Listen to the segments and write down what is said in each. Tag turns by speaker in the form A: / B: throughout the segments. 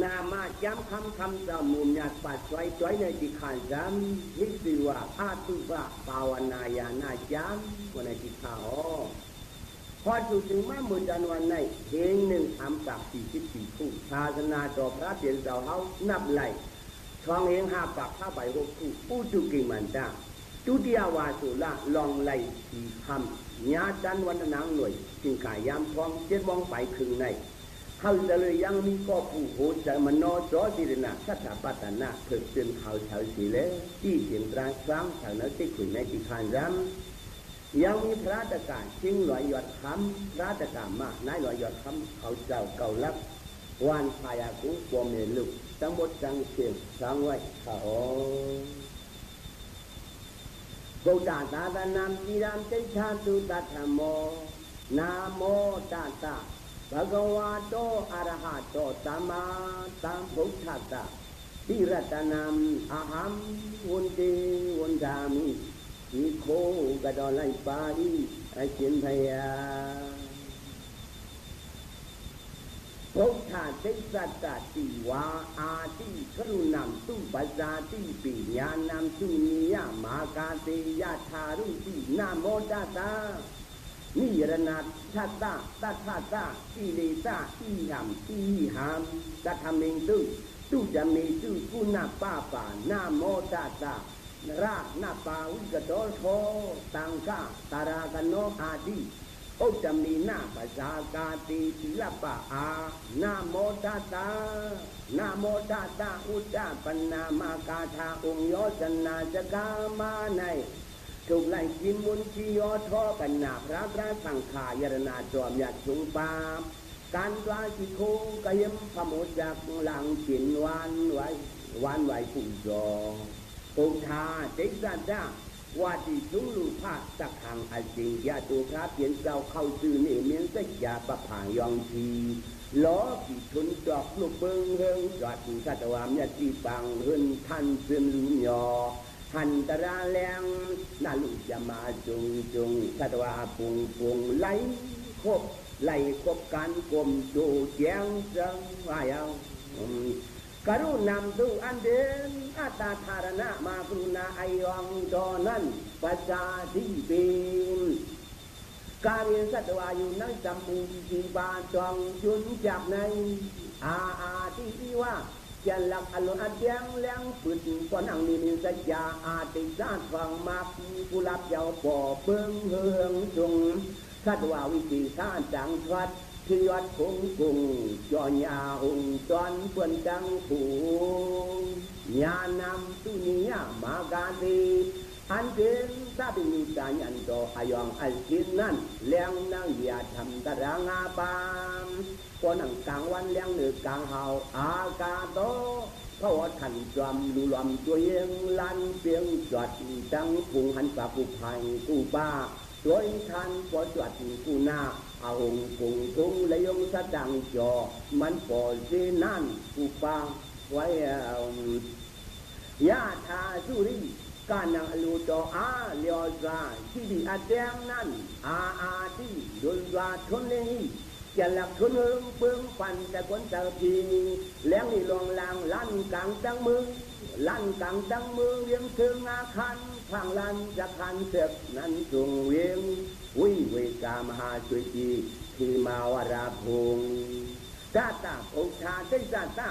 A: นามาย้ำคำสมุนญาปัดไว้จ้อยในที่ขานย้ำที่สิว่าอาตุบะภาวนายานาย้ำวันในที่ข่าวพอจุดถึงมาเมื่อจันวันในเพลงหนึ่งทำจาก44คู่ศาสนาต่อพระเดียนเจ้าเขานับไหลช่องเอง5 ปาก5 ใบ 6 คู่ผู้จุกิมันจ้าตุติยวาสุละลองไหล4 คำญาจันวันนางหน่วยจึงขายยามทอง7 โมงไปครึ่งในเขาจะเลยยังมีก็ผู้โหจะมโนจอดิรณะสัทธปัตตนะเถิดเป็นเขาชาวสีเลที่เสียงตราครั้งทางนั้นที่คุยในที่ขานย้ำยังมีพระตะการชิงลอยหยอดคำพระตะการมากนายลอยหยอดคำเขาเจ้าเก่าลักวันพายากุปวเมลุทั้งหมดจังเสียงสังไว้เขาโบตาตาตานามจีรามเตชาตุตัทโมนาโมตัสสะภะคะวะโตอะระหะโตสัมมาสัมพุทธัสสะติรัตนัมอะหัมวุนติวุนทามิอิโคกะดอไลปาอิอชินพยาพุทธะเทสัตตติวาอาติกรุณัมตุปัสสาติปิญาณัมสุนิยมากาเตยะธารุตินะโมตัสสะนิรนัตชัตตะตัทธะตะอิเลสะอิหัมอิหัมกัทธมิงตุจะมีตุกุณปาปานะโมตัสสะรานาปาวิกโตโทตังกะตารากโนอาดิอุจมีนาภาษากาติศิลปะอานะโมตัสสะนะโมตัสสะอุจจาปนามากาธาองค์โยชนาจกามาในถูกไล่กินมุนชียอทอกันนาพระสังขายรนาจอมยัดชุงปาการวาสิโคกยมพมุจากหลังกินวันไหวผู้จอปุถาเด็กสัตว์ว่าที่สุลูภาสักขังอันจริงยาตัวพระเพียนเจ้าเข้าซื่อนี่เมียนสักยาประผางยองทีล้อปีชนดอกลูกเบิ้งเฮิงจอดสัตวามยาตีปังเฮินท่านเสื่อมลุมยอหันตราแรงนาลุจะมาจงสัตวาปุงไหลคบกันกลมโจแจงจังว่าเอากรุณาตุอันเดินอัตตาธารณะมากรุณาไอยองตอนนั้นปัจจาทิปิการเรียนสัตวาอยู่นั่งจำมูจีบาจองจุนจากในอาที่ว่าจะหลักอารมณ์อันยังแรงปืนปนังนิมิตสัจจาอาติสาฟังมาผู้รับเจ้าป่อเบิ้งเฮืองจงสัตวาวิธีท่าจังทวัดที่วัดคงกุงจอนยาหงจอนเปื่อนจังผูญานำตุนิยมากาตีอันเป็นซาบินุตายันโตอายองอันกินนั้นเลี้ยงนางยาทำตารางอาปามคนหนังกลางวันเลี้ยงหรือกลางเฮาอากาโตเขาทันจอมลุลอมตัวเองลันเปียงจอดจังพุงหันปากกูพังกูป้าตัวทันปอจอดกูหน้าอาหงกุงทุงและยงสะดังจอมันปอจีนั่นกูป้าไว้ยาทาสุริการนังลูโตอาเลียวซาที่ดีอาเดียงนั้นอาที่ดุลวาทนเลยจะหลักทนเฮิงเบิ้งปันแต่คนเจ้าทีแล้วนี่ลงลางลั่นกลางจังมือเวียงถึงอาคันทางลั่นจะคันเสกนั้นจงเวียงวิเวกามหาจุจีที่มาวราพงตาตาพุทธาเจตตา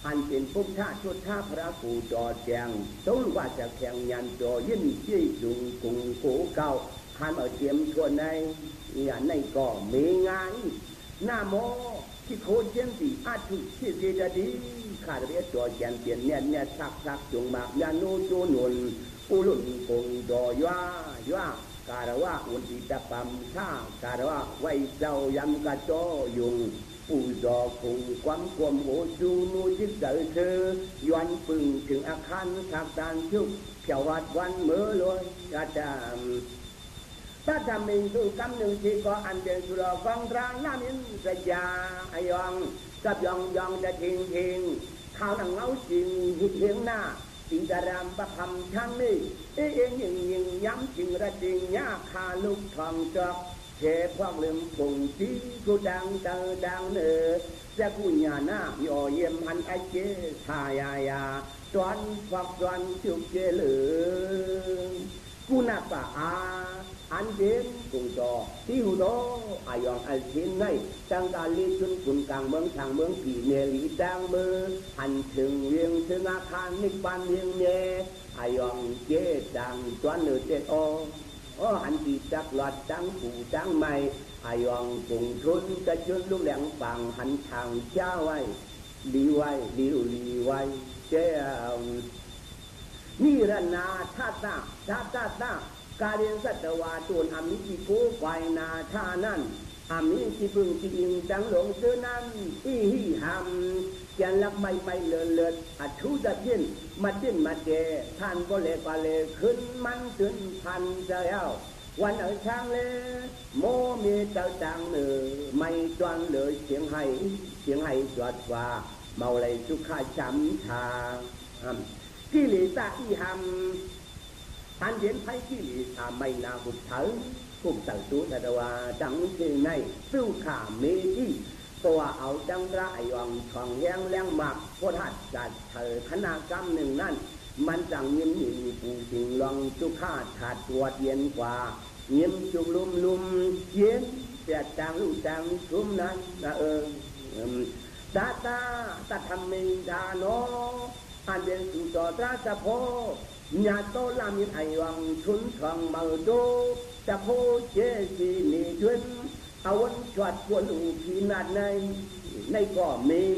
A: อันเป็นพุทธะชุดท่าพระผู้จอแจงต้องว่าจะแข่งยันจอยินจี้จุงกุงโขเก่าขันเอาเตรียมชวนในอย่างในก็มีงานหน้าโมที่โคเจียงตีอาทุที่เจดีขาดเรียจอแจงเปลี่ยนเนี่ยสักจงมากยานุโจนุนอุลุนคงดอย่าการว่าอุติตะปัมท่าการว่าไว้เจ้ายำกระโจยุงผู้ดอกคงความกลมโหจูนูจิตเกิดเธอย้อนปึงถึงอาคารทักตานชุกเขียววัดวันเมื่อลอยอาจารย์ถ้าทำเองดูคำหนึ่งที่ก็อันเดียวสุรฟังรางน้ำอินสยาไอยองกับยองจะทิ้งข้าวหนังเงาจริงหิดเลี้ยงหน้าสิงดารามประคำทั้งนี้เองยิงย้ำจริงระจริงยาคาลูกทองจอก chế khoác lưng cùng tí cô đang tờ đang nở sẽ cụ nhà na nhỏ yếm hắn ách chế thà ya toán hoặc toán chụp chế lửa cụ nạp anh đến cùng cho tiêu đó ai ông ai xin này tăng cả lý xuân cùng càng mương kỳ nề lý đang mơ hành thường riêng thường a khan nick ban riêng nề ai ông chế đang toán nửa tên anh chỉ chắc loạt trắng phụ trắng mày ai ông cùng thôn ta chôn lúc lẹng bằng hành thằng cha quay đi quay chế ni rana taการสัตวาตูนอามิจิโกไฟนาทานันอามิจิพึงจิอิงจังหลงเสือนั้นอีหิหัมแกนลักไม่ไปเลิศอัดชูดับยินมาจิ้นมาเจท่านก็เลยก็เลยขึ้นมันจนพันเจ้าวันởช้างเลยโมมีเจ้าจังเนือไม่จวนเลยเสียงให้จวดว่าเมาเลยสุขาจำชากิเลสอีหัมท่านเห็นไพ่ที่ลีทำไม่นาบุตรเถิงกุมตังตัวแต่ว่าจังเชียงในสู้ขาเมที่ตัวเอาจังไรวังช่องแรงแรงมากพระทัดจัดเถิดคณะกรรมหนึ่งนั้นมันจังยิ้มหินปูสิงลองจุกขาดขาดตัวเย็นกว่ายิ้มจุกลุมเย็นแต่จังลูกจังชุ่มนั้นนะตาทำมิงดาโนอันเดียนสุดต่อตราสะโพnhà tô làm như thầy hoàng xuân thường mờ đô ta hô chế gì nì chuyên áo ấn choạt quân ủ khí nạt này có mì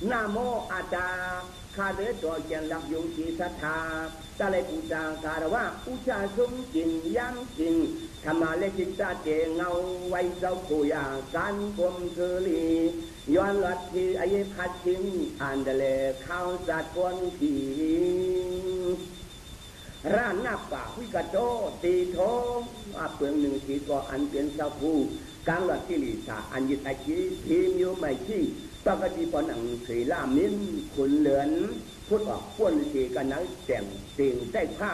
A: nam mô a ta kha đế trò chèn lạc dụng chi sát tha ta lại cụ trà cà đà wa u cha sung trình giang trình tham ma lê trình ta chè ngâu quay dâu khôi can quân cơ liย้อนลัดที่อายุขัดทิ้งอันเดเลข้าวจัดคนที่ร้านนับป่าวิกาโตตีโถเปลืองหนึ่งทีก็อันเป็นเจ้าผู้กลางลัดที่ลิสาอันยึดอาชีพทีมอยู่ไม่ชี้ปกติปอนังสีล่ามิ้นขุนเหลือนพุทธออกพ้นทีกันนั้นแต่งสิ่งได้ผ้า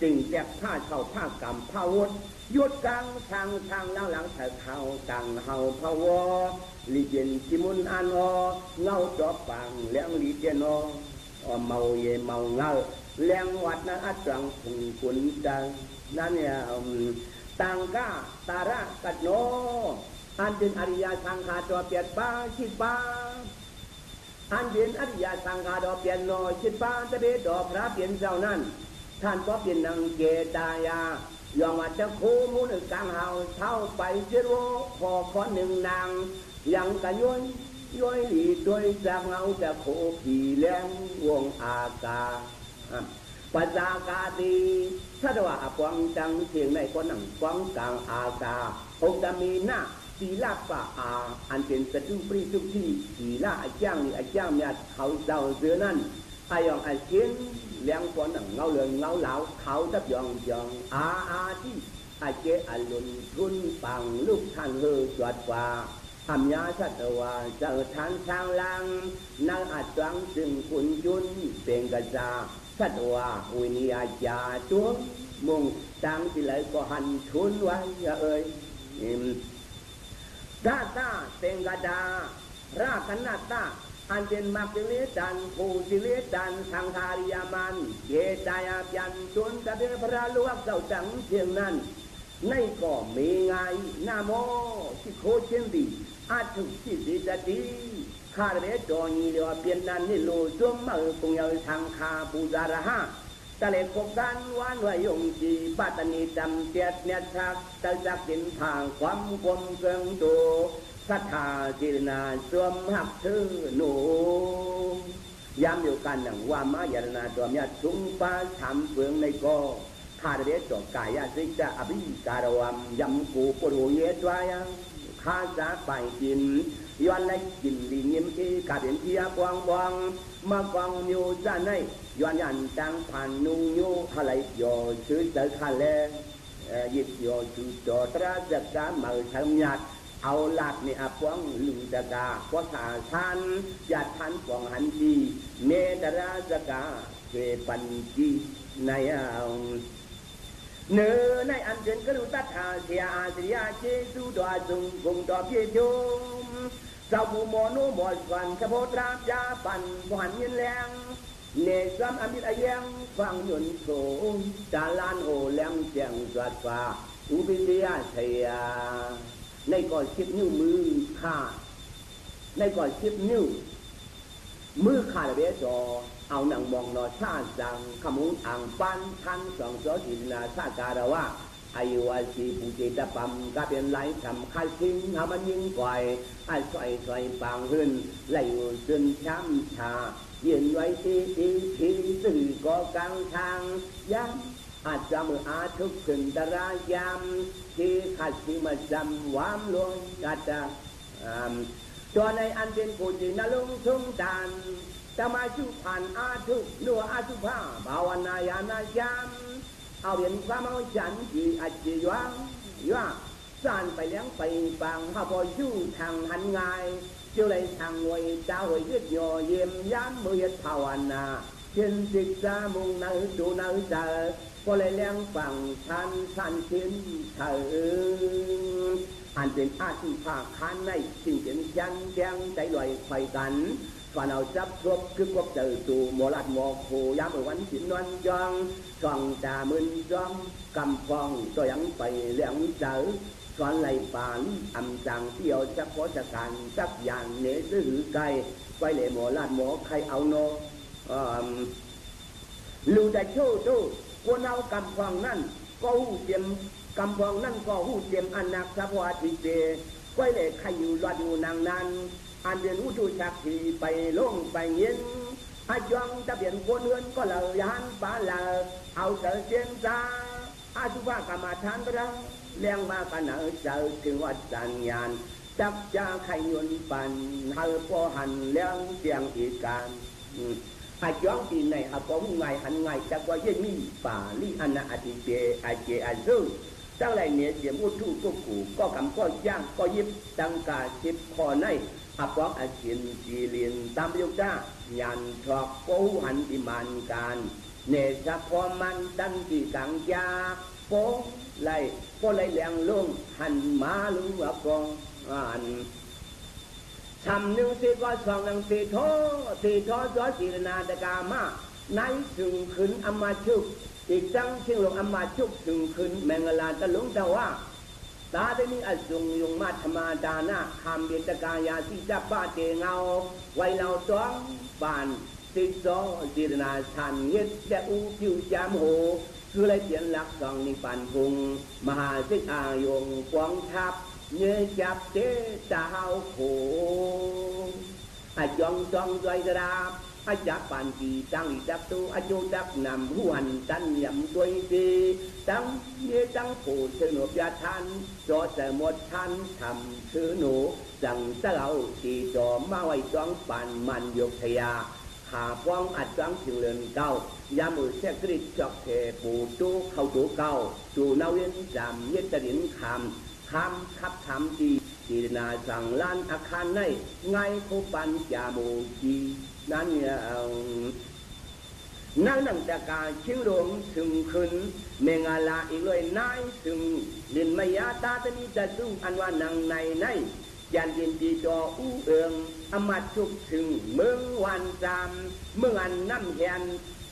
A: สิ่งแจกผ้าเช่าผ้ากำผ้าวุฒยุดกลางทางหลังเถิดเขาตังเฮาพะวอลีเจนจิมุนอันอเงาจอบปังเลี้ยงลีเจนอเมาเยเมาเงาเลี้ยงวัดนั้นอัดจังผงขุนจังนั่นเนี่ยตังก้าตาระกัดโนอันเป็นอริยสังขารตัวเปลี่ยนป้าชิดป้าอันเป็นอริยสังขารตัวเปลี่ยนโนชิดป้าจะเป็นดอกพระเปลี่ยนเจ้านั้นท่านก็เปลี่ยนนางเกตายายอมว่าจะโคมูนกลางเฮาเท่าไปเชื่อว่าพอขอหนึ่งนางยังกันย้อยหลีด้วยจากเงาจะโคผีแรงวงอากาปัจจากาตีถ้าว่าปวงจังเสียงในคนหนังปวงกลางอากาองค์จะมีหน้าศีลาปะอันเป็นสตุปริสุทธิศีลาอาจารย์เนี่ยเขาเจ้าเสือนั่นไอ้ยองไอ้เชียนเลี้ยงคนหนังเงาเหลืองเงาเหลาเขาจับยองที่ไอ้เจ้าลุนทุนปังลูกท่านเฮอจวดกว่าทำยาชัดว่าเจ้าทานช่างลังนางอัดจังจึงขุนยุนเป็นกระจาชัดว่าวิญญาจาตัวมุงตังที่ไหลก็หันทุนไว้เอ่ยตาเป็นกระดารากันนาตาอันเป็นมักจิเลดันภูจิเลดันทางทาริยามันเยตายายันจนจะเป็นพระลวกเจ้าจังเชียงนั้นในก็มีไงนาโมที่โคเชนดีอาจุสิสิจดีข้าเรจอนีเดียวเปลี่ยนนั้นนี่โลจมมือคงยังทางคาปูจาระหะตะเลกบกันวันวายงจีปัตตานีจำเจ็ดเนชักตะจักดินทางความกลมเกิงโตศรัทธาจิรนาสวมหักชื่อหนูย้ำอยู่กันหนังว่ามายรนาตัวมีชุงป้าฉ่ำเฟืองในกอข้าเรจอกายาสิจะอภิการวามยำกูปรุเยตวายข้าจะไปกินย้อนไล่กินลีเงียมที่กาเดียนเทียบวางมากองอยู่ด้านในย้อนยันจังผ่านนุ่งยูอะไรโยชื่อเจอขาเลยิบโยชื่อจอตราจักรมาทำยัดเอาหลักในอาปวงลุงจักาพอสาชันยัดทันฟองหันจีเมตราจักาเกปันจีใน เนื้อในอันเดินกระดูตัดหาเสียอาเสียเจสุดาจุงคงดอกเพียจมสาวผู้หมอนุหมอสวันสะโพตราบยาปั่นบหันยินแรงเนซ้ำอมิตรอายังฟังยนโสจาลานโอแหลมเสียงสวัดฟ้าอุปิเสียเสียในก่อชิบนิ้วมือขาดในก่อชิบนิ้วมือขาดเบจอเอาหนังมองนอชาจังขมุงอ่างปั้นทันสองสอจินนาชาการว่าอายุอาชีปูเจตปั๊มก็เป็นไหลทำคัดทิ้งทำมันยิงก่อยไอ้สอยปางหื่นไหลอยู่จนช้ำชายืนไว้ทีสื่อก็กลางทางย้ำอาจจะมืออาทุกขึ้นตรายามที่ขัดที่มาจำวามลวงกัดตัวในอันเป็นผู้จีนลุงทุ่งตานจะมาชุผ่านอาทุกนัวอาทุภาภาวนายานายามเอาเห็นความเอาฉันที่อาจีว่าสานไปเลี้ยงไปบางข้าพอชู้ทางหันง่ายเจ้าเลยทางหวยเจ้าหวยยึดย่อเยี่ยมย้ำมือภาวนาเช่นศึกษามุ่งนาดูนาเจอก็เลยเลี้ยงฝั่งชันชิ้นเธออันเป็นอาชีพภาคคันในสิ่งเป็นยันแจงใจลอยไฟกันฝันเอาจับทบคือพวกเจอตูหมอลัดหมอโคยามวันสินวันจองช่องตามึนจอมกำฟองตัวยังไปเลี้ยงเจอสอนไหลป่านอำจังเที่ยวจักพอจักการจักอย่างเนื้อซื้อไก่ไว้เลยหมอลัดหมอใครเอาโนลูแต่โชว์ตู้คนเอากำฟองนั่นก็หูเจียมกำฟองนั่นก็หูเจียมอันนักสะพอติเจไว้เลยใครอยู่รอดอยู่นางนั้นอันเดียนอุตุชักทีไปลงไปเย็นอาจวงจะเปลี่ยนคนเฮือนก็เลยยันป่าเลยเอาเจอเสียนจ้าอาสุภากรรมฐานไปแล้วเลี้ยงมากันเหนเจอถึงวัดสัญญาณจับจ้าไข่ยนปันเฮาพอหันเลี้ยงเสียงอีกการอาจวงปีไหนอาปองไงหันไงจักว่าเย็นมีป่าลีอันนาอธิเจอาเจอาซุตั้งไรเนี่ยเสียงอุตุกุกูก็กำก็ย่างก็ยิบตังกาสิบคอในอาปองอาเจียนจีเลียนตามยุจ้ายันทอกโกหันอิมานการเนสักพอมันตั้งที่กังยาโกไล่ก็ไล่แหลงลงหันมาลุงว่าปองทำหนึ่งสี่ก็สองหนึ่งสี่ท้อสอสีนาตกามาในสึงขึ้นอมาชุกอีกจังเชียงหลงอมาชุกสึงขึ้นแมงลาตะลุงตะว่าตาได้มีอสุงยงมาธรรมาดานะคำเบียตกายาที่จับบ้าเจเงาไว้เราจ้องบานสิโซจีรนาชันเย็ดและอูผิวจามโหคือไรเสียนหลักสองนิปันพุงมหาสิกอายงกวางทับเนื้อจับเตตาเอาโขอาจองใจกระดาบอาจับปันจีตั้งจับตัวอาจุจับนำหัวนตันยำตัวดีตั้งเนื้อตั้งโผเสนบยาทันจอแต่หมดทันทำชื่อหนูจังเจ้าตีจอมาไว้จ้องปันมันยกทยาขาป้องอัดจังถึงเลือนเก้ายามือเสกริดจอกเทปูตู้เข้าตู้เก้าตู้นาเวียนจำเย็ดตะดินคำขับคำดีจีนาสั่งล้านอาคารในไงคูปันจามูจีนั่นเนี่ยนั่งตะการชิงหลงถึงขึ้นเมงาลาอีกเลยนายถึงลินมายาตาตะนีจะสู้อันว่านังในยันยินดีจออู้เอิงอมาชุกถึงเมืองวันจามเมืองอันน้ำแหน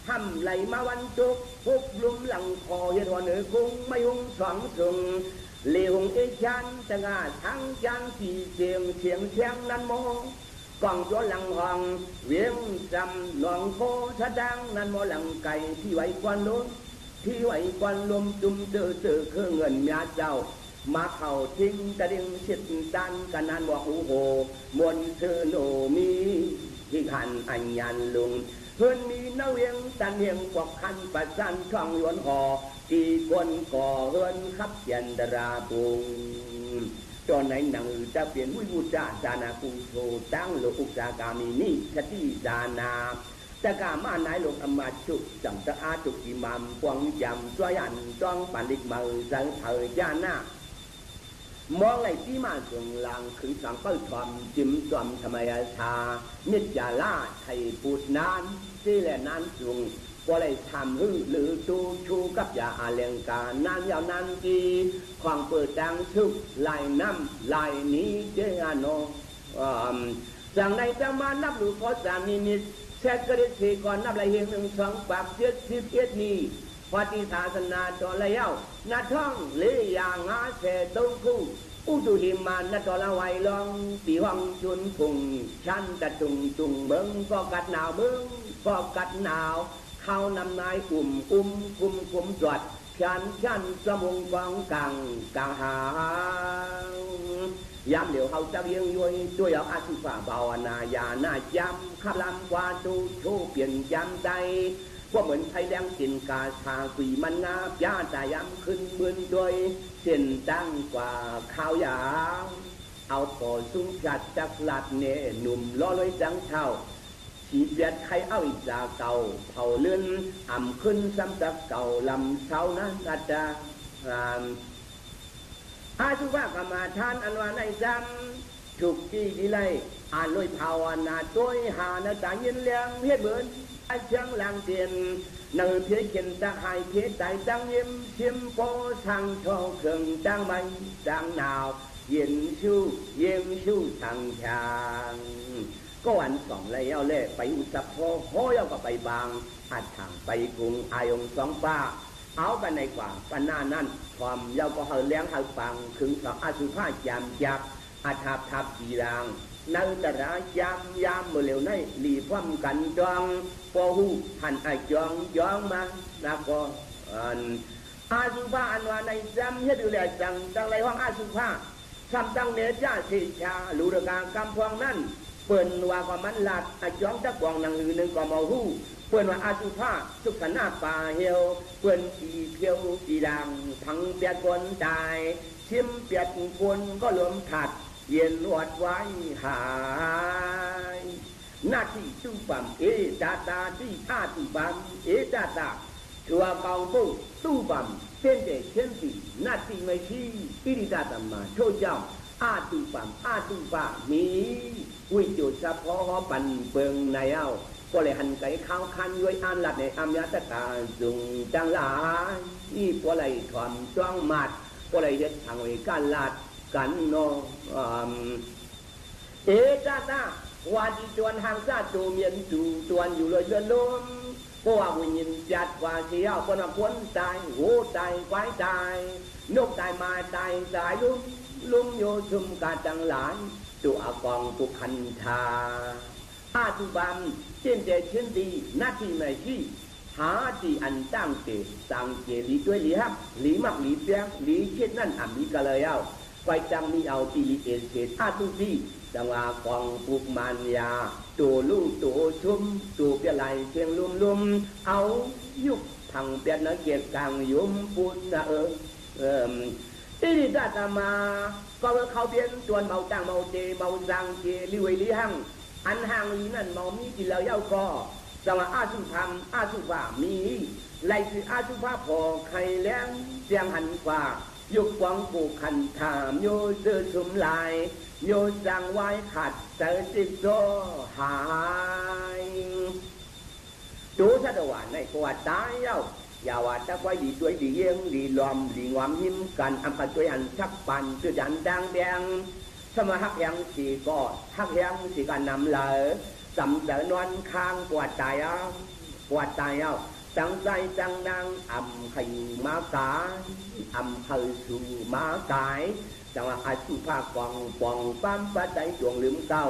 A: ทำไหลมาวันจุกพบลุมหลังคอเยทวนคงไม่หงสองถึงเลี้ยงเอชันจะงาทั้งจันสีเสียงนั้นโมกองโจหลังห้องเวียงจำหนองโพชะดังนั้นโมหลังไก่ที่ไหวควันล้มจุ่มเจอเครื่องเงินเมียเจ้ามาเข่าทิ้งตะดิ่งชิดดันกันนั้นว่าโอ้โหมวนเธอโนมีที่ขันอัญญันลุงเพื่อนมีน้าเวียงตันเวียงกว่าคันประจันช่องล้วนหอตีคนก่อเฮือนขับยันดราปุงตอนไหนหนังจะเปลี่ยนวิบูจาจานาคุโชตั้งโลกุจากามีนิคติจานาจะกามาไหนลงอมาชุกจังตะอาจุกิมามปวงยำจวยันจ้องปันดิกมือจังเถยจานามองไอ้ที่มาส่งลางขึ้นสังเปิดความจิ้มจอมธรรมยาชานิจยาลาไทยปูดนานที่แหละนั้นส่ง ก็เลยทำฮื้อหรือจูชูกับยาอาเลียงกานานยาวนานจีความเปิดดังชุกลายน้ำลายนี้เจอาโนสั่งในจะมานับหลูพอสามีนิดแช่กระดิษฐก่อนนับลายเฮงหนึ่งสองปาก71นี้ปฏิศาสนาจอละเย้านาท่องเลยอย่างงาเสตุคู่อุตุหิมานาจอละไวลองปีวังจุนพุงชันจะจุงเบิ้งก็กัดหนาวเบิ้งก็กัดหนาวเข้านำนายคุมจวดชันสมุงกองกังหายามเหลียวเขาจะเวียงย้อยด้วยเอาอาชีพภาวนายาหน้าจำขับลำกว่าดูโชเปลี่ยนยำใจว่าเหมือนไทยแดงจินกาชาปีมันงาบยาแต่ยำขึ้นมืนด้วยเส้นตั้งกว่าข้าวยาวเอาพอซุ้งจัดจักหลัดเน่หนุ่มล้อลอยจังเท่าฉีดเบียดใครเอาอีกจากเก่าเผาเลื่อนอ่ำขึ้นซ้ำจากเก่าลำเช้านั้นอาจารย์อาชุว่ากรรมาทานอันว่าในจำถูกจี้ดีไลอ่านลอยภาวนาตัวหาหน้าต่างยินเลี้ยงเฮ็ดเหมือนไอ้เชียงหลังเตียนนั่งเพียเขียนตะหายเพียใจจังยิ้มชิมโปช่างโชว์เครื่องจังใบจังหนาวเย็นชูทางชางก็วันสองเลยเอาเล่ไปอุตภพโหยเอาก็ไปบางอาทางไปกรุงอายงสองป้าเอากันในกว่าปันหน้านั้นความเยาก็เฮาเลี้ยงเฮาฟังขึงสองอาสุภาจามจักอาทับจีรางนังตระยามเมื่อเร็วในหลีพร้อมกันจองพอหูหันไอจองมาแล้วก็อาสุภาอันว่าในจำเฮ็ดดูแลจังไรห้องอาสุภาทำจังเนจ้าสิชาลูรกากำพวงนั้นเปิ่นว่าก็มันหลัดไอจองตะกวงนางหือหนึ่งก็มาหูเปิ่นว่าอาสุภาสุขนาป่าเหี่ยวเปิ่นอีเพียวอีดังทั้งเปียกคนตายชิมเปียกคนก็รวมถัดเย็นวัดไว้หายหน้าที่ตู้ปั๊มจาตาที่ท่าตู้ปั๊มจาตาชัวกองปุ๊ตู้ปั๊มเส้นเด็กเส้นตีหน้าที่ไม่ชี้อิริจาตมาโชว์เจ้าตู้ปั๊มตู้ปั๊มมีวิจุเฉพาะปันเปิงในเอาก็เลยหันไก่ข้าวคันย้อยอันหลัดในอามยาตกาจุงจังหลายนี่ก็เลยถอมจ้องมัดก็เลยเฮ็ดทางไว้การหลัดกันโนจ้าว่าที่จวนหางซาตูเมียนจูจวนอยู่เลยเลื่อนลมเพราะว่าวิญญาณจัดว่าเสียวคนว่าคนตายโหตายควายตายนกตายมาตายสายลุ่มโยชุมกาจังหลายตัวกองปุคันธาตุบัมเช่นเจเช่นดีหน้าที่ไม่ชี้หาที่อันตั้งเจสังเจลีด้วยลีฮับลีมักลีเปียงลีเช่นนั่นมีกะเลยเอาไปจังมีเอาตีลีเอเศษตุที่จังว่ากองปุกมันยาตัวลูกตัวชุมตัวเปียไหลเชียงลุ่มเอายุบพังเปียนนักเกียรกลางยุมปุ่นที่ได้ตามาก็เขาเปลี่ยนจวนเบาจังเบาเจเบาจังเจลิเวลิหังอันห่างลีนั่นเมามีกินแล้วเย้าก็จังว่าอาสุธรรมอาสุภามีไล่คืออาสุภาพอใครแล้งเสียงหันกว่ายุกวังปูขันถามโยเสือชุมลายโยจังไว้ขัดเจอจิตโซหายดูซะดว่าในกว่าตายเย้าอย่าว่าจะไว้ดีด้วยดีเยี่ยงดีลอมดีงวามยิ้มกันอันปัจจุบันชักปันคือดันดังแดงสมาหักยังสีก็หักยังสีกันนำเลยสำเสนวนข้างปวดใจเอาจังใจจังดังอ่ำขยูมากายอ่ำขยูมากายจังว่าอาชีพากองปั๊มปัจจัยดวงลืมเก้า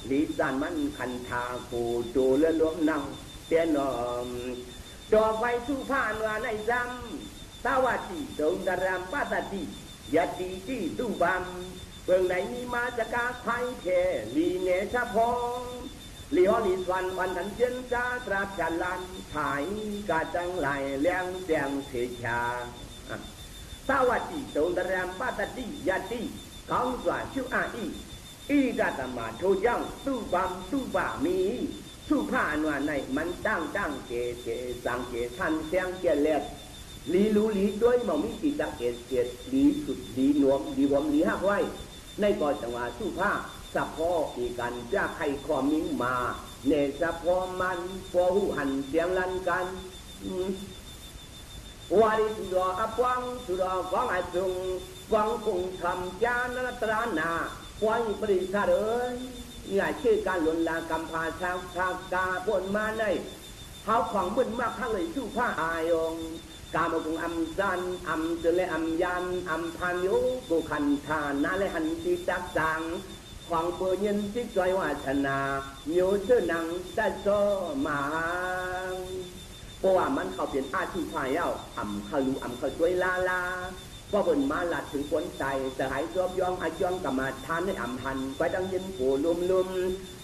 A: ลีจานมันคันทากูจูเลื่อนล้มนั่งเตียนดอกไฟสุภาพว่าในจำตาวาติดงดารามปัตติยาติที่ตู้บัมเบื้องไหนมีมาจากกาไข่แค่ลีเนชพงลีฮอลีสวันทันเจนจาตราจันลันถ่ายกาจังไหลเลี้ยงเสียงเสียชาตาวาติดงดารามปัตติยาติของสวาชูอีดาตมาโทยังตู้บัมมีสุภาพว่าในมันตั้งเจสังเกตทันเสียงเจเล็ดลีรู้ลีด้วยมองมิติจักเกตลีสุดลีหนวมลีวมลีหักไว้ในก่อจังหวะสุภาพสะพออีกันจะใครความมิ่งมาเนสะพอมันพอหูหันเสียงลันกัน วาริสุดอปวังสุดอกองอาจุงวังคงทำจานนตรานาวังปริศาเอ๋ยง่ายชื่อการหล่นลากำพาชาวชาวกาบนมาในเขาของบึนมากข้าเลยสู้ผ้าอายองกามกุงอัมจันอัมเจเลอัมยันอัมพันยุกุขันธานาเลหันติจักสังของเปย์ยินจิตใจวาชนาโยเสนังได้โซมาเพราะว่ามันเขาเป็นอาชีพพายเอาอ่ำเขาลูอ่ำเขาช่วยลาลาเพราะบนมาหลัดถึงฝนใจจะหายจบยองอาจองกับมาทานให้อ่ำพันไปดังยินโผลุม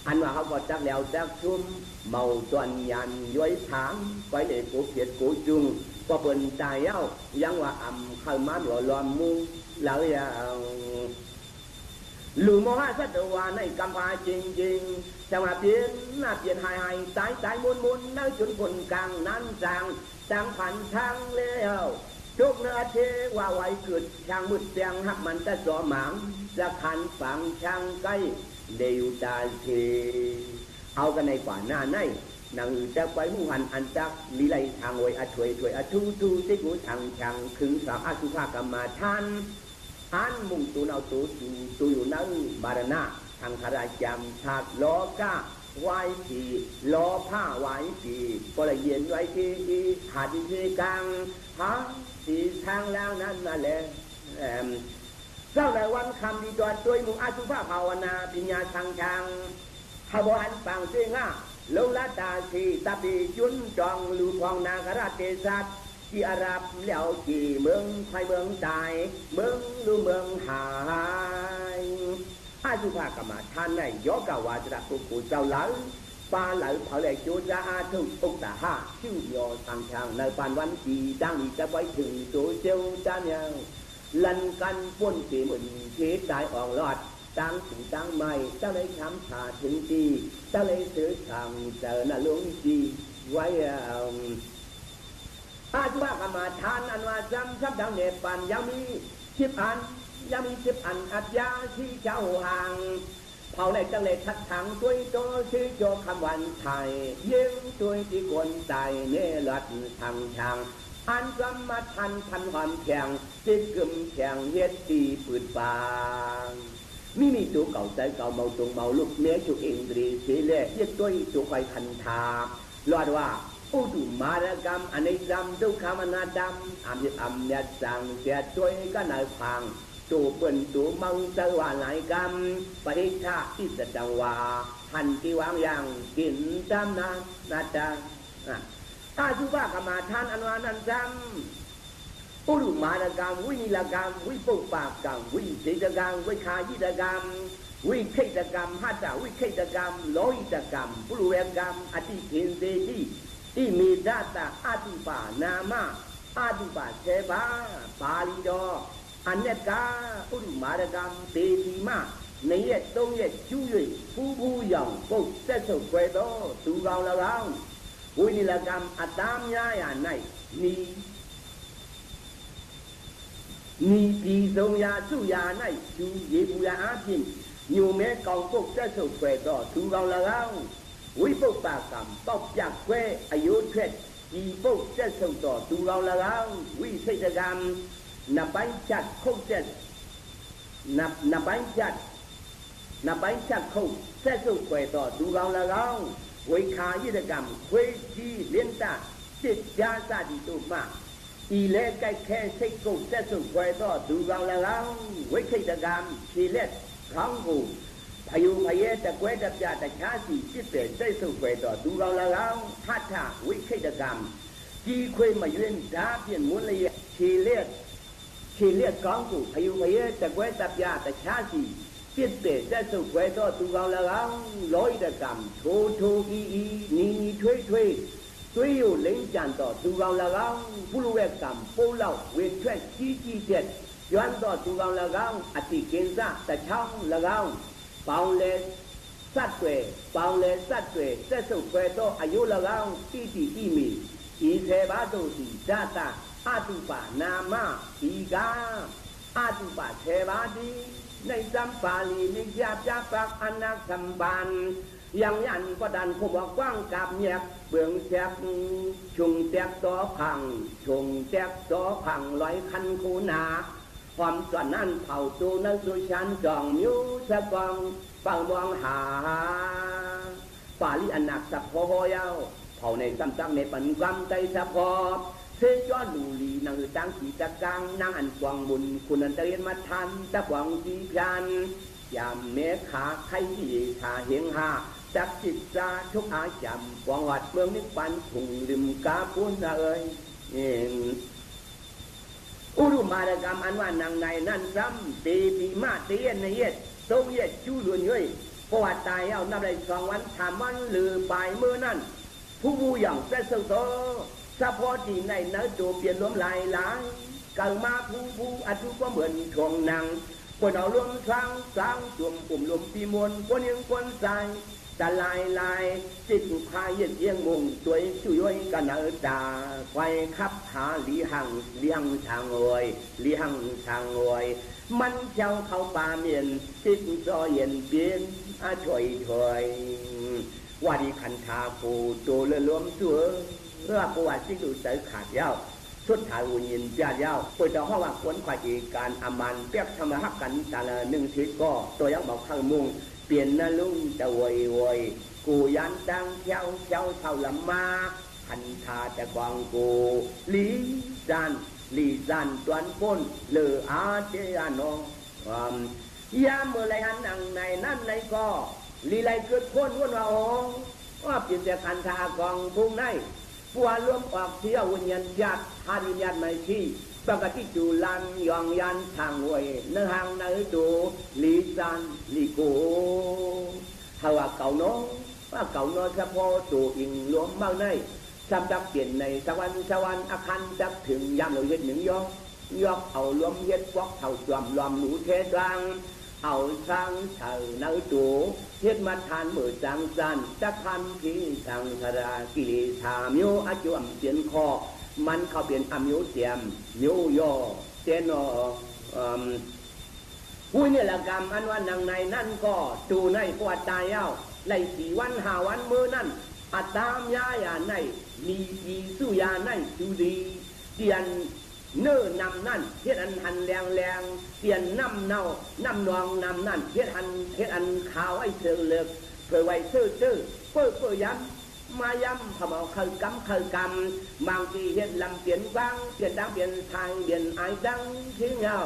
A: อันว่าเขาก็จักแล้วจักชุ่มเมาจวนยันย้อยถางไปเลยโกเพียดโกจุงเพราะบนใจเอายังว่าอ่ำเขามาหล่อลอมมุงแล้วอย่างลูโมหะสัตวาในกำพาจริงจะมาเปลี่ยนหน้าเปลี่ยนหายตายมุนนั่งจนคนกลางนั้นจังผันทางเลี้ยวทุกเนื้อเทว่าไว้เกิดช่างมืดเสียงหักมันจะสอหมางจะขันฝังช่างใกล้เดียวตาเทเอากันในกว่าหน้าในนางจะไปมุ่งหันอันจักลีไลทางไว้ถวยทูติกูทางคือสามอาสุภากรรมาท่านอันมุ่งตูนเอาตูอยู่นั่งบารณะทางขราจำฉากล้อก้าไว้ปีล้อผ้าไว้ปีก็เลยเย็นไว้ที่หาดินกลางหาสีทางแล้วนั้นมาเลยเจ้าในวันคำดีจอดด้วยมุ่งอาสุภาภาวนาปิญญาทางขบวนปังเสียงลงละตาสีตาปีจุนจองลูกของนางกราเตสัตที่อารับแล้วกี่เมืองไทยเมืองตายเมืองดูเมืองหายอาสุภากรรมฐานในยกาวาจระกุกุเจ้าหลังปาหลังเผาเลยจูจะอาทุกอุตตาหะชิวยอทางทางในปานวันจีดังจะไว้ถึงตัวเจ้าจานยังลันกันป้นสีเหมือนเทตายออกลอดตั้งถึงตั้งใหม่เจ้าเลยช้ำชาถึงจีเจ้าเลยซื้อทางเจอหน้าลุงจีไว้อาจุบากรรมฐานอันว่าจำชับดังเนปปันยังมี10 อันอัจยาที่เจ้าห่างเผาในจังเลยทัดถังตัวโตชื่อโจคำวันไทยยิงตัวที่คนใจเนรัดทางอันกำมาทันความแข็งติดกึมแข็งเฮ็ดตีปืนปางมีตัวเก่าใจเก่าเมาตรงเมาลูกเมียจุเองดรีสีเล่เฮ็ดตัวตัวคอยคันทารอดว่าอุตุมารกรรมอเนกกรรมทุกขมนาดำอัมยัดสังเสียช่วยก็นายพังตัวเปิ่นตัวมังสวาหลายกรรมปริชาอิสตังวาหันที่วางอย่างกินจำนาจาอาสุภากรรมฐานอันวานันจำอุตุมารกรรมวินิลกรรมวิปุปากกรรมวิเศษกรรมวิคายิตกรรมวิเขตกรรมหัตถะวิเขตกรรมโลหิตกรรมปุรุเวกรรมอธิเทนเตติที่มีดาตาอาตุปานามาอาตุปาเสบาบาลีดออันเนกาอุรุมารกรรมเตติมาในเย็ดตรงเย็ดจุยผู้ยังปุ๊บเสสุเวโตตูเราละวินิลกรรมอัตามยาในนีปีทรงยาสุยาในจูเยบุยาอาพินอยู่เมกองปุ๊บเสสุเวโตตูเราละวิปุปปากรรมตบจากเวอายุเทศจีปุกเจสุต่อตูเราละวิเศษกรรมนับไปจัดคงเจนับไปจัดคงเจสุเวต่อตูเราละวิคายิตกรรมเวจีเลียนตาจิตยาสาดิตุมาอีเล่ใกล้แค่เสกกุเจสุเวต่อตูเราละวิเศษกรรมชีเลตขังกูพายุพาเยตะเกวดับยาตะชาสีจิตเตได้สุเวต่อดูเราแล้วทัดท่าวิเคตกรรมจีเคยมาเยือนดาเปลี่ยนมุนเลยชีเลียดกองกูพายุพาเยตะเกวดับยาตะชาสีจิตเตได้สุเวต่อดูเราแล้วร้อยตะกรรมโทอีนีช่วยอยู่เล่นจันต่อดูเราแล้วผู้รู้เวกรรมผู้เล่าเวทช่วยจีเจ็ดย้อนต่อดูเราแล้วอธิเกณฑ์ซะแต่ช่องแล้วปองเลสัตว์เสสุเวโตอายุละกังอิติอิมิอีเทบาตุติจาตาอาตุปานามาอีกาอาตุปาเทบาติในจำปาลีนิยาจาปักอนาคัมบัน ยังยันก็ดันผู้บอกกว้างกับแยกเบื้องแจกชุงแจกต่อพังชุงแจกต่อพังลอยคันคูนาความส่วนนั้นเผาตูนักสุชันจองมิวสะกองเป่ามองหาปาลีอันหนักสับพอยาวเผาในซ้ำในปันความใจสะพอเสียจอดูลีนางจังสีตะกังนางอันกวางบุญคุณอันเตรียนมาทันตะกวางสีพันยามเมขาไข่ชาเฮียงหาจักจิตจาทุกอาจำกวางวัดเมืองนิพพานถุงลืมกาพุนเอ่ยอุรุมารกรรมอันว่านางในนั่นซ้ำตีปีมาตีเย็นในเย็ดโซเวียตจู้ล้วนเย้ยเพราะว่าตายเอานับได้2 วันถามวันหรือปลายเมื่อนั้นผู้บูอย่างเสสโตเฉพาะที่ในเนื้อตัวเปลี่ยนล้มลายหลายเกิดมาผู้อายุก็เหมือนทวงนางคนเอาล้มสร้างจวมปุ่มลมปีมวนคนยังคนใส่แต่ลายจิตพายเยี่ยงมุงสวยช่วยกันเนื้อตาไฟขับหาเลี้ยงทางอวยเลี้ยงทางอวยมันเจ้าเข้าป่าเมียนจิตซอเย็นเปลี่ยนช่วยว่าดีขันธาปูตัวเลื่อล้มตัวเรื่องประวัติที่ดูใจขาดยาวสุดท้ายอุ่นยินเจ้ายาวเปิดต่อห้องว่าควรควายการอามันเปียกทำมาหักกันแต่ละ1 ชีวิตก็ตัวยักษ์บอกข้างมุงเปลี่ยนนาลุงจะวยกูยันดังเที่ยวเท่าลำมาขันธาแต่กวางกูลีจันตวนพ้นเลืออาเจียนยามเมื่อไรหันนังในนั่นในก็ลีไรเกิดพ้นวนว่าเปลี่ยนแต่ขันธากองพุ่งในปัวล้มออกเที่ยววิญญาณยัดทานวิญญาณไม่ที่ปกติจูลันยองยันทางเวยเนื้อหางเนื้อตูลีจันลีโกถ้าว่าเก่าน้องเฉพาะตัวอิงล้มบ้างในจำจักเปลี่ยนในสวรรค์อาคันจักถึงยามเราเย็ดหนึ่งยอกเอาล้มเย็ดฟอกเท่าจอมลอมหนูเทดังเอาช้างเถิดเนื้อตัวเฮ็ดมาทานมือจังจันจะพันพีทางธรากิเลสามิวอาจุมเสียนคอมันเขาเปลี่ยนอมิวเสียมมิวยอเสียนผู้นี่ละกรรมอันว่านางในนั่นก็ดูในปวดตายเย้าไล่4 วัน5 วันมือนั่นอัตามยาในมีดีสู้ยาในดูดีเตียนเนื้อนำนั่นเฮ็ดอันหันแรงเปลี่ยนน้ำนองนำนั่นเฮ็ดอันขาวไอ้เสือเลือกเพื่อไว้ซื่อเพื่อย้ำมาย้ำทำเอาเคยกำบางทีเฮ็ดลำเปลี่ยนฟังเปลี่ยนดังเปลี่ยนทางเปลี่ยนไอ้ดังทิ้งเงา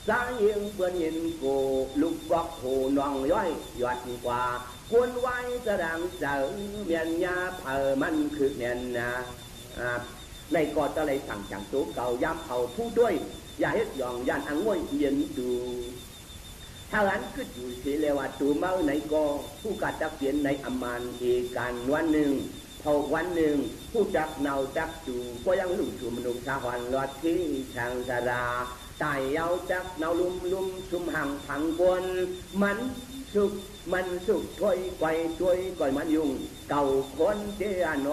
A: สายยิงเปื่อนยินกูลูกบอกโหนองย้อยหยอดกว่าควรไว้กระดังเสือเมียนยาเผอมันคือเมียนนะในกอดอะไรสั่งจังตัวเก่าย้ำเอาผู้ด้วยอย่าเฮ็ดยองยันอังวยเย็นดูถ้าหลังก็อยู่เสียแล้วตัวเมาในกอผู้กัดจักเปลี่ยนในอมานเอการวันหนึ่งพอวันหนึ่งผู้จักเนาจักจูก็ยังลุ่มชุมนุมชาวันรอดที่ทางสาราตายเอาจักเนาลุ่มชุมห่างพังบนมันสุกถ้วยไกวช่วยก่อยมันยุ่งเก่าคนเจียโน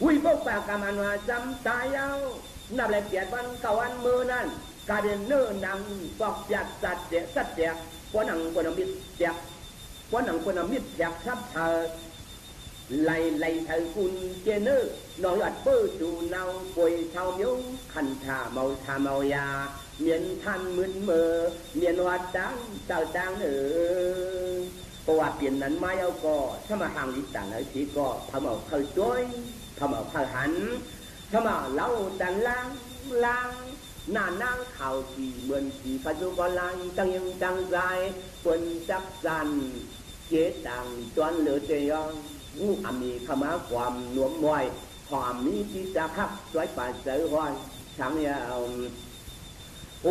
A: วิบกปากกามันว่าจำตายเอานับเลยเปียดวันเก่าวันมือนั่นกาเดินเนื้อหนังปอกจากสัตว์เจ็บปนังปนมิตรเจ็บปนังปนมิตรเจ็บทับเธอไล่เธอคุณเจเนอร์นอยอัดเปิดดูเนาป่วยเท่าเมียวขันธาเมายาเมียนทันมึนเมื่อเมียนวัดดังเจ้าดังประวัติเปลี่ยนนั้นไม่เอาก็ถ้ามาห่างลิต่างเลยทีก็ทำเอาเคยช่วยทำเอาเคยหันทำเอาเล่าดันล้างหน้านั่งเข่าสีเหมือนสีพัจุกรลังตั้งยังตั้งใจคนจักจันเจตังจวนเหลือเจียงอามีขมาความหน่วมมวยความมีที่จะขับสวยป่าเสือหอยช่างยาว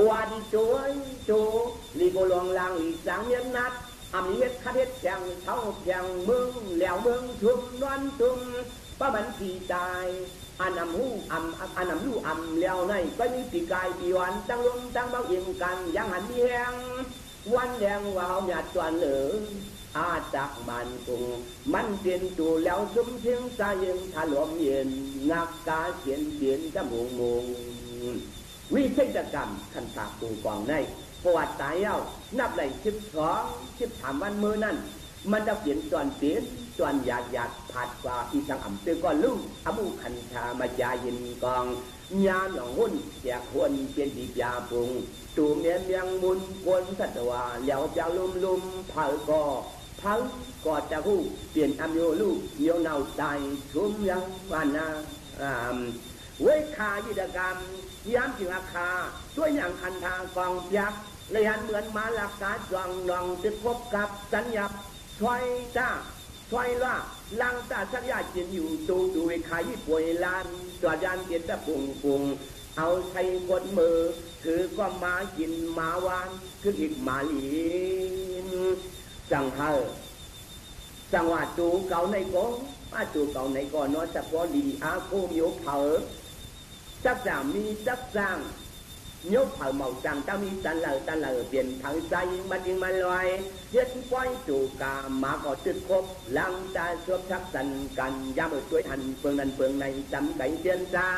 A: ว่าดีจูลีโกลองลางอีสังเมียนนัดอามีเฮ็ดคัดเฮ็ดแข่งเท่าแข่งเมืองแล้วเมืองชุมนวลชุมป้ามันสีตายอันนำลู่แล้วในก็มีปีกายปีวันตั้งลมตั้งเบาเอียงกันยังหันมีแหงวันแดงว่าเอาหยาดจวนเหลืออาจากมันกุงมันเปลี่ยนตัวแล้วซุ้มเชียงสายยังถล่มเย็นงักกาเขียนจะมงวิเศษกรรมขันตาปูกองในประวัติตายเอานับไหล13 วันมือนั่น มันจะเปลี่ยนตอนเปลี่ยนตอนอยากผัดกว่าอีสังอ่ำเตือก็ลุ่มอมูคันชามายาเย็นกองยาหนองหุ่นแจกคนเปลี่ยนดียาปรุงตูเมียนยังมุนกวนสัตวาแล้วจะลุ่มเผาก็จะหู้เปลี่ยนอมโยลูกโยเนาตายชุ่มยังวานาเว้คายิดกรรมย้ำจึงอาคาช่วยอย่างคันทางกองยักษ์เลยหันเหมือนมาหลักการจองนองจะพบกับสัญญาช่วยจ้าช่วยล่าลังตาสักยาจินอยู่ตูดูขายป่วยลานตัวยันเกียรติปุ่งเอาใช้กดมือคือก็มากินมาวานคืออีกมาลีนจังเฮอจังหวะจูเก่าในก้องจูเก่าในก้อนน้อยจะพอดีอาโคมยกเผอจักจางมีจักจางยกเผาเมาจังจะมีตันเลอเปลี่ยนทางใจยิงมาลอยเย็ดไว้จูกามาก็จุดครบลังตาชวบชักสันกันยามช่วยหันเปลืองนั้นเปลืองในจำไก่เจียนจา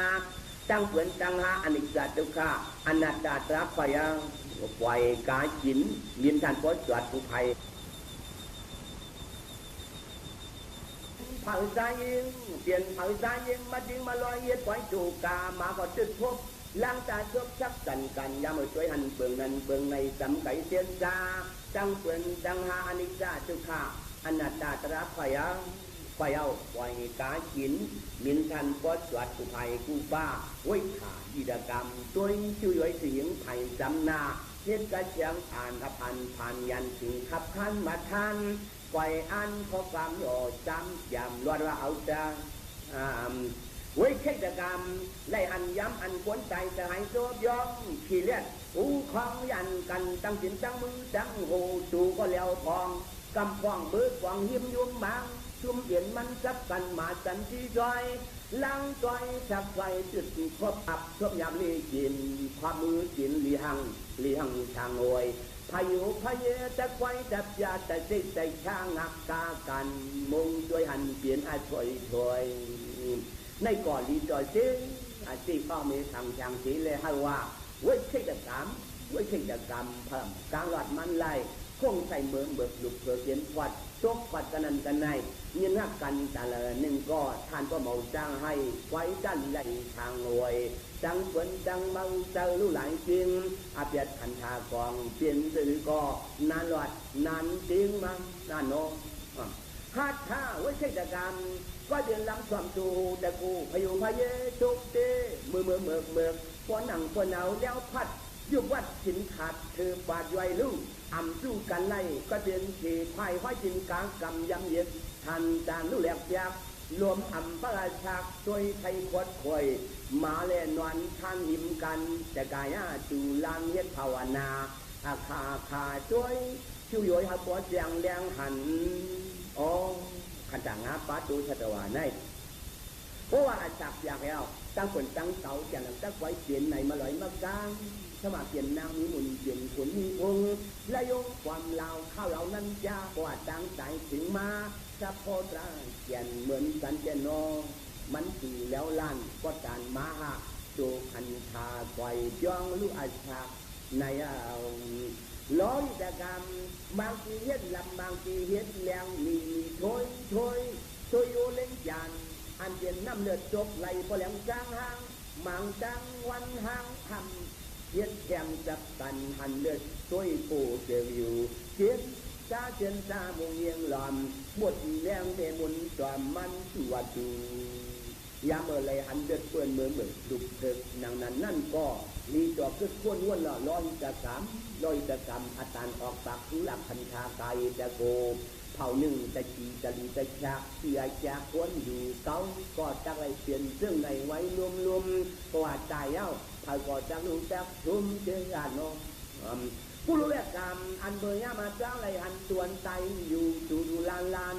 A: ตั้งเปลือนตั้งหาอนิจจตุกะอนัตตาตรักไฟปล่อยกาจินมีนทันปอดจวดผู้ภัยเผาใจยิงเปลี่ยนเผาใจยิงมายิงมาลอยเย็ดไว้จูกามาก็จุดครบลังตาชวบชักสันกันยามช่วยหันเปลืองนั้นเปลืองในจำไก่เจียนจาตั้งเปลือนตั้งหาอนิจจตุกะอนัตตาตรักไฟปล่อยกาจินมินทันปอดจวดผู้ภัยกู้ป้าไว้ขาดีดกรรมตัวช่วยเสียงไผ่จำนาเฮ็ดกระเชียงอ่านขับผ่านยันถึงขับขันมาทันปล่อยอันข้อความโยจำยำรอดว่าเอาจังไว้เช็ดกรรมไล่อันย้ำอันควนใจจะให้โจบย้อมขี้เลียดอูของยันกันตั้งสินตั้งมือตั้งหูจูก็แล้วทองกำควงเบิกควงหิมยุ่มบางชุมเย็นมันจับกันมาจันที่จอยลังจอยจับไฟจุดครบอับชบยามลีกินความมือกินลีหังทางโอยพายุพาเยจะไฟจับยาแต่จิตใจช่างหักกากันมุงด้วยหันเปลี่ยนอาช่วยในก่อนลีจอยซิอาชีพก็มีทางช่างสีเลยให้ว่าไว้เช็ดกรรมเพิ่มกลางหลอดมันไล่คงใส่เมืองเบิกหลุดเบิกเขียนวัดจกวัดกันนั้นกันในเงินหักกันแต่ละหนึ่งก็ทานก็เมาจ้างให้ไว้จันไหลทางรวยจังฝนจังเมาเจอรู้หลายจริงอาเปียดขันทากองเปลี่ยนสื่อก็นานหลอดนานจริงมั้งนานโนฮัดท่าไว้ใช้จักรรมก็เดินลำความจูแต่กูพยุงพเยจุกเตมือพอหนังพอหนาวแล้วพัดยุบวัดสินขาดคือบาดย่อยลุ่งอ่ำสู้กันไล่ก็เดินขี่ควายห้อยจินกลางกำยำเย็ดทันจานรู้แหลกยากรวมอ่ำประชักช่วยไทยขวดข่อยมาเล่นวันท่านหิมกันแต่กายจูลางเย็ดภาวนาอาคาช่วยชิวย่อยหับปวดเสียงแรงหันอ๋อขันจางงาป้าตูชัตวาในเพราะว่าจับอยากแล้วตั้งคนตั้งเสาอย่างนั้นตั้งไว้เปลี่ยนไหนมาลอยมากลางสมัครเปลี่ยนนางมีมุนเปลี่ยนขนมีองค์และยงความเราข้าวเรานั้นยากว่าตั้งใจถึงมาจะพอได้เปลี่ยนเหมือนกันเจนอมันคือแล้วลั่นก็จานมาหะโจคันทาปล่อยย่องลูกอาชาในเอาร้อยแต่กรรมบางทีเฮ็ดลำบางทีเฮ็ดแรงมีช่วยโยเล่นจานอันเปลี่ยนน้ำเลือดจบไหลพอแหลมจางหางมังจังวันหางทำเย็ดแกมจับกันหันเลือดช่วยปูเสียอยู่เชียนจ้าเชียนจ้ามงเยียงหลอมหมดแรงเดมุนจอมมันตัวจูยามเลยหันเดือดเปื้อนเหมือนดุกเถิกนางนั้นนั่นก็มีจอบขึ้นข้นวนละร้อยจะกรรมอาจารย์ออกปากทุลักพันธากายจะโกเผาหนึ่งจะจีจะลีจะชักเสียจากคนอยู่เก้าก็จะไรเปลี่ยนเรื่องในไว้รวมกว่าใจเอ้าเผาก็จะรู้จักทุ่มเจริญโนผู้รู้แลกกรรมอันเบยมาจ้างไรอันส่วนใจอยู่ดูลาน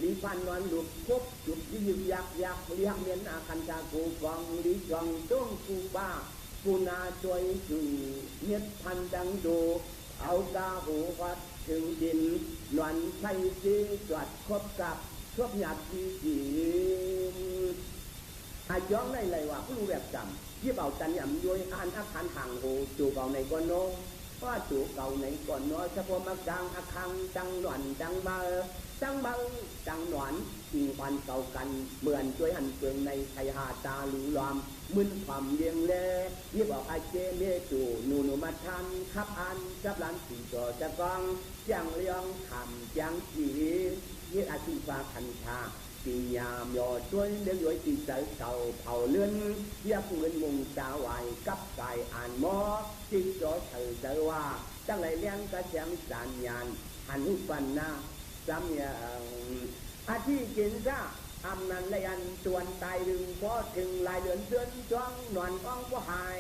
A: ลีพันนอนหลุดพบจุดที่ยึกยักเลี้ยงเมียนอาคันจากูกองลีจองต้งกูบ้ากูนาช่วยจูเน็ดพันดังดูเอากาหูวัดถึงดินนวลไทยจีจวดคบกับครบหยาดจีอาย้องได้เลยว่าผู้รู้แบบจำที่เบาจันยำย้อยอ่านอาคารห่างหูจูเบาในก้อนโนว่าจูเก่าในก้อนน้อยเฉพาะมากลางอาคังจังหนวนจังมา จังเบาจังหนอนอิงวันเก่ากันเหมือนช่วยหันเปลืองในไทยหาตาหลุลอมมึนความเลี้ยงเล่ยิบออกอาเจเมจูนูมาทันขับอันกับหลานสีจอจะกองจังเลี้ยงคำจังจียิบอาชีพคันชาปียามยอช่วยเลี้ยงย้อยตีเสาเก่าเผาเลื่อนยับเงินมุงสาวไหวกับกายอ่านหมอจิตจอเธอเจอว่าจังไรเลี้ยงกระเชียงสัญญาณหันหุปันนาจำอย่างอาที่กินซะอำนันละยันส่วนตายดึงพอถึงลายเดือนเดือนจ้องนอนอ้องก็หาย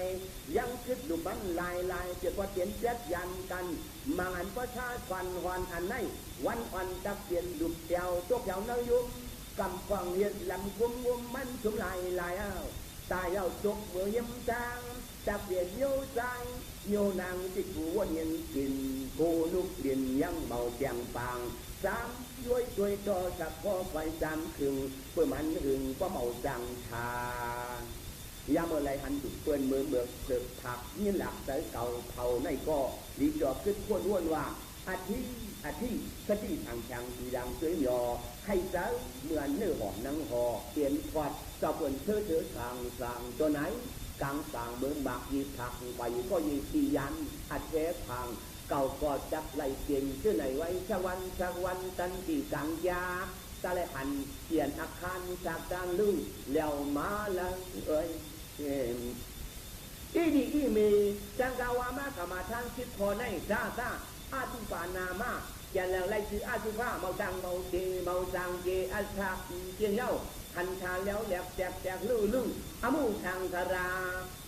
A: ยังคิดดูบันลายเจ็บว่าเปลี่ยนเจ็ดยันกันมังอันประชาฟันหอนอันไหนวันอ่อนจะเปลี่ยนดุบเดียวตกเดียวเนื้อยุ่มกำฟังเย็นลำกุ้มงุมมันชุ่มลายเอาตายเอาจกเมื่อยิ้มจางจะเปลี่ยนโยใจโยนางที่กูวนเย็นกินกูลูกเปลี่ยนยังเบาแจงปางสามด้วยช่วยจอสักพอไฟสามครึ่งเพื่อมันหึงก็เมาจังชายามอะไรหันจุดเปื้อนมือเบิกเสือกผักนี่หลักเสยเก่าเผาในก็ดีจอบขึ้นพ้นวนว่าอาทิสติทางช่างสีดังสวยหยอให้เสยเหมือนเนื้อหอมนังหอเปลี่ยนพอดเจ้าเปิ่นเชื่อทางสั่งตัวไหนกลางสั่งเบิ่งบักยีผักไปก็ยีสียันอาเททางเก่าก็จับไหลเก่งชื่อไหนไว้สักวันตันตีกังยาตะเลหันเขียนอาคารจากกลางลุ่งแล้วมาละเอ้ยอีดีอีมีจังกาวามากมาทางคิดพอในซาอาตุปานามาเขียนแล้วไล่ชื่ออาตุภาเมาจังเมาจังเจอาชาเจียนเย้าคันชาแล้วแหลกแจกลู่อามูทางธารา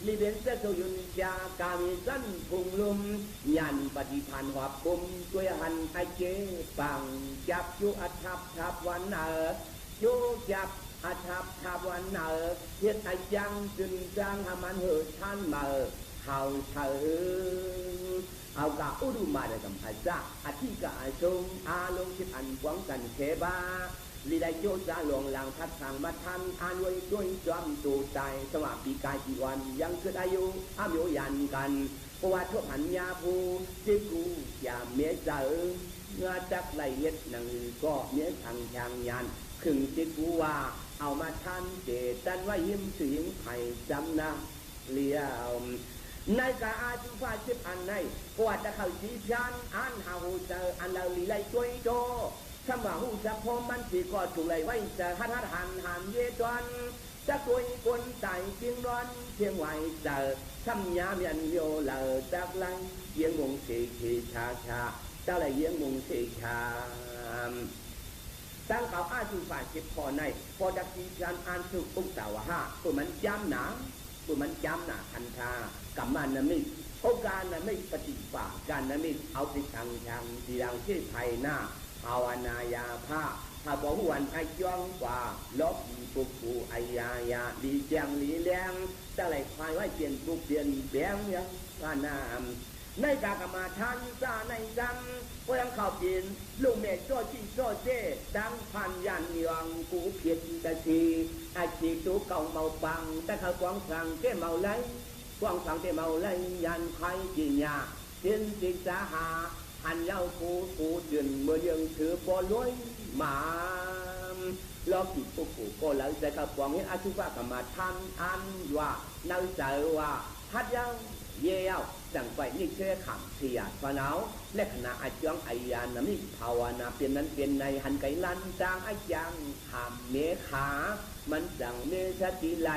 A: ลิเบนเซโซยุนจากามิสันพุงลุมยันปฏิพันธ์หับปุมช่วยหันไอเจปังจับยูอัทับวันยูจับอัทับวันเฮ็ดไอจังจึงจังหามันเหิดท่านมาเขาเถิงเอากะอุดุมาได้กับอาจารย์อธิกะอาชงอาลงคิดอันหวังกันเคบาลีได้โยจาหลวงหลังทัดทางมาทันอ่านไว้ด้วยจอมตูใจสวัสดีกายจีวันยังเกิดอายุอายุยันกันเพราะว่าทุกหันยาภูจิกูอย่าเมียเจองาจักไหลเย็ดหนังก็เมียทางยางยันขึงจิกูว่าเอามาทันเจตันว่ายิ้มเสียงไผ่จำนะเลี้ยวในกาอาจุฟาชิบอันในกว่าจะเข้าจีชันอันหาหูเจออันเราลีไลช่วยโตคำว่าหูจะพอมันสีก็ถูกเลยไว้จะหันเยจวนจะตัวคนใจเพียงร้อนเพียงไหวเจอคำยามยันโยเหล่าจากไรเยี่ยงมงสีชาจะไรเยี่ยงมงสีชาตั้งเขาอาจุฟาชิบพอในพอจะจีชันอันสุกุสาวหะตัวมันย้ำหนาคันธากรรมันมิโอกาสไม่ปฏิบัติการมิเอาติทางดีดังที่ไทยหน้าภาวนายาภาถ้าบอกวันไอจ้องกว่าลบปูไอยายาดีแจงลีแรงจะไหลควายไว้เปลี่ยนปูเปลี่ยนแบงยังพานามในกากมาทานซาในจังพยังเข้าเปลี่ยนลูกเมฆโซ่จีโซ่เจดังพันยันยองกูเพียรตะทีอาชีตูเก่าเมาปังแต่เขากวางสั่งเจ้เมาไหลกวางสั่งเจ้เมาไหลยันไข่จีญาเทียนจิตสาหาหันเย้ากูจืนเมื่อยังถือบอลล้วยหมาล้อกิดปูก็แล้วแต่เขากวางเห็นอาชีพกมาทานอันว่าเนาใจว่าพัดเย้าเยี่ยวจังไปนี่เชื่อขำเสียฝาหนาวและขณะอาจ้องไอยานามิภาวนาเปลี่ยนนั้นเปลี่ยนในหันไก่ลันจางอายังขำเมขามันจังเมชติไล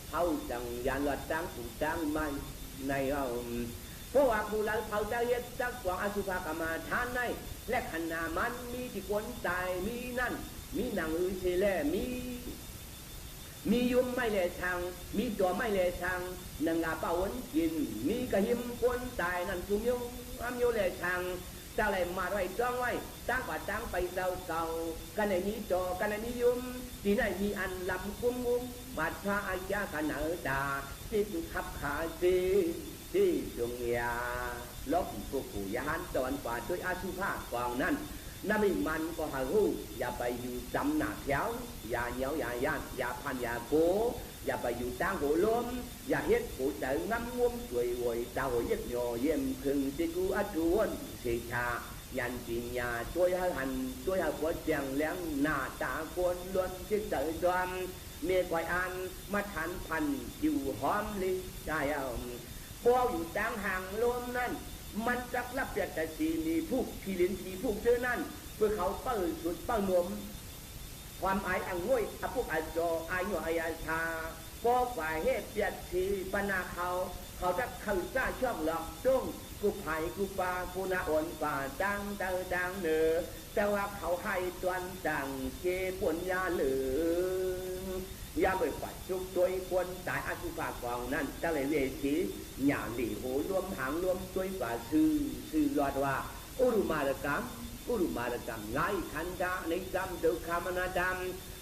A: เขาจังยานหลอดจางถูกจางไม่ในเอาเพราะว่าผู้หลังเขาจะเย็ดจักกวางอาสุภากรรมาทานในและขณะมันมีที่คนตายมีนั่นมีหนังอือเชเล่มียุ่มไม่เลชังมีตัวไม่เลชังนางาเป่าวนกินมีกระหิมคนตายนั่นสุมยงอ้ำโยเลชังเจ้าอะไรมาไว้จ้องไว้ตั้งกว่าตั้งไปเก่ากันในนี้ตัวกันในนี้ยุ่มที่ไหนมีอันลำกุ้มบาดพระอายากันเอดาที่สุขับขาซีที่จงยาลบผู้ยาหันตอนกว่าด้วยอาชีพกองนั้นน้ำมันก็หาหูอย่าไปอยู่จำหนักเย้าอย่าเหนียวอย่าย่านอย่าพันอย่าโกอย่าไปอยู่ตั้งหัวล้มอย่าเฮ็ดหัวใจงำงุ้มช่วยหวยดาวเย็ดหย่อเยี่ยมพึงที่กูอัจวนเสียชา ยันจิญญาช่วยให้หันช่วยให้หัวเจียงเลี้ยงหน้าตาคนล้วนที่เจอจอมเมียก่อยอันมาทันพันอยู่หอมลิใจเอาพวกอยู่ดังห่างลมนั่นมันจักรับเปียแต่สีมีผู้ขี่ลิ้นขี่ผู้เจอนั่นเพื่อเขาเปิดสุดเปิดนมความอายอังง่วยอภุกอาจออายุอายาชาพอฝ่ายเหตุเปียดสีปนาเขาจะเข้าซ่าช่องหลอกจ้งกูไผ่กูปลากูนาอ่อนป่าดังเนือแต่ว่าเขาให้ตวนดังเกปนยาเหลือยาเบิดปัดชุกตัวคนตายอาชีพกองนั่นจะเลยเวทีหยาหลีหูรวมหางรวมตัวฝ่าซื่อรอดว่าอุรุมารกรรมไล่ขันดาในกรรมดุขามนาดาม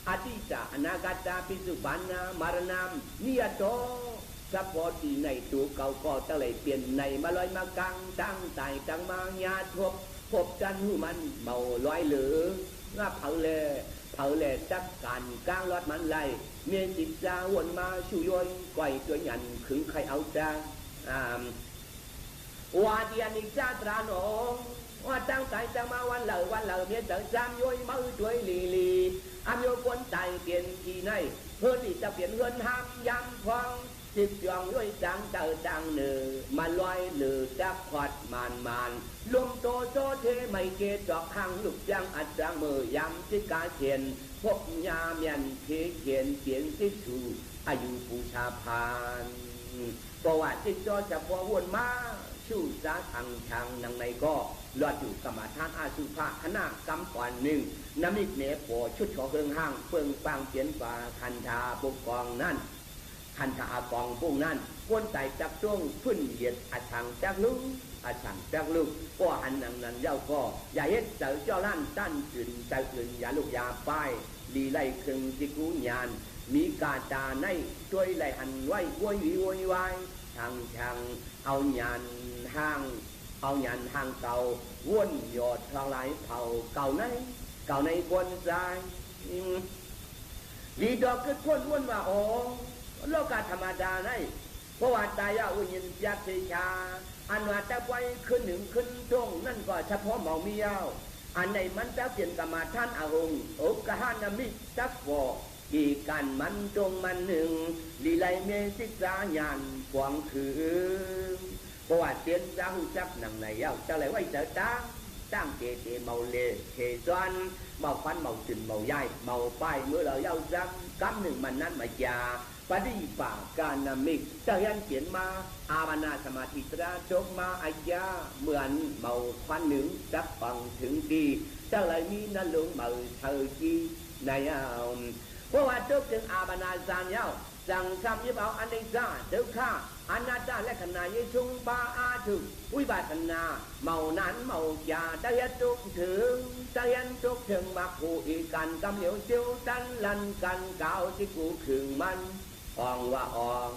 A: อดีตอนาคตปิสุบันนามารณามนิยโตเฉพาะที่ในตัวเก่าก็จะเลยเปลี่ยนในมาลอยมากังตั้งใจตั้งมายาทบพบกันหูมันเมาลอยเหลืองาเผาเลยจักการกลางรถมันไหลเมียจิตจาวนมาชูยนก่อยตัวหยันขึงใครเอาจ้าวาเดียนิจาตราโนว่าตั้งใจจะมาวันเหล่าเมียจะจำย้อยมือช่วยลีอามโยคนใจเปลี่ยนที่ไหนเพื่อที่จะเปลี่ยนเงินห้ามยำฟังจิตยองย้อยจังเต่าจังเนือมาลอยเหลือจักขอดมันลมโตโซเทไม่เกจอกหังลุกจังอัดจังมือยำสิกาเขียนพบยาเมียนเขียนเปลี่ยนสิชูอายุปูชาพานประวัติจิตจอจะพอวนมาชูสาทางนังในก็รอดอยู่กรรมฐานอาสุภะคณะกรรมก่อนหนึ่งน้ำมิกเนปอชุดขอเฮืองห้างเปิงปังเปลี่ยนฝ่าคันธาปกกองนั่นคันธาอากองพวกนั้นคนใจจับจ้วงพื้นเหยียดอาชังจักลุกก็หันนั้นเย้าก็อย่าเฮ็ดเสือเจ้าลั่นตั้นจืนใจอื่นอย่าลูกยาป้ายลีไล่ครึ่งจิกุญญาณมีกาตาในช่วยไล่หันไว้โวยวายทางเอาหยานห้างเก่าวนหยอดทางไหลเผาเก่าในคนใจลีดอกคือคนวนว่าโอ้โลกาธรรมดาในเพราะว่าตายาอุญญ์ยักษ์ชาอันว่าจะไว้ขึ้นหนึ่งขึ้นตรงนั่นก็เฉพาะเมามียาวอันในมันจะเปลี่ยนกรรมาท่านอาหงอกกะหานามิจักวออีกันมันตรงมันหนึ่งลีไลเมศิษาญาณกวางคือเพราะว่าเตียนจะหูจักหนังในยาวจะเลยไว้เจอตั้งเจเมาเลเทจวนเมาฟันเมาจุนเมาใหญ่เมาป้ายเมื่อเราเย้าจักกำหนึ่งมันนั้นมายาปฏิปาการนามิกจะยันเขียนมาอาบานาสมาธิตราจกมาอายาเหมือนเมาควันหนึ่งจับฟังถึงดีจะเลยมีนั่นหลงเมาเธอจีในเพราะว่าจกถึงอาบานาสานเย้าจังซ้ำยิบเอาอันนี้จ้าเดือข้าอนาจาและขณะยิชุงบาอาถึงวิบาทนาเมานั้นเมายาได้ยันจุกถึงมาคู่อีกันกำเหนียวเจียวตันลันกันเก่าที่กูขึงมันอองว่าออง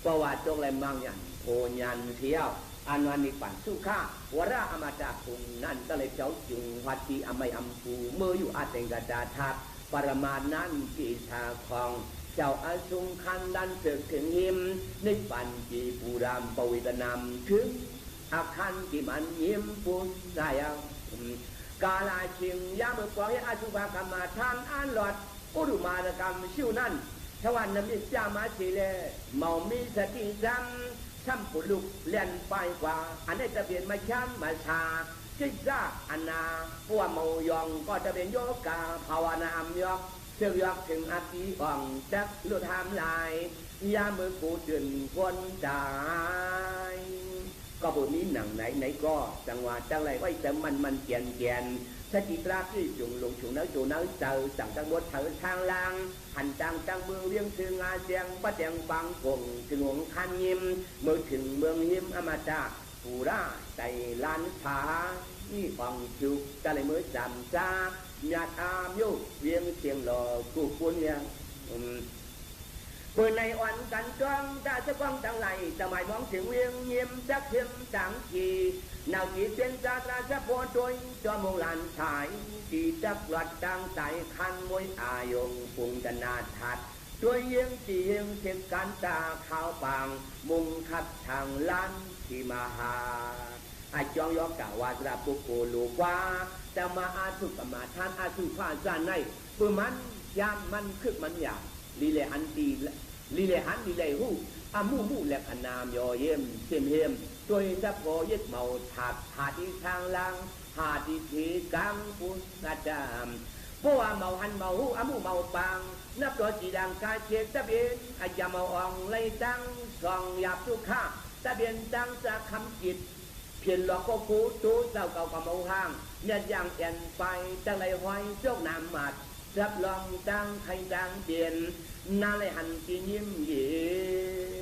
A: เพราะว่าจงแลมังยันโพยันเที่ยวอันวันนี้ปั่นสุขาวราอมาจาคุงนั่นก็เลยเจ้าจุงวัดที่อมัยอัมพูเมื่ออยู่อาเตงกาดาทับปรมาณนั้นกีชาคองเจ้าอาชุงคันดันเสือกถึงหิมในปัญจีปูรามปวิตนามถึงอาคันที่มันยิ้มปุ่นได้เอากาลาชิงยาเมื่อกวางยาอาชุภากรรมาทานอันหลอดอุรุมานกรรมชิวนั่นทวันนมิจามาชีเลเมามีสติจังช้ำปุลุกเลียนไปกว่าอันนี้จะเปลี่ยนมาช้ำมาชาจิตราอันนาพวกเมายองก็จะเป็นโยกาภาวนามยอกเชื่อยอกถึงอาทิอ่องจักลุทามลายยามือกูจืนคนใจก็บทนี้หนังไหนก็จังหวะจังไรไว้แต่มันเกียนสติตราที่จุงลงจุงเนื้อจุงเนื้อเจอจังจังบดเถิดทางลางหันจังเมืองเวียงถึงอาเจียงป้าแจงฟังกงถึงหงคันยิ้มเมื่อถึงเมืองหิมอมาจาปูราใจล้านผานี่ฟังจุกจะเลยเมื่อจำจ้าญาติอามยุเวียงเสียงหล่อกูปุญญาเมื่อในวันกันกองได้จะกองจังไรจะหมายมองถึงเวียงเงียมจักเทียมจังกีนาวกีเส้นจากราชโพธิ์โดยจอมงลานชายที่จักหลัดดังใจคันมวยอายงปุงจะนาทัดด้วยเยียงเสียงเสียงการตาข้าวปางมุงขัดทางล้านที่มาหา อาจองยอกกาวาสระปุโกโลกว่าจะมาอาสุกมาทานอาสุภาจานในปืนมันยามมันคึกมันอยากลีเลหันตีลีเลหันลีเลหูอามู่แหลกอนามยอเยี่ยมเทียมเฮียมตัวจะพอยึดเมาถาดหาที่ทางลังหาที่ทีกังปุณนาจามเพราะว่าเมาหันเมาหูอามู่เมาปังนับตัวจีดังกาเช็ดตะเบียนอาจจะเมาอ่องเลยจังส่องหยาบทุกข้าตะเบียนจังจะคำจิตเพียนหลอกก็ฟูตู้เจ้าเก่ากับเมาห้างเนี่ยยังแอนไปจังไรห้อยโจกน้ำหมัดรับรองจังใครจังเดียนนาเลยหันกินยิ้มเย็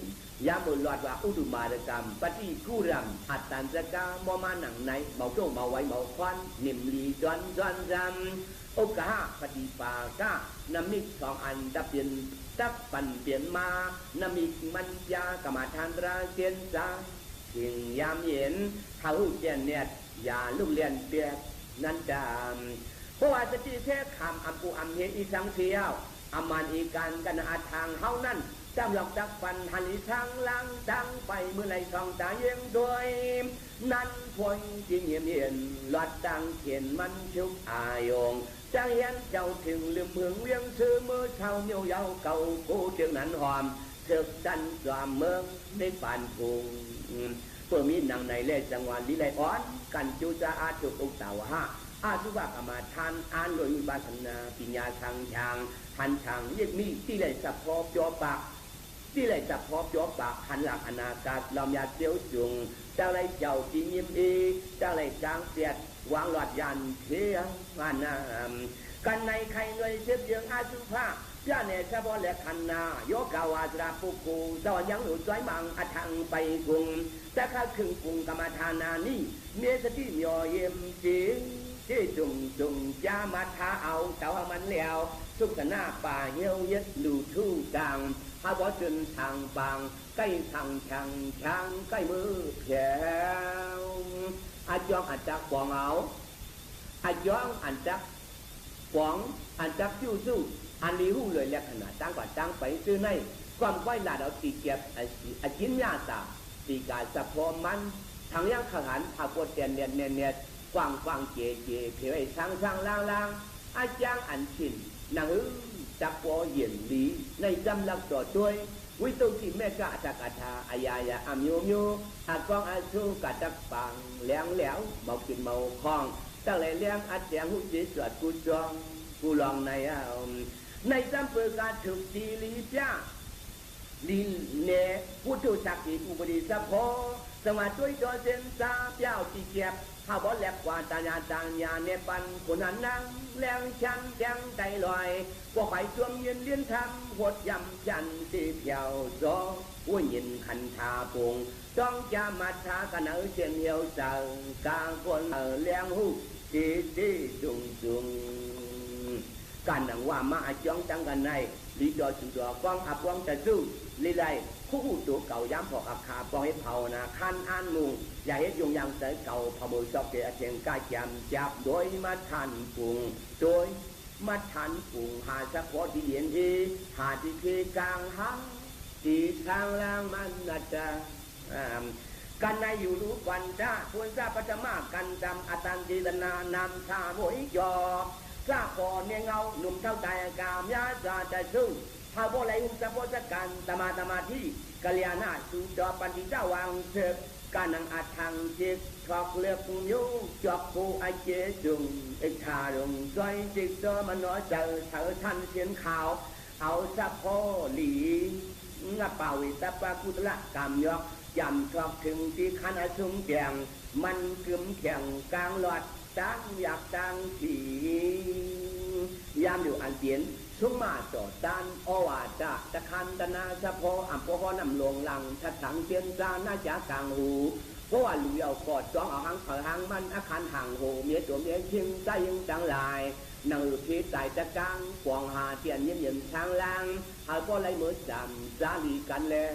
A: นยามบุญหลอดว่าอุดุมารกรรมปฏิกูรำอัตตันจะกามอมาหนังในเมาโจเมาไว้เมาควันนิ่มลีจวนรำโอกาปฏิปากานามิกสองอันดับเปลี่ยนดับปันเปลี่ยนมานามิกมันยากรรมฐานราเกียนจาเพียงยามเย็นเขาเจนเนียดอย่าลูกเลียนเปียกนั่นจามเพราะว่าจะจีเทศคำอัมปูอัมเฮอีสังเทียวอามันอีการกันอาทางเฮานั่นจำหลอกจักฟันหันอีทางล้างดังไปเมื่อไรทองตาเยี่ยงด้วยนั่นพวยจริงเยี่ยมหลอดดังเขียนมันชุกอายงจะเห็นเจ้าถึงลืมเมืองเวียงซื้อมือเช่าเมียวเยาเก่ากูเชียงนั้นหอมเถิกจันจอมเมืองในป่านพุงเพื่อมีหนังในเล่จังหวัดลิไลอ่อนกันจูจะอาจุกอุกตาวะอาสุภากรรมฐานอ่านโดยบาสนาปิญญาทางทางหันทางเรียกมีที่ไหลสับพอบจอปากที่ไหลสับพอบจอปากหันหลักอนาคาลำยาเจียวจุงเจ้าไรเจ้าจีนิมอีเจ้าไรจางเสียดวางหลอดยันเทียงมานามกันในใครหน่วยเสียบเยืองอาสุภาย่าเนชบอลและคันนาโยกาวาสราปุกูตอนยังหลุดจ้อยมังอทังไปกุงจะข้าคึงกุงกรรมฐานานี่เมสติมยอเยี่ยมจีที่จุงจามาท้าเอาแต่ว่ามันแล้วสุขนาป่าเหี่ยวยึดดูทู่กลางหาบ่จนทางบางใกล้ทางช้างใกล้มือแผวอาจองอาจจักปองเอาอาจองอาจจักปองอาจจักจิ้วสู้อันนี้หูเลยแหละขนาดตั้งกว่าตั้งไปซื้อในความไว้ลาเราตีเก็บอาจินยาตาตีกาสะพอมันทางย่างขหันอาปวดเตียนเนียกว้างเจเพียวไอ้ช่างล่างอาจางอันชินนางจักปอเย็นดีในจำลักต่อด้วยวิตุที่แม่กะจักอาอายาอัมโยมโยอากองอาชูกะจักปังแหลงเมากินเมาคล้องตั้งแต่เลี้ยงอาเจียงหุบจีสวดกูจองกูลองในจำเปิดการถูกดีลีจ้าลีเนผู้ถูกจักอีอุบดีสะพอสมาช่วยตัวเซนซาเปียวจีเก็บข้าบอแหลกกว่าตาญาเนปันคนนั้นนั่งแรงชันแดงใจลอยก็ไปช่วงเย็นเลี้ยนทำหดยำจันสีเพียวจอหัวเย็นคันทาปงจ้องจะมาทากันเอาเชียนเหี่ยวเจังกลางคนเลี้ยงหูจีจุงการหนังว่ามาอาจ้องจังกันในลีดอจุดอกองอับวงจะสู้ลีไลคู่ตัวเก่าย้ำพอกอับขาปองให้เผานะคันอ่านมุงอย่าเฮ็ดยงยังเสยเก่าพมือชอบเกะเชียงกายจำจับโดยมาทันปุงโดยมาทันปุงหาสักพอที่เย็นทีหาที่คือกลางหังตีทางล่างมันนาจากันในอยู่รู้วันจ้าควรทราบปัจมากันจำอัตันจีตนานำชาโวยยอทราบก่อนเนี่ยเงาหนุ่มเท่าใจกามยาจาจะซึ่งพาโบไหลหุบสะโพกกันตมาที่กัลยาณสุดอปันติเจ้าวางเถิดการนังอัดทางเจ็กทอกเลือกยูจอกปูไอเจจุงเอกชาลงซอยจิกตัวมันน้อยเจอเธอท่านเสียนขาวเอาสะโพหลีงะเป่าวิตาปากุตละกามยอกยำชอบถึงที่ขันอาชุมแกงมันกึมแข่งกลางหลอดตั้งอยากตั้งผียามอยู่อันเตียนชุมมาจอดด้านอวาจาตะคันตนาเฉพาะอัมพหนำหลวงหลังทัดถังเตียนจาน่าจะกลางหูเพราะว่าลุยเอากอดจ้องเอาหางเผยหางมันอาคารห่างหูเมียตัวเมียชิงใจยังจังลายนางพิษใจตะกังกวางหาเตียนเย็นทางล่างหายก็เลยเหมือนจำจาลีกันเลย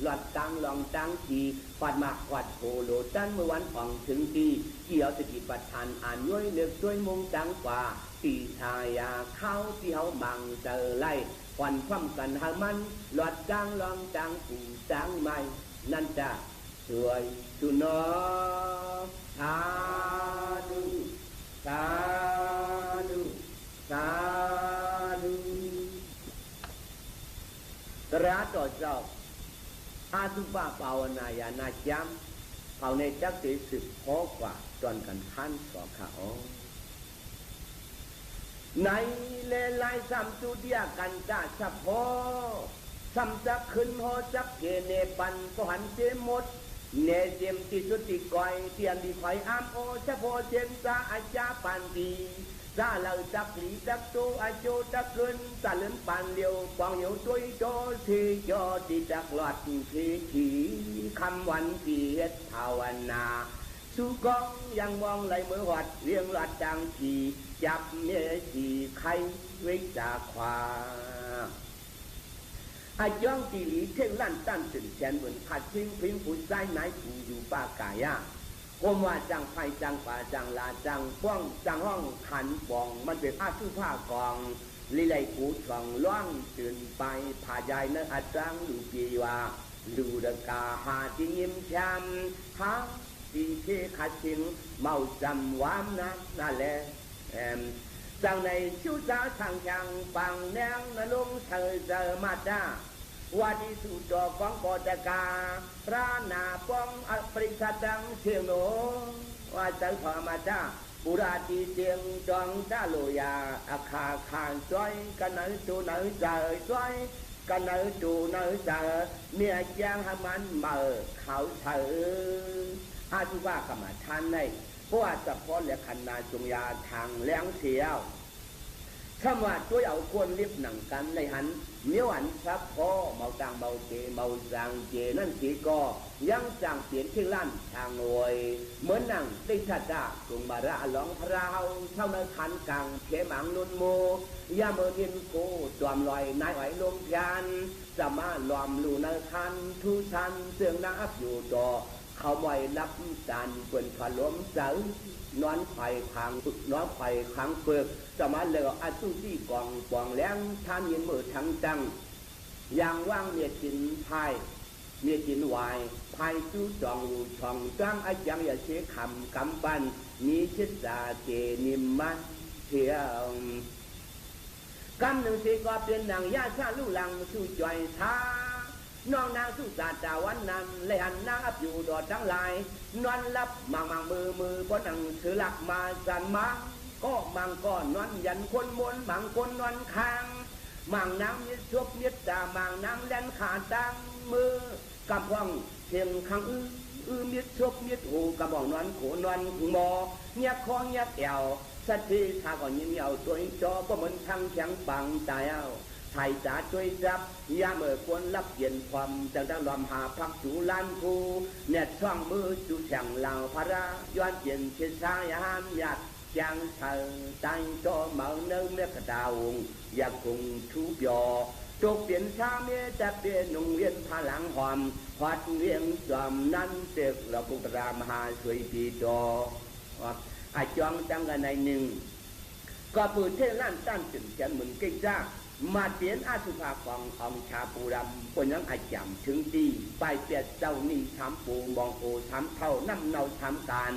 A: หลอดตังลองตังทีปัดหมากปัดโผโลตันเมื่อวันผ่องถึงทีเกี่ยวสติปัฏฐานอ่านย้อยเลือกด้วยมงจังกว่าตีชายาเข้าที่เขาบังเจอไล่ควันคว่ำกันหามันหลอดตังลองตังปู่ตังไม่นั่นจ้ะ สวยสุนอสาธุสาธุสาธุตระต่อเจ้าอาสุภาภาวนายานาจำเผาในจักติสึกพอกว่าจนกันขั้นสอขาในเลไลสัมจุเดียกันจ้าเฉพาะสัมจักขึ้นหอจักเกเนปันสหันเจมดเนเจมติสุติก่อยเตียนดีไข่อามโอเฉพาะเจมซาอาจาปันดีซาเหล่าจักหลีจักโตอาโจจักเกินซาเลื่อนปันเลียวปองเหยวตัวโจทีโจติจักหลอดทีขีคำวันปีเฮ็ดภาวนาสุกองยังมองไหลเมื่อวัดเรียงหลัดจังทีจับเมียทีไข่วิจาควาอาจ้องจีหลีเท่งลั่นตั้นตื่นแขนเหมือนผัดทิ้งพิงผู้ใจไหนผู้อยู่ป่ากายะผมว่าจังไฟจังป่าจังลาจังป้องจังห้องขันปองมันเป็นผ้าสื้อผ้ากองลิไลผูช่องล่องตื่นไปผ่าใหญ่เนื้ออาจังลูปีว่าลูดกาหาจิยิ้มช้ำหาดีเทขัดชิงเมาจำวามนะนั่นแหละจังในชู้สาวทางยังปังแนงนลุงเธอเจอมาจ้าว่าที่สุดดอกของปอตกาพระนาป้องอปริชัดังเชียงโนว่าเจอพอมาจ้าปุราตีเสียงจองดาโลยาอาคาคานจ้อยกันไหนจูไหนเจอจ้อยกันไหนจูไหนเจอเมียแจ้งให้มันเมื่อเขาเธออาจุว่ากรรมฐานในเพราะว่าเฉพาะและขันนาจงยาทางแรงเสียวคำว่าตัวเอาควรรีบหนังกันในหันเมียวหันซับพ่อเมาจางเมาเจเมาจางเจนั่นสีก็ยังจางเปลี่ยนที่ลั่นทางรวยเหมือนหนังติชาดากรุงมาระหลองพราวเท่านั้นขันกังเขมังนุนโมยาเมอเทียนโคจอมลอยนายไหวลมยานจะมาล้อมลูนคันทุชันเสื่องนับอยู่ต่อเขาไม่รับจันเปิ่นขลุ่มเสานอนไข่ขังนอนไข่ขังเปลือกจะมาเลือกอาชุที่กองปองแรงท่านยินมือทั้งจังอย่างว่างเมียจินไพ่เมียจินวายไพ่จู้จองอยู่ช่องจังอาจังอย่าเชคำกำปั้นนี้ชิดาเจนิมมาเทียมกำหนึ่งสีก็เป็นนางยาชาลู่ลังสู้จอยท้าน้องนางสุสานดาวันนั้นเลยหันนางอับอยู่ดอดทั้งลายนอนลับมังมือพอนังถือหลักมาสันมังก็มังก็นอนยันคนมนมังคนนอนคางมังน้ำยึดชกยึดตามังน้ำแล่นขาตั้งมือกำพังเพียงขังยึดชกยึดหูกระบอกนอนโขนอนหมอเงียบคอเงียบแอวสัตย์ทาก่อนยิ้มเหยาตัวจอก็เหมือนทั้งแข็งปังตายเอาไทยจ๋าช่วยจับยาเมื่อควรรับเย็นความจังได้ลอมหาพักจูลานคูเน็ตช่องมือจูแข่งเหล่าพระย้อนเย็นเชษายามหยาดจังเธอตั้งโตเมาเนื้อเมื่อกระดาวอยากคงทุบยอจกเปลี่ยนชาเมียจะเปลี่ยนหนุ่มเวียนพลังหอมพัดเวียงจอมนั้นเสกเราปุตรามหาสวยปีจออาจองจังกันในหนึ่งก็ปืนเทลั่นตั้นถึงแขนเหมือนเก่งจ้ามาเปลี่ยนอาสุภาขององชาปูรำคนยังอาจำถึงดีไปเปียเจ้านี่ช้ำปูมองโอช้ำเท่าน้ำเนาช้ำการ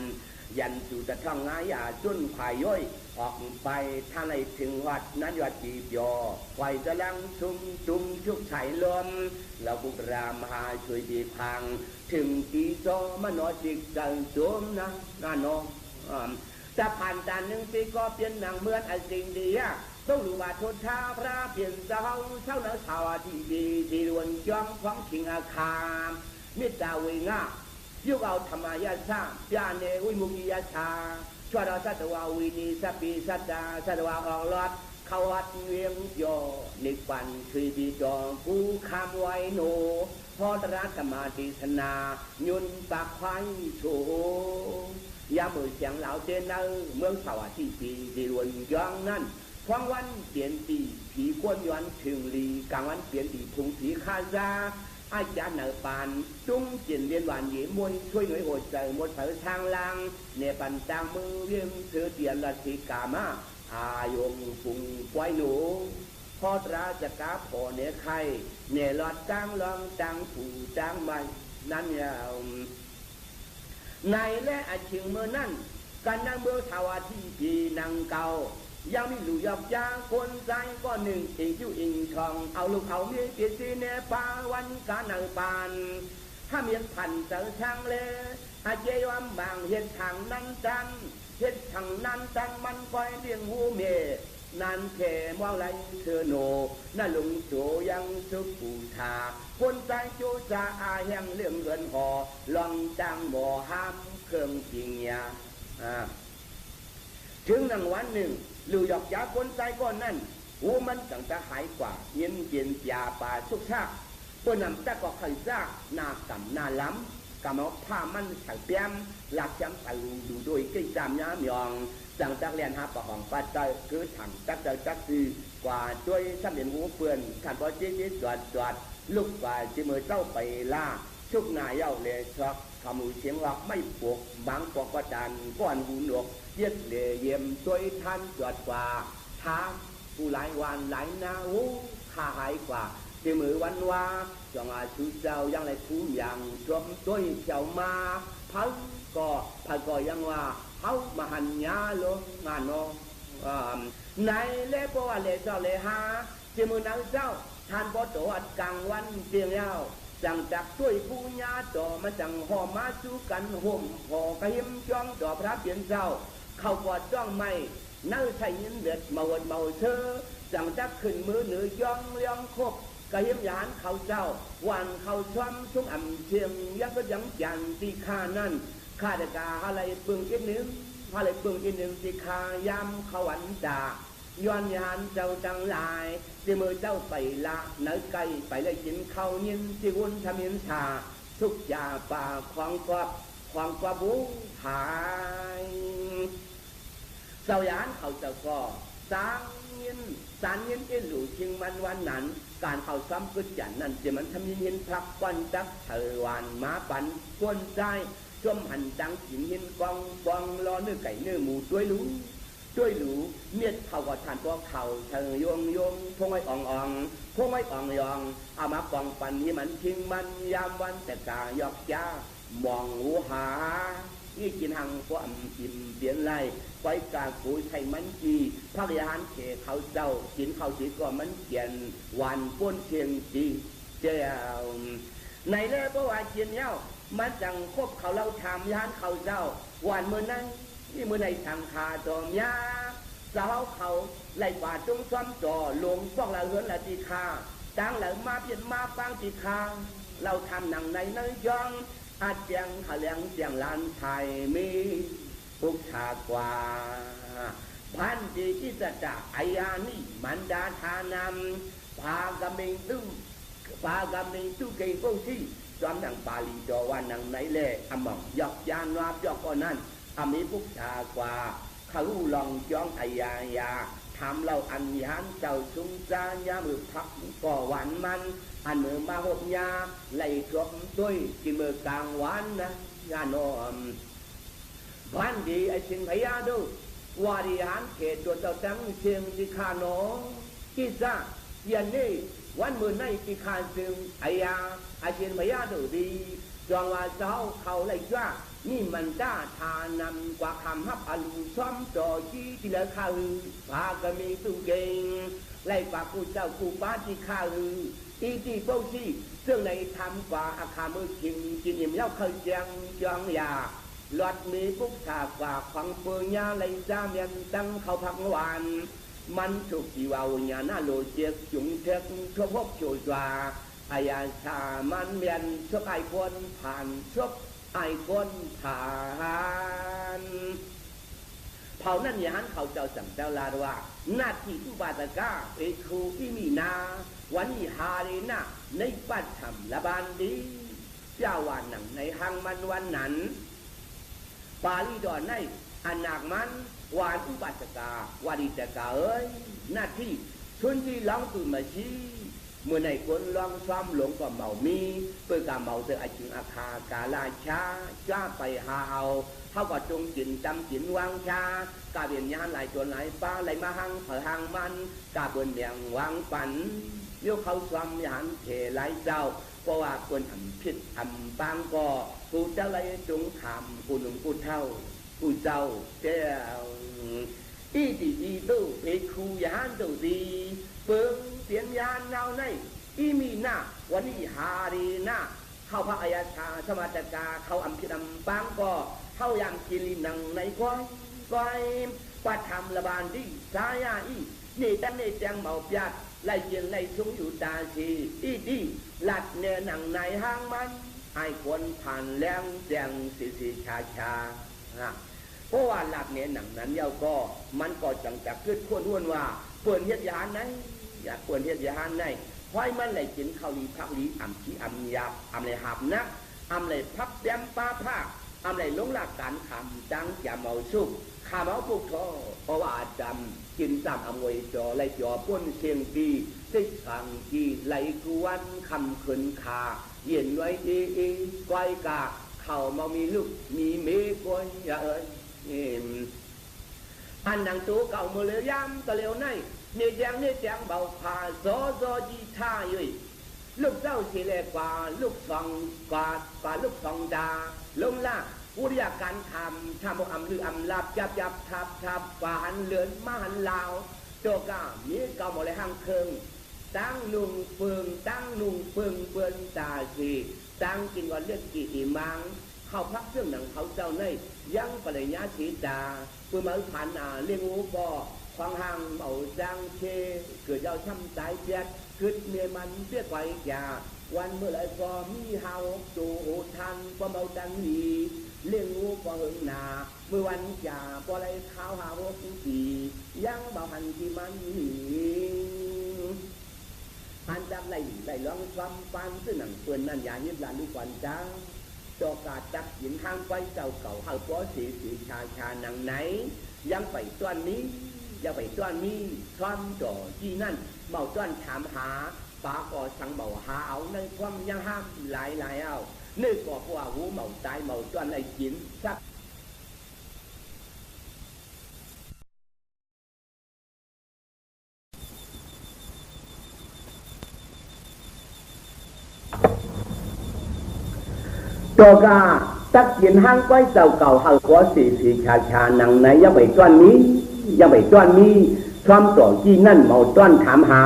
A: ยันสู่แต่ท่องงายาจุนขายย่อยออกไปทางในถึงวัดนั้นวัดจีบยอไฟจะลังจุมชุกไฉลมเราบุกรามหาช่วยดีพังถึงตีโซมโนจิกจังโจมนะนาโนจะผ่านด่านหนึ่งปีก็เปลี่ยนหนังเหมือนไอ้สิ่งดีต้องรู้ว่าทนท้าพระเปลี่ยนเจ้าเท่านั้นชาวที่ดีที่รวนจ้องของขิงอาคามมิตรเวงายุคเอาธรรมยาชาญาเนวิมุกิยาชาช่วยเราสัตวาวินีสัพพิสัตตาสัตวาออกรอดเขาวัดเวียงโยนิปันคือดีจองผู้คำไว้โนพอตรักมาติสนายุนปากควายโชยามือเสียงเหล่าเจนเมืองสวัสดิ์ปีที่รวนจ้องนั้นควงวันเปลี่ยนตีผีกวนย้อนถึงลีกลางวันเปลี่ยนตีพุงผีคาซาอาจารย์เหนือปานจุ้งเจียนเรียนหวานหยีมวยช่วยหน่วยหัวใจหมดเสือทางลังเนปันจางมือเวียงเสือเตียนละสีกามาอายงปุงไว้หนูพอตราจะกาพอเนไข่เนหลอดจางลองจางผูจางใบ นั่นเนี่ยในและอาชิงเมื่อนั่นกันนางเบือทาวาที่ปีนางเก่ายังมีหลุยอกยาคนใจก็หนึ่งอิงจิ้วอิงทองเอาลูกเอาเมียเกียรติเนปาวันกาหนังปานถ้าเมียนพันเสือช่างเลอาเจยมบางเห็ดทางนั้นจันเห็ดทางนั้นจันมันคอยเลี้ยงหูเมียนันแค่มองไรเธอโนน่าลุงโจยังสุปูทาคนใจโจจาอาแห่งเรื่องเงินหอลองจังบ่ห้ามเครื่องจริงยาถึงหนังวันหนึ่งหลุยอกยาคนใจก้อนนั่นหูมันจังจะหายกว่าเย็นเย็นยาป่าชุกชากตัวนำแต่ก็เคยซากหน้ากำหน้าล้ำกำเอาผ้ามันถักเปียมหลักจำไปดูโดยกิจามย้ำยองจังจักเรียนหาปะของปัจจัยคือถังจักเจอจักคือกว่าด้วยสำเร็จหูเปื่อนขันพอเจ๊จวดลูกกว่าจะมือเจ้าไปล่าชุกหน้าเย้าเลยช็อกขมูเสียงหลักไม่ปวกบางปอกกระดานก้อนหูหนวกเย็ดเหลี่ยเยี่ยมด้วยท่านจวดกว่าท้าผู้หลายวันหลายนาหูขาหายกว่าเจมือวันว่าจงอาชูเจ้ายังไรคู่อย่างชมด้วยเจ้ามาพักก็ยังว่าเขามาหันยาลงงานน้องในเล่ปว่าเล่เจ้าเล่หาเจมือนางเจ้าท่านบ่โตอัดกลางวันเตียงยาวจังจักช่วยผู้ญาต่อมาจังหอมมาสู้กันห่มห่อกระหิมจ้องต่อพระเปลี่ยนเจ้าเข้ากอดจ้องไม่นั่งใส่ยินเดือดเมาเมาเชอจังจักขึ้นมือเหนือย่องเลี้ยงคบกระหิมยานเขาเจ้าวันเขาช้ำชุ่มอ่ำเชียงยักษ์ก็ยังจันตีข้านั่นข้าเดกาอะไรปึงอีกหนึ่งอะไรปึงอีกหนึ่งตีข้ายำเขาวันด่าย้อนยานเจ้าจังลายที่มือเจ้าไปละเนื้อไก่ไปเลยกินข้าวเย็นที่วุ่นทำเย็นชาทุกยาป่าความกว่าบุหายเจ้ายานเขาเจ้าก็สารเย็นเอ็นหลู่ชิงมันวันนั้นการเขาซ้ำกึศจันนั่นจะมันทำเย็นพลักวันจักเถวานมาปันกวนใจจมหันดังกินเย็นกองรอเนื้อไก่เนื้อหมูด้วยรู้เมียดเขาก็ทานตัวเขาเธอยงพงไว้อ่องพงไว้อ่องยองเอามากองปันที่มันทิ้งมันยามวันแต่กายอกจ้ามองหูหานี่กินหังความอิ่มเปลี่ยนไรไว้กากุยไทยมันจีพักยานเขเขาเจ้ากินเขาสีก็มันเขียนวันป้นเชียงจีเจ้าในเล่ก็ว่าเจียนเย้ามันจังคบเขาเราทำยานเขาเจ้าวันเมื่อนั้นนี่มือในทางขาจอมยาสาวเขาไล่ป่าจงซ้ำจ่อหลงป้องละเฮือนละตีคาดังหลังมาเปลี่ยนมาฟังตีคาเราทำหนังในเนื้อยองอาเจียงเขาเลี้ยงเจียงลานไทยมีพุกชากว่าพันดีที่จะจากไอยานี่มันดาทานำพากำเองตู้เกยโกซี่จอมหนังปาลีจอวันหนังไหนเล่อมองยอกยานวาบยอกก่อนนั้นอามีพุกชากว่าเขาลองจ้องไอยาทำเราอันยานเจ้าชุงจายามือพักก่อหวานมันอันมือมาหกยาไหลกลมด้วยกินมือกลางหวานนะยานอมพันดีไอชิงพยาดูวาริหารเขตตัวเจ้าจังเชียงที่ขาโนกิซ่ายันนี่วันมือในที่ขาซึงไอยาไอชิงพยาดูดีจองว่าเจ้าเขาไหลจ้านี่มันด้าทานำกว่าคำฮับอลูซ้อมจ่อจี้ที่เหลือข้าฮือพาก็มีตู้เก่งไล่กว่ากูเจ้ากูป้าที่ข้าฮืออีที่โป้ซี่ซึ่งในทำกว่าอาคามือคิงกินอิ่มเย้าเคยจังจองยาหลอดมีปุ๊กฉากกว่าฟังเปื่อยาไหลจ้าเมียนตั้งเขาพักหวานมันถูกจีวาวญาหน้าโลเจียกจุงเทกทั่วพบโจจวาอายาชามันเมียนชกไอคนผ่านชกไอคนผ่านเผ่านั่นยานเขาเจ้าสั่งเจ้าลาดว่าหน้าที่ทุบาตกาเอคูที่มีนาวันนี้ฮาเรนะในปัจฉมละบานดีเจ้าวันหนังในหังมันวันนั้นปาลีดอนในอันหนักมันวานอุบัติกาวาดิตกาเอ้ยหน้าที่ชนที่ร้องตื่นมาชี้เมื่อในคนลองซ้อมหลงก็เมามีเพื่อการเมาเธออาจึงอาคากาลาชาจ้าไปหาเอาเขาก็จงจินจำจินวางชากาเบียนยานหลายจนหลายป้าไหลมาหังเผอหังมันกาเบือนเดียงวางปันโยเขาซ้อมยานเขหลายเจ้า เพราะว่าควรทำผิดทำบางก็ผู้เจ้าไรจงทำผู้หนุ่มผู้เท่าผู้เจ้าเจ้าอีดีอีตู้เพคูยานตู้ดีเปิงเสียนยานนาวในอีมีหน้าวันนี้ฮารีหน้าเข้าพระอายาชาสมาตกาเข้าอัมพิดำบางก็เข้ายามกิรินังในก้อยปัดทำระบานดีสายาอีนี่ตั้งในแจงเมาปยัดไล่เย็นไล่ชงอยู่ตาชีอีดีหลัดเนื้อหนังในห้างมันไอ้คนผ่านแรงแจงสีชาเพราะว่าหลักเนื้อหนังนั้นเย้าก็มันก็จังจะขึ้นข้นห้วนว่าเปิดเฮ็ดยานไหนอยากเปิดเฮ็ดยานไหนห้อยมันเลยกินข้าวลีพักลีอ่ำขี้อ่ำยาอ่ำเลยหับนักอ่ำเลยพับแย้มป้าผ้าอ่ำเลยลงหลักการคำจังจะเมาสุกข้าเมาปุกทอเพราะว่าจำกินจำอมวยจอไรจอป้นเชียงกีติดขังกีไหลกวนคำขืนขาเย็นไว้ดีก้อยกาเข่ามามีลูกมีเมฆก้อยอย่าเอ้ยอันดังตัวเก่ามือเลยย้ำตะเลียวในเนี่ยแจงเบาผ่าโซจีท่าอยู่ลูกเจ้าสีเล็กกว่าลูกสองกว่าลูกสองดาลงล่าอุริยการทำบอกอำลืออำลับจับทับกว่าหันเลือนมาหันลาวโจก้ามีเก่าหมดเลยห้างเคิงตั้งนุ่งเฟืองเปื้อนตาสีตั้งกินวันเลือดกี่มังเข้าพักเครื่องหนังเขาเจ้าในยังปริญญาสีดาเพื่อมาผ่านเลี้ยงอูบ่อควางห่างเบาจังเชเกิดเจ้าช้ำใจเจ็ดขึ้นเมียมันเสียไว้ยาวันเมื่อไรก็มีเฮาจูทันก็เบาจังดีเลี้ยงงูก็หึงหนาเมื่อวันจ่าพอไรข้าวหาวัวสียังเบาหันที่มันหนีหันจากไหลร้องความฟันซึ่งหนังเปื่อนนั่นอย่าเงียบหลานลูกวันจ้าจอกาจักหินห้างไปเจ้าเก่าหาป้อสีชาหนังไหนยังไปต้นนี้ยังไปต้นนี้ช้อนจ่อที่นั่นเมาต้นถามหาปาก่อสังเบาหาเอาในความยังห้ามหลายเอาเนื้อก่อว่าหูเมาตายเมาต้นไอ้กินสักตัวกาตักยินห้างก้อยเจ้าเก่าหาหัวสีชาหนังไหนยังไปต้นนี้ช้อมต่อที่นั่นเมาต้นถามหา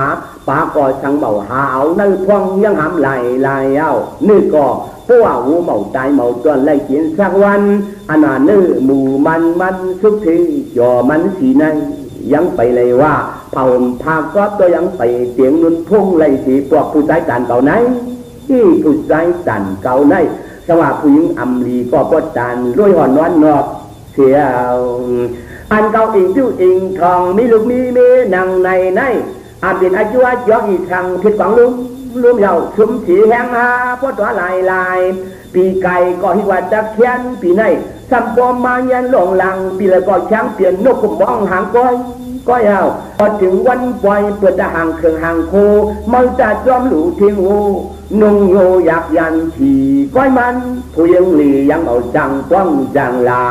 A: ปาก่อสังเบาหาเอาในท้องยังหามไหลเอาเนื้อก่อเพราะว่าหูเมาตายเมาต้นไล่กินสักวันอันนั้นเนื้อหมูมันสุกทีจ่อมันสีในยังไปเลยว่าเผาพาก็ตัวยังไปเสียงนุ่นพุ่งไล่สีพวกผู้ใจกันเก่าไหนที่ผู้ใจกันเก่าไหนสว่าผู้หญิงอำลีก็ปวดจานร้อยห่อนนวลนอกเสียอันเก่าอิงจิ้วอิงทองมีลูกมีเมนังในอาเป็นอายุยอกอีกครั้งผิดกวางลุ่มเหล่าชุมสีแห้งหาพวดตัวลายปีไก่ก็หิวัดจักเขียนปีในสัมปอมมายันหลงหลังปีละก็ช้างเปลี่ยนนกขุมมองหางก้อยเอาพอถึงวันปล่อยเปิดหางเครื่องหางโคมันจะจอมหลูทิ้งหูนุ่งโยอยากยันขี่ก้อยมันผู้ยังหลียังเอาจังป้องจังลา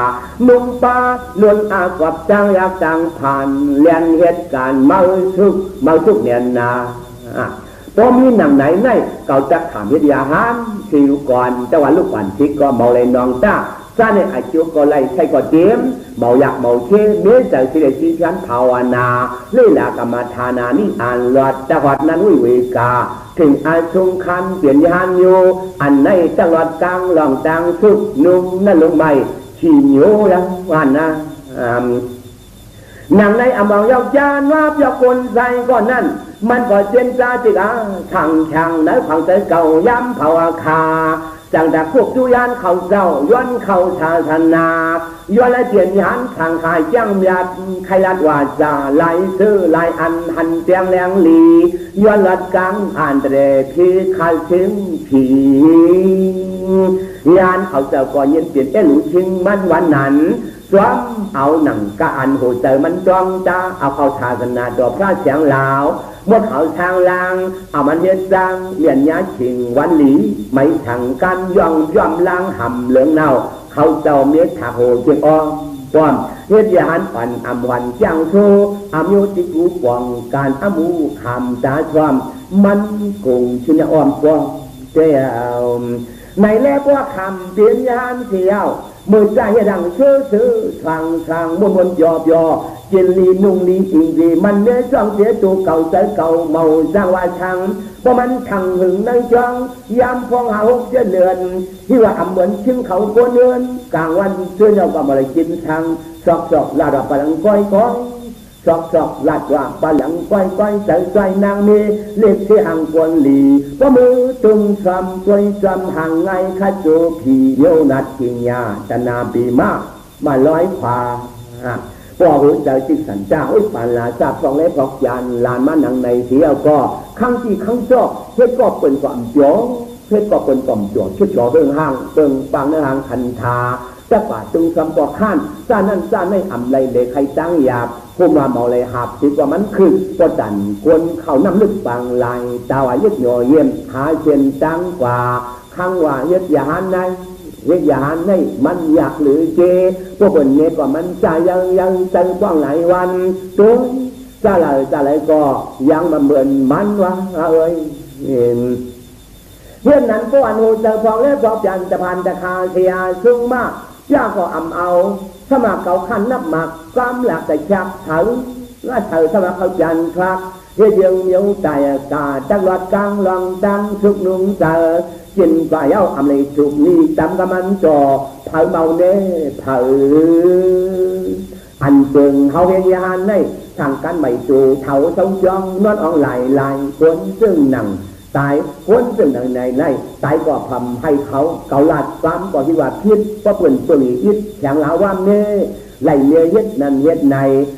A: นุ่งป้านวลอากับจังอยากจังผ่านเลียนเหตุการณ์เมาทุกเนียนนาพอมีหนังไหนเก่าจะถามวิทยาหารสิวก่อนจังหวัดลูกปันทิกก็เมาเลยนองจ้าซาในอาชีพก็ไล่ใช่ก็เจียมเมาอยากเมาเชื่อเมื่อใจสิเลชีฉันภาวนาเลื่อยหลากรรมฐานานี่อ่านหลอดจังหวัดนั้นวิเวกาถึงอาชงคันเปลี่ยนยานอยู่อันในจังหวัดกลางหลองจังสุกนุ่มนั่นลงใหม่ขี่โยยังวันนะหนังในอมองยาวจานว่าเจ้าคนใส่ก่อนนั้นมันก็เจนจ้าจิกช่างในผังใจเก่าย้ำภาวคาจังดักพวกจุยานเขาเจ้าย้อนเขาชาธนาย้อนและเจียนยานทางขายจังยัดใครลัดว่าจะไล่ซื้อไล่อันหันเตียงแรงลีย้อนลัดกังอ่านเตรพีขาดชิงผียานเขาเจ้าก่อนเย็นเปลี่ยนหลูชิงมันวันนั้นสวมเอาหนังกะอันหัวใจมันจ้องจ้าเอาเขาชาธนาดอกพระเสียงลาวเมื่อเขาทางลางเอามันเฮ็ดจังเลียนยาชิงวันหลีไม่ถังกันย่อมล้างห่ำเหลืองเน่าเขาเจ้าเม็ดถาโหเจียงอ้อมป้อมเฮ็ดยานปั่นอำวันจังโซอำโยติกูป่องการอมูคำตาชวมมันคงชินอ้อมป้อม เที่ยวในแลบว่าคำเปลี่ยนยานเที่ยวมือใจดังซื้อทางมวนยอกินลีนุ่งลีอิงลีมันเนื้อจ้องเสียตัวเก่าใจเก่าเมาสร้างว่าชังเพราะมันทังหึงในจ้องยามฟองหาหกเจเดือนที่ว่าเหมือนชิมเขาโกนเดือนกลางวันเชื่อเราก็มาเลยกินทางสอกลาดปลังก้อยสอกลาดว่าปลังก้อยใจนางมีเล็กที่ห่างกวนหลีว่ามือจุ่มซ้ำตัวซ้ำห่างไงข้าโจผีโยนัดกินยาตนาปีมาร้อยขวาพอหัวใจจิตสันจ้าอุปาลาทราบฟองเล็บพอกยานลานมาหนังในเสียก็ข้างที่ข้างจอกเพื่อก็เป็นความจ่อเพื่อก็เป็นความจ่อชุดจ่อเรื่องห้างเรื่องปังเนื้อหางคันทาจะป่าจึงซ้ำก็ข้านซ่านั่นซ่าไม่อ่ำไรเลยใครจ้างหยาบผู้มาเมาเลยหาบติดว่ามันคือก็ดันกวนเขาน้ำลึกบางลายตาวายึดหน่อเยี่ยมหาเชียนจังกว่าข้างว่ายึดยาในเรียกยาในมันอยากหรือเจพวกคนนี้ก็มันจะยังใจกว้างหลายวันตัวจะอะไรก็ยังมาเหมือนมันวะเอ้ยเพื่อนนั้นก็อันหูเจอพองและพอกยันจะพันจะคาเทียซึ่งมากย่าก็อ่ำเอาสมัครเก่าขันนับหมักกล้ามหลักแต่ชักเถาและเถาสมัครเขาจันทรักเฮียยังเมียวใจกาจังหวัดกลางลองดังสุกนุ่งเจอกินกว่าเย้าอำเลยถูกนี่จำกับมันจ่อเผาเมาเน่เผาอันเปิงเขาเฮียยานในทางการไม่จูเถาทรงจองนอนอ่องไหลคนซึ่งหนังตายคนซึ่งหนังในตายก็ทำให้เขาเกาลัดซ้ำก็ที่ว่าพิษก็เปลี่ยนตัวอิดแข็งหลาว่าเน่ไหลเนื้อเฮ็ดนั่นเฮ็ดใน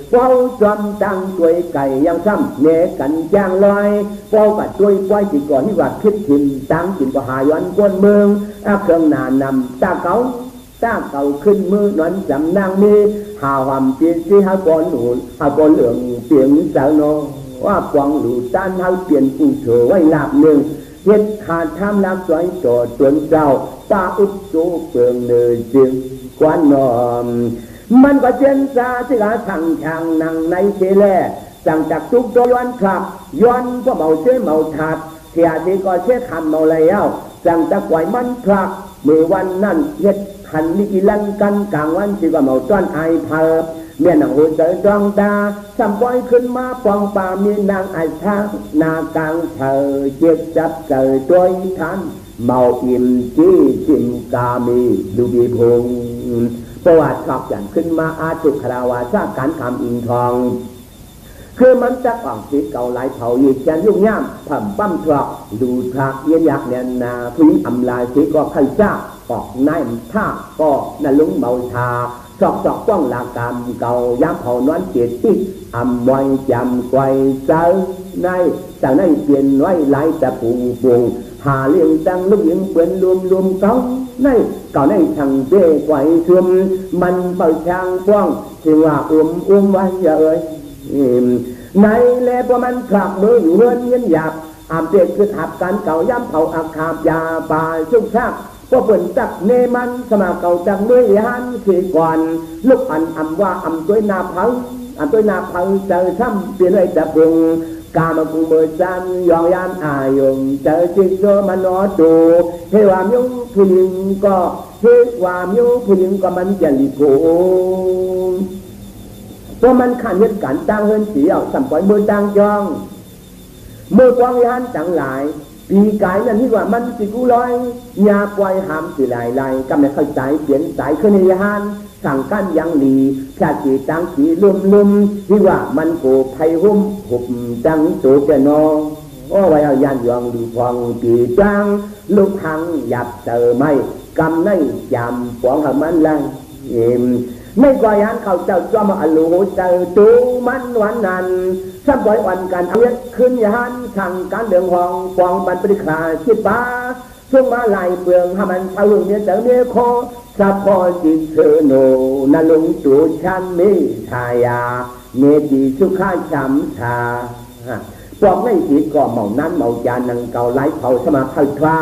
A: เฝ้าจอมจังตัวไก่ยังซ้ำเนกันจ้างลอยเฝ้ากัดตัวปล่อยจิตก่อนที่ว่าพิษถิ่นจังจิตก็หาย้อนกวนเมืองเครื่องนานำตาเก่าขึ้นมือนอนจำนางมีหาความเปลี่ยนที่หาก้อนหนุนหาก้อนเหลืองเปลี่ยนเจ้าโนว่ากวางหลูต้านหาเปลี่ยนผู้เฉยไว้หลับหนึ่งเฮ็ดขาดทำลักสวยโจดจนเจ้าตาอุดจูเปลืองเนื้อจึงกวนนอมมันก็เจนซาที่กาทางนั่งในเชลจังจากทุกตัวย้อนขับย้อนก็เมาเชื่อเมาถัดเทียที่ก็เชื่อคำเมาแล้วจังจะปล่อยมันพลักเมื่อวันนั้นเฮ็ดขันลิกิลันกันกลางวันที่ก็เมาจ้อนไอเพอเมียนางหัวใจดวงตาสัมปอยขึ้นมาปองป่ามีนางไอทางนากลางเธอเจ็บจับเกิดด้วยทันเมาอิ่มจี้จิมกามีดูบีพงประวัติชอบอย่างขึ้นมาอาจุคาราวาสร้างการทำอินทองคือมันจะอ่องสีเก่าหลายเผาหยิบแกนยุ่งย่ามผัมปั้มทอกดูทากเย็นยักเนี่ยนาพื้นอำลายสีก็ไข่จ้าออกนายท่าก็นั่นลุงเมาชาสอกป้องหลากรรมเก่าย้ำเผานอนเกียรติอำไว้จำไว้เจอในจากนั้นเปลี่ยนไว้หลายแต่ปุงหาเลี้ยงจังลูกยิงเปื่อนรวมเขาในเก่าในทางเจ้ไว้ชุมมันเปิดช่างป้องที่ว่าอุ้มไว้เอ่ยในแลพอมันขลับมืออยู่เงินหยาบอาบเด็กคือถับกันเก่าย้ำเผาอาคาบยาป่าชุ่มชักก็เปิ่นจักเนมันสมาเก่าจังมือยันขี่ก่อนลูกอันว่าด้วยนาพังด้วยนาพังเจอซ้ำเปลี่ยนไว้จะพุงกามากุเบอร์จันยองยานอายงเจอจิตโซมันนอตูเทวามยุผู้หญิงก็เทวามยุผู้หญิงก็มันจะลิโกเพราะมันขันยึดกันตั้งเฮินเสียวสัมปอยมือตั้งจองมือกวางยันจังหลายปีกายนั่นที่ว่ามันสิกุลอยยาปล่อยหามสิไหลกำลังเข้าใจเปลี่ยนสายขึ้นในยันสั่งกันยังหลีชาติตังสีลุ่มที่ว่ามันโกไพหุ่มหุบจังโตเจนอโอ้ไว้เอายันยองดูพองปีจังลูกหังหยับเจอไม่กำในยำปองหามันลังไม่ก่อยันเขาเจ้าจอมอลูเจอตูมันวันนั้นสัมปอยวันกันเอาเย็ดขึ้นยันสั่งการเดืองห้องปองบันปริขาชิดป้าช่วงมาไหลเปลืองให้มันเท่าเนี้ยเจอเนี้ยโคสัพพอจิตเธอโนนาลุงตัวฉันมิชายาเมติสุขาชัมชาบอกไม่ผิดก็เมานั้นเมาจานนังเก่าไหลเผาสมาเข้าคลา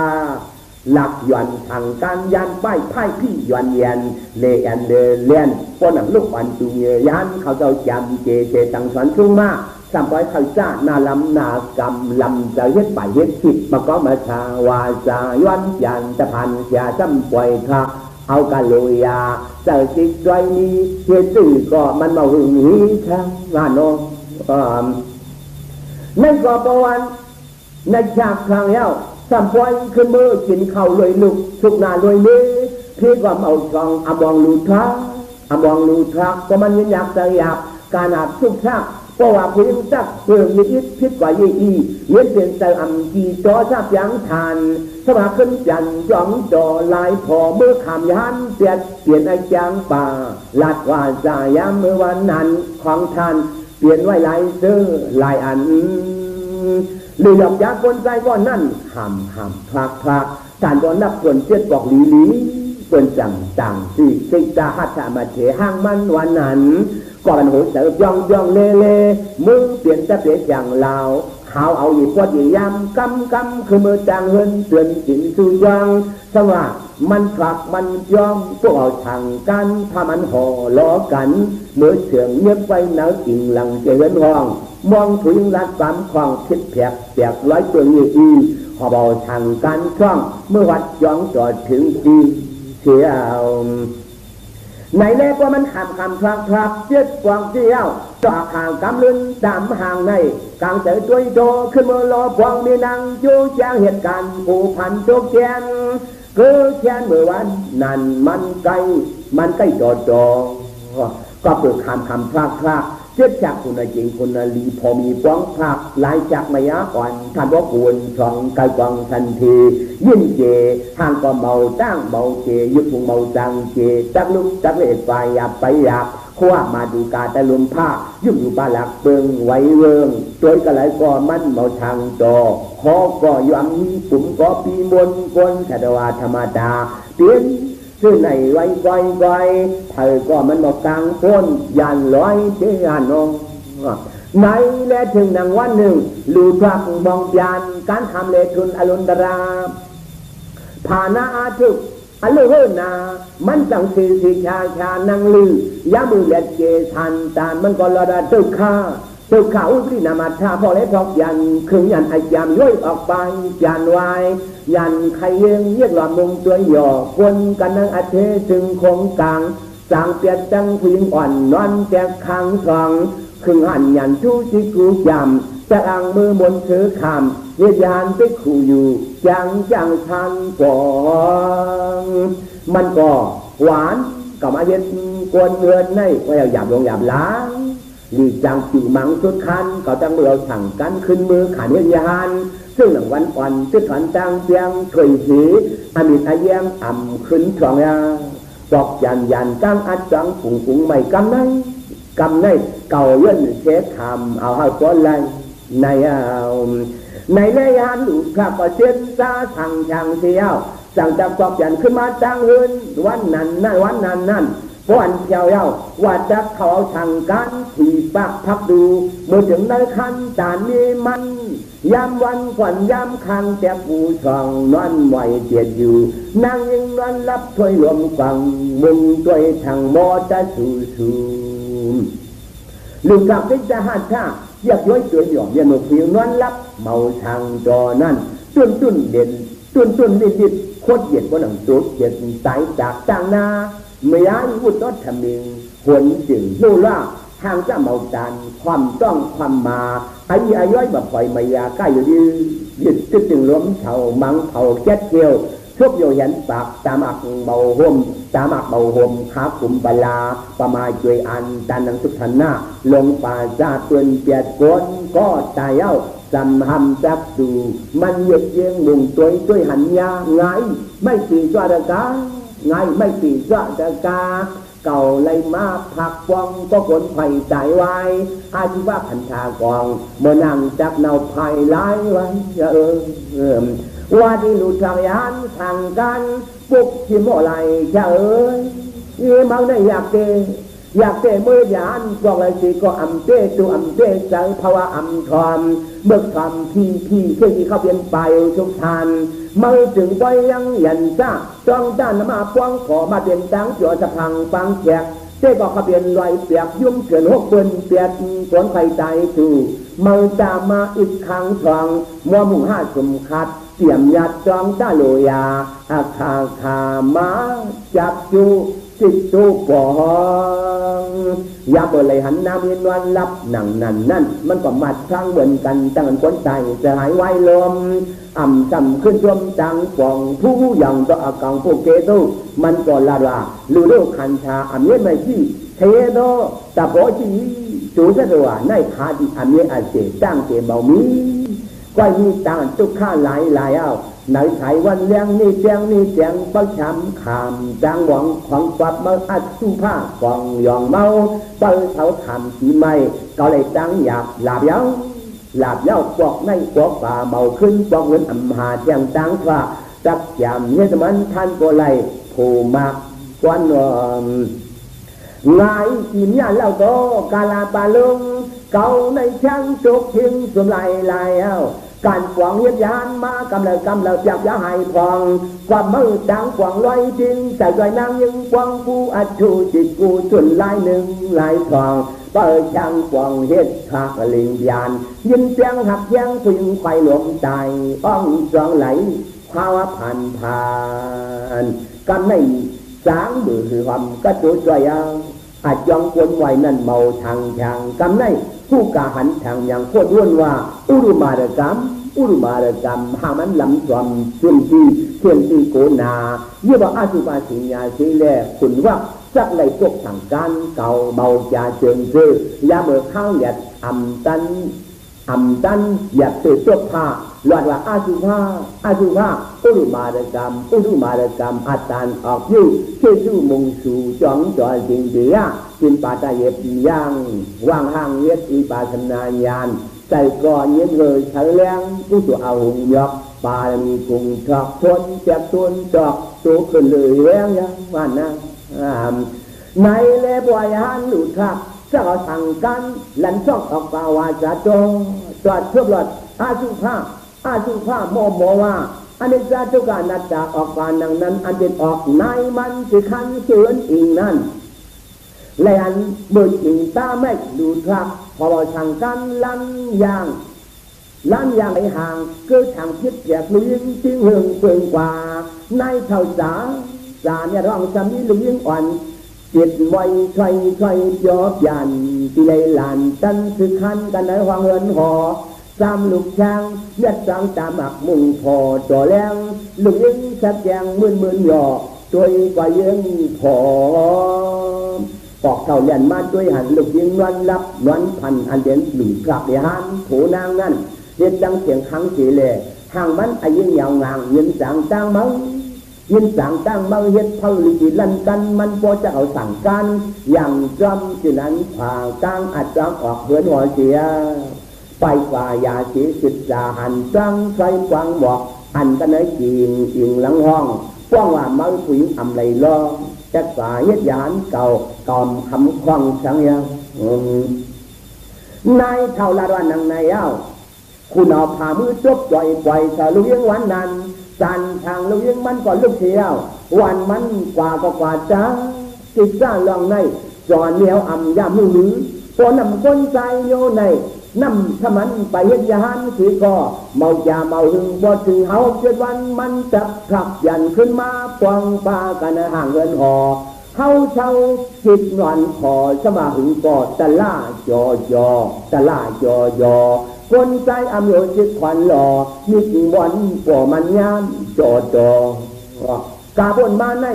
A: หลักหย่อนทางการยันป้ายไพ่พี่หย่อนเย็นเลอันเดเลียนปนหนังลูกอันจูเยยันเขาเจ้าจำเจตังสอนชุ่มมาส สามร้อยเขาจ้านาลำนากรรมลำจะเฮ็ดไปเฮ็ดผิดมาก็มาชาวาจาย้อนยันจะพันเสียจำป่วยค่ะเอากะโลยาเจอจิตใจนี้เฮ็ดสื่อก็มันมาหึงนี้ช่างงานโน้ในก่อประวันในฉากทางแล้วสามป่วยขึ้นมือกินข้าวรวยลุกชุกหน้ารวยมือพี่ก็เมาช่องอมองลูทักก็มันยังอยากจะหยาบการอาบชุกชักเพราะว่าผู้หญิงจักเพิ่มยิ่งพิษกว่ายิ่งเย็นเปลี่ยนใจอ่ำกีจอชักยังทานสมาขึ้นจันย่องจอลายพอเมื่อขามยันเปลี่ยนไอ้จางป่าลาดว่าจายามเมื่อวันนั้นของท่านเปลี่ยนไว้ลายเสื้อลายอันหรือหยอกยาคนใจก้อนนั่นห่ำพลักท่านก็นับส่วนเจ็ดบอกหลีเปิ่นจังสิตาหัตถมาเฉห้างมันวันนั้นก่อนหัวเสือย่องเล่มือเปลี่ยนจะเปลี่ยนอย่างลาวหาวเอาอีกพอดอีกยำกำคือมือจางเฮินเตือนจินสุยังสว่ามันผลักมันย่อมตัวเอาทางกันถ้ามันห่อล้อกันเมื่อเสียงเงียบไปหนาวกิ่งหลังเจริญห้องมองถุยลัดสามควางคิดแผกร้อยตัวอีหอบเอาทางกันช่องเมื่อวัดย่องจอดถึงปีเสียวในแรกว่ามันคำพลักเจ็ดกวางเที่ยวต่อห่างกำลึงตามห่างในกลางเจอตัวโตขึ้นมือรอพวงมีนางจูแจ้งเหตุการณ์ผู้พันโจกแกนคือแค่เมื่อวันนั้นมันใกล้จอก็เปิดคำพลักเจ็ดจากคุณจริงคุณลีพอมีป้องพลักหลายจากมายาก่อนท่านว่าควรสองไกลกวางทันทียิ่งเจห่างก็เมาตั้งเมาเจยุบพุงเมาจังเจจักลุกจักเล็ดไปหยับขว้ามาดูกาแต่ลุมผ้ายุ่งอยู่บ้านหลักเบิงไว้เวิงตัวก็ไหลก็มันเมาทางจอคอก็ย้ำปุ่มก็ปีมนกนชาดวาธรรมดาเปลี่ยนชื่อไหนไว้ก้อยเธอก็มันบอกกลางพ้นยันร้อยเจียนองในและถึงหนังวันหนึ่งลูทักมองยานการทำเลทุนอรุณดราภาณาอาทึกอลือเฮนามันจังสีชานังลือยามือเล็ดเกทันตานมันก็ระดับตึกข้าอุตรินามาธาพอเล็ดพอกยันคืนยันไอยามย่อยออกไปยันวายยันใครเยียกหลอมมุงตัวหย่อคนกันนั่งอาเทซึ่งคงกลางสางเปียดจังผู้หญิงอ่อนนอนแจกค้างทองคืนหันยันทุจิกูยำจะอ่างมือบนเสือคำเยียยานไปขู่อยู่จังทันปองมันก็หวานกับมาเย็นกวนเงินในว่าหยาบลงหยาบล้างหลีจังจิ๋วมังสุดคันก็จังเมื่อสั่งกันขึ้นมือขันเยียยานซึ่งหลังวันอ่อนจะถอนจางเพียงถอยสีอามิตอาเยียงอ่ำขึ้นช่องยาปอกยันกลางอัดจังปุ่งไม่กำในเก่าเยื่นเช็ดคำเอาให้ก้อนไรในเลยานหลุดข้าก็เช็ดซาสั่งช่างเที่ยวสั่งจากปอกยันขึ้นมาจางเฮือนวันนั้นเพราะอันเที่ยวว่าจะเขาทางการที่ปากพักดูเมื่อถึงในขั้นจานนี้มันยามวันขวัญยามคังแต่ผู้ช่องนอนไหวเจียดอยู่นางยังนอนรับถ้วยรวมฟังมึงด้วยทางมอจะสูลูกกับพิจารณาอยากย้อยตัวหย่อมยันหนุกผิวนอนรับเมาทางจอนั่นตุ้นเด่นตุ้นดิดโคตรเย็ดว่าหนังตัวเย็ดสายจากจางนาไม่ย้ายวุฒิธรรมิงหวนจึงนู่ล่าทางจะเมาจานความต้องความมาอาย้อยแบบปล่อยมายาใกล้อยู่ยืดจึงล้มเผามังเผาแก๊สเกียวชุบโยยันปากตามักเบาห่มขาขุมบลาประมาจวยอันดันนังสุทันนาลงป่าจาเตือนเปียดก้นก็ตายเอาจำหำจักดูมันเย็ดเยียงมุงตัวหันยาไงไม่ตีจวดกาไงไม่ตีจวดกาเก่าเลยมาผักฟองก็ขนไผ่ใจไว้อาชีวะพันธากองเมื่อนั่งจับเนาไผ่ไล่ไว้ว่าที่หลุดทางยานทางกันปุกชิมอะไรจะยี่มังได้อยากเตะเมื่อยานบอกอะไรสิก็อัมเตตัวอัมเตใจภาวะอัมทอมเบิกทอมพี่เชื่อที่เขาเปลี่ยนไปทุกทานมาถึงไปยังยันจ้าจ้องด้านมาป้องขอมาเปลี่ยนตังจ่อสะพังฟังแจก เจ้ก็ขบเบียนลอยเปียกยุ่มเกินหกเปิ้นเปียกฝนไฟใจจู่เมาจามาอีกครั้งทองมัวมุ่งห้าสมคัดเสียมยัดจองตาโลยาอาคาคามาจับจูจิตตูปองยาเปิดเลยหันน้ำเย็นวันรับหนังนั่นมันก็มัดข้างเหมือนกันตั้งคนใจจะหายไว้ลมอ่ำซ้ำขึ้นรวมจังปองผู้อย่างต่ออากางผู้เกตุมันก็ลาลาลูโลคันชาอ่ำเย็นไม่ชี้เทโดตะโพจีจูเสดัวในคาดิอ่ำเย็นอาเจตั้งเกเบามีก็มีต่างทุกข้าหลายเอาไหนไขวันเลี้ยงนี่แจงปักช้ำขามจางหวังของปับมาอัดสู้ผ้าฟองยองเมาเปิดเขาทำสีไม่ก็เลยจังหยาบหลาบเย้าปอกในปอกป่าเมาขึ้นปอกเงินอ่ำหาเจียงจังว่าจักยามเนี่ยมันท่านก็เลยผูมากกวนงายกินยาแล้วก็กาลาปาลุงเก่าในช่างจกทิ้งสมลายเอาการกวางเยียดยานมากำเริบจับยาหายพองความมืดดังกวางลอยจริงแต่ใจนางยังกวางผู้อัดชูจิตกูส่วนลายหนึ่งลายทองเปิดช่างกวางเฮ็ดขากลิงยานยินเสียงหักเสียงพึ่งไฟหลวมใจอ้องจองไหลภาวะผ่านกันไม่สางบือคือความกระจุยใจอาจยองควนไว้นั่นเมาทางกันไม่ผู้กาหันทางอย่างโคตรล้วนว่าอุรุมาเดกรรมหามันลำจอมเทียนตีโกนาเยี่ยว่าอาสุภาสิญญาสีแลคุณว่าจักในพวกทางการเก่าเมาจาเจิงซื้อยาเมื่อข้าวหยัดอ่ำตันหยัดสืบตัวผ้าหลอดว่าอาสุภาอุรุมาเดกรรมอาจารย์ออกยู่เชื่อชูมงสูจ้องจอจริงเดียกินปาตาเย็บย่างว่างห่างเย็ดอีปาชนายานใจก่อนเย็นเลยเฉลียงผู้ตัวเอาหุ่นยกปามีกุ้งชอกชนเจ็บตุนจอกตัวขึ้นเลยแรงยังวันนะในเล็บวายหันหลุดครับเจ้าสั่งกันหลันช่องออกปาวาจะจงจอดเชื่อหลอดอาสุภาโมว่าอันนี้จะทุกการนัดจากออกปานังนั้นอันเป็นออกในมันสิคันเสือนอิงนั้นและอันเบิดอิงตาไม่ดูครับพอสั่งกันลันยางไอห่างเกิดทางพิษแยกลุยจริงเฮืองเฟืองกว่าในเท่าสาเนี่ยร้องจำนี้ลุยอ่อนเจ็ดไว้ใครจอบยันที่ในลานตันคือคันกันในห้องเรือนหอสามลูกช้างเลือดจางตาหมักมุ่งพอจ่อแรงลูกยิงชัดแจงมืนหยอกตัวกว่ายิงพอปอกเข่าเลียนมาด้วยหันลูกยิงนวลพันอันเด่นหลุดกลับเดียหันโผนางนั่นเรียนดังเสียงครั้งสีเล่ห่างมันอายุยาวงางยินจางตั้งเมาเฮ็ดเท่าลิจิลันกันมันพอจะเอาสั่งกันอย่างจำสินั้นผ่ากลางอาจจำออกเหือนหัวเสียไปกว่ายาสีสิทธาหันจังไฟกวางบอกหันกันเลยจีนอิงหลังห้องกว้างว่าเมาถุยอำไหลล้อจัดฝ่ายเฮ็ดยานเก่ากอมคำคล่องสังยังนายเท่าละวันนังนายเอาคุณเอาผ่ามือจบปล่อยเธอลูกยังวันนั้นสันทางลูกยังมันก่อนลูกเที่ยววันมันกว่าจ้าจิตจ้าลองในจอนเหนียวอ่ำยามือพอนำก้นใจโยในน้ำถ้ามันไปเฮ็ดยานสิก็เมาหึงบ่ถึงเฮาเจ็ดวันมันจะขับยันขึ้นมาปวงปากันห่างเงินหอเฮาเช่าจิตนอนขอสมาหึงก็ตะล่าจอคนใจอำโยจิตขวัญหล่อมีกี่วันปอมันยามจอกาบนมาใน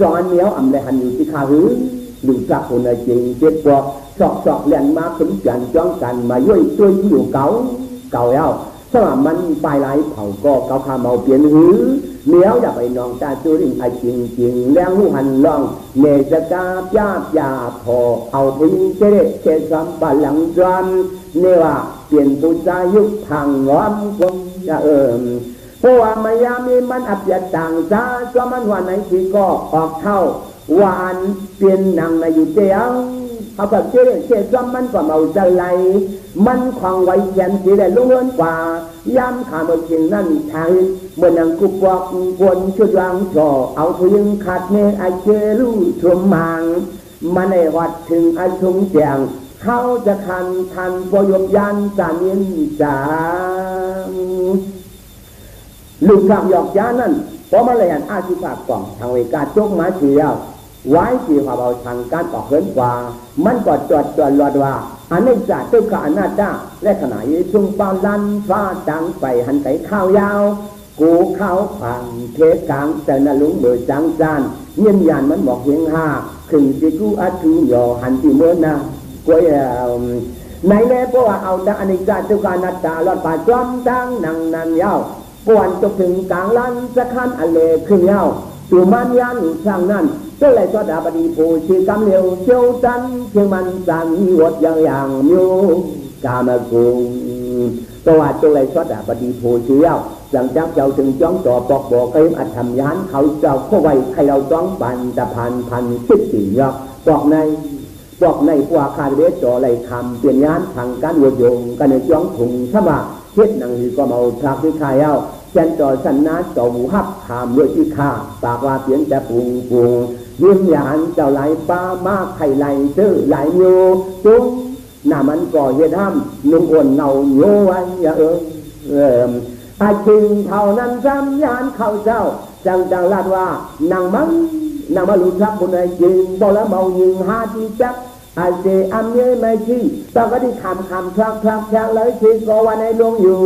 A: จอนเหนียวอำเลยหันอยู่ที่ขาหือดูจักคนจริงเจ็บปวดสอกเลียนมาขึ้นจันจ้องกันมาย่อยตัวอยู่เก่าแล้วสมัยมันปลายไหลเผาก็เก่าขาเมาเปลี่ยนหือเหนียวอย่าไปนองตาจูริงไอจริงแรงหูหันลองเนจกาบยาพอเอาพิงเจสัมปะหลังจวนเนว่าเปลี่ยนปุจายุคทางร้อมคงจะเพราะว่ามายามีมันอับยาต่างจ้าก็มันว่าไหนที่ก็ออกเข้าวานเปลี่ยนนางในอยู่เจียวเอาแบบเจ๊ซ้ำมันก็เมาใจไหลมันควังไว้แขนสีได้ลุ่งเงินกว่าย้ำขาเมื่อจริงนั่นทางเมื่อนางกุบบอกวนชุดวางจ่อเอาผู้ยิงขาดเนไอเจลูทวมมัง มาในวัดถึงอาชุงแจงเขาจะทันพยมยันจานินจางลูกทางหยอกยานั่นเพราะมาเลยอันอาชีพกล่องทางเวกาจกมาเชียวไว้ที่ความเอาทางการต่อเหินกว่ามันก็จอดรอดว่าอันนี้จะเจ้าข้าอนาจาและขณะยี่ชุงเปล่าลันฟ้าดังไปหันไก่ข้าวยาวกูข้าวผังเทกลางแต่นลุงเบอจังจานเงียนยันมันบอกเฮียงห้าขึงจีกูอัดทูหยอหันที่เมื่อนาก็ในแม่เพราะว่าเอาแต่อันนี้จะเจ้าข้าอนาจาลอดป่าจอมดังนังยาวก่อนจบถึงกลางลันจะขันอเลขึ้นยาวตัวมันยันช่างนั้นเจ้าเลยก็ดาบดีผู้ชีกำเลียวเชี่ยวจันเชียงมันสั่งวดอย่างมิวกามกุงตัวเจ้าเลยก็ดาบดีผู้เชี่ยวจังจักเจ้าถึงจ้องจ่อปอกบอกเกมอัฐมยานเขาเจ้าเข้าไว้ใครเราจ้องบันตะพันสิบสี่ยอกบอกในพวกคาเวจ่อเลยคำเปลี่ยนยานทางการวัวโยงกันในจ้องถุงถ้าว่าเฮ็ดหนังหือก็เมาพระที่ขายเอาเช่นต่อสันนาต่อหูฮับขามด้วยที่ข้าปากว่าเพียงแต่ปุงยิ้มหยานเจ้าไหลป้ามากไข่ไหลซื้อไหลโยจุ้งหน้ามันก่อเฮ็ดห้ำนุ่งอ่อนเนาโยวันอย่าอาชิงเท่านั้นซ้ำยานเข้าเจ้าจังลาดว่านางมาลุทักคนไอ้จริงบอกแล้วเมายิงหาที่จักอาเจอัมเย่ไม่ชี้ตอนก็ที่คำชักเลยชีก็วันในลงอยู่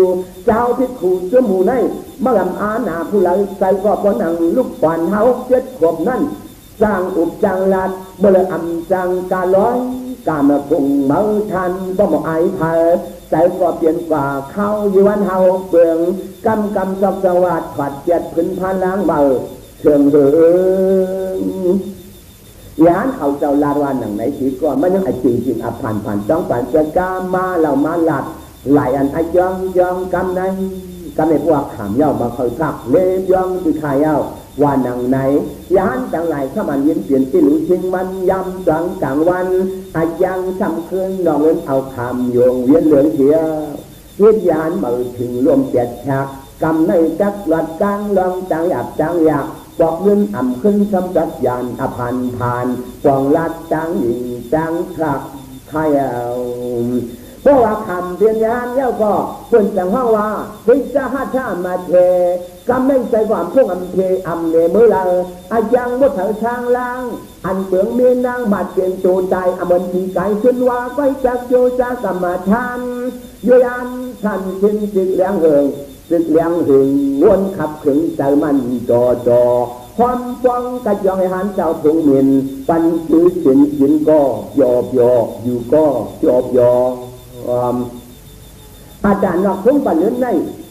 A: เจ้าพิคูจมูในเมื่อลำอาหนาผู้เลยใส่ก็ปนังลูกป่านเฮา7 ขวบนั่นสร้างอุบจังลาดเมื่ออัมจังกาล้อยกามาพุงเมาทันบ่หมอไอพายใส่ก็เปลี่ยนกว่าเข้าอยู่วันเฮาเปลืองกำสอบสวัสดิ์ผัดเจ็ดพื้นพันล้างเบาเชิงเหือยานเขาเจ้าลาดวันหนังไหนทีก็มันยังไอจริงผ่านจ้องผ่านจะกามาเรามาหลัดหลายอันไอยองกำในพวกขามเย้ามาคอยทักเลี้ยงที่ขายเย้าว่าหนังไหนยานจังไหลถ้ามันเย็นเปลี่ยนที่หลุดชิงมันยำจังกลางวันอายังทำคืนนองเงินเอาคำโยงเวียนเหลืองเทียววิญญาณมาถึงรวม7 ฉากกำในจักหลัดกลางลองจังอยากบอกเงินอ่ำขึ้นสำจัดยานผ่านกองลัดจังยิงจังคลักใครเอาเพราะว่าคำเพียนยานแล้วก็เพิ่นจังห้าว่าพิจาชามาเทกำไม่ใจความพวกอำเทอำเนมือเราอายังมุดเถาช้างล้างอันเปลืองเมียนางบาดเปลี่ยนโจใจอมันทีไก่ขึ้นว่าไว้จากโยจากรรมฐานโยยันท่านชินจิตเลี้ยงเหิงวนขับขึงใจมันจอความฟังกระยองให้หันเจ้าพงเมียนปันจื้อสินก็ยอบอยู่ก็ยอบอาจารย์นอกทุ่งปันเลื่อนใน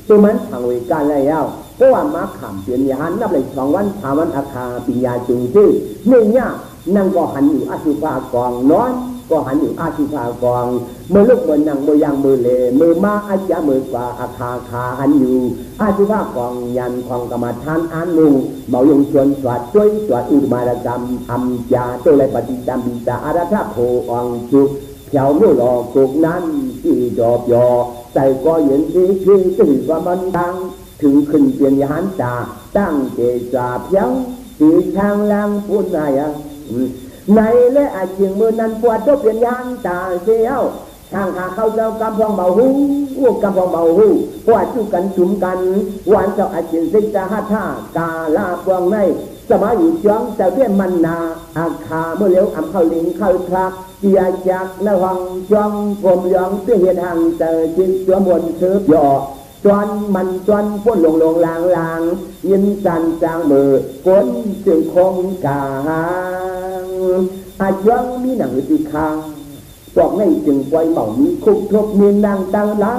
A: ตัวมันทางเวการอะไรแล้วเพราะว่ามาขำเปลี่ยนยานนับเลย2 วัน3 วันอาคาปิญญาจุงชื่อเนี่ยนั่งก็หันอยู่อาชีพากองนอนก็หันอยู่อาชีพากองมือลูกมือนั่งมือยางมือเลมือมาอาจจะมือกว่าอาคาหันอยู่อาชีพากองยันของกรรมฐานอันหนึ่งเมาลงชวนสวัสดิ์อุมารกรรมอัมจาตัวไรปฏิจำบิดาอาราธาโพองจุกเขียวไม่หลอกกุกนั้นที่จอบยอใจก็เห็นที่ตื่นว่ามันดังถึงขึ้นเปลี่ยนยานตาตั้งเจจาเพียวตีช่างลังพูดอะไรในและอาจริงมือนั้นปวดตัวเปลี่ยนยานตาเสียวทางขาเข้าเจ้ากำพองเบาหูปวดจุกันจุ่มกันวันเจ้าอาจริงสิจะหัดท่ากาลาปวงในสมัยอยู่จ้องแต่เพี้ยนมันนาอาคาเมื่อเลี้ยวอ่ำเข้าลิงเข้าคลักเกียจักในห้องจ้องผมยองเสียเหตุห่างเจอจิตตัวมนเชือบหยอจวนพ่นลงลางยินจันจางมือก้นจึงคงกาอายังมีหนังติคางบอกให้จึงปล่อยเมามีคุกทบมีนางตังลา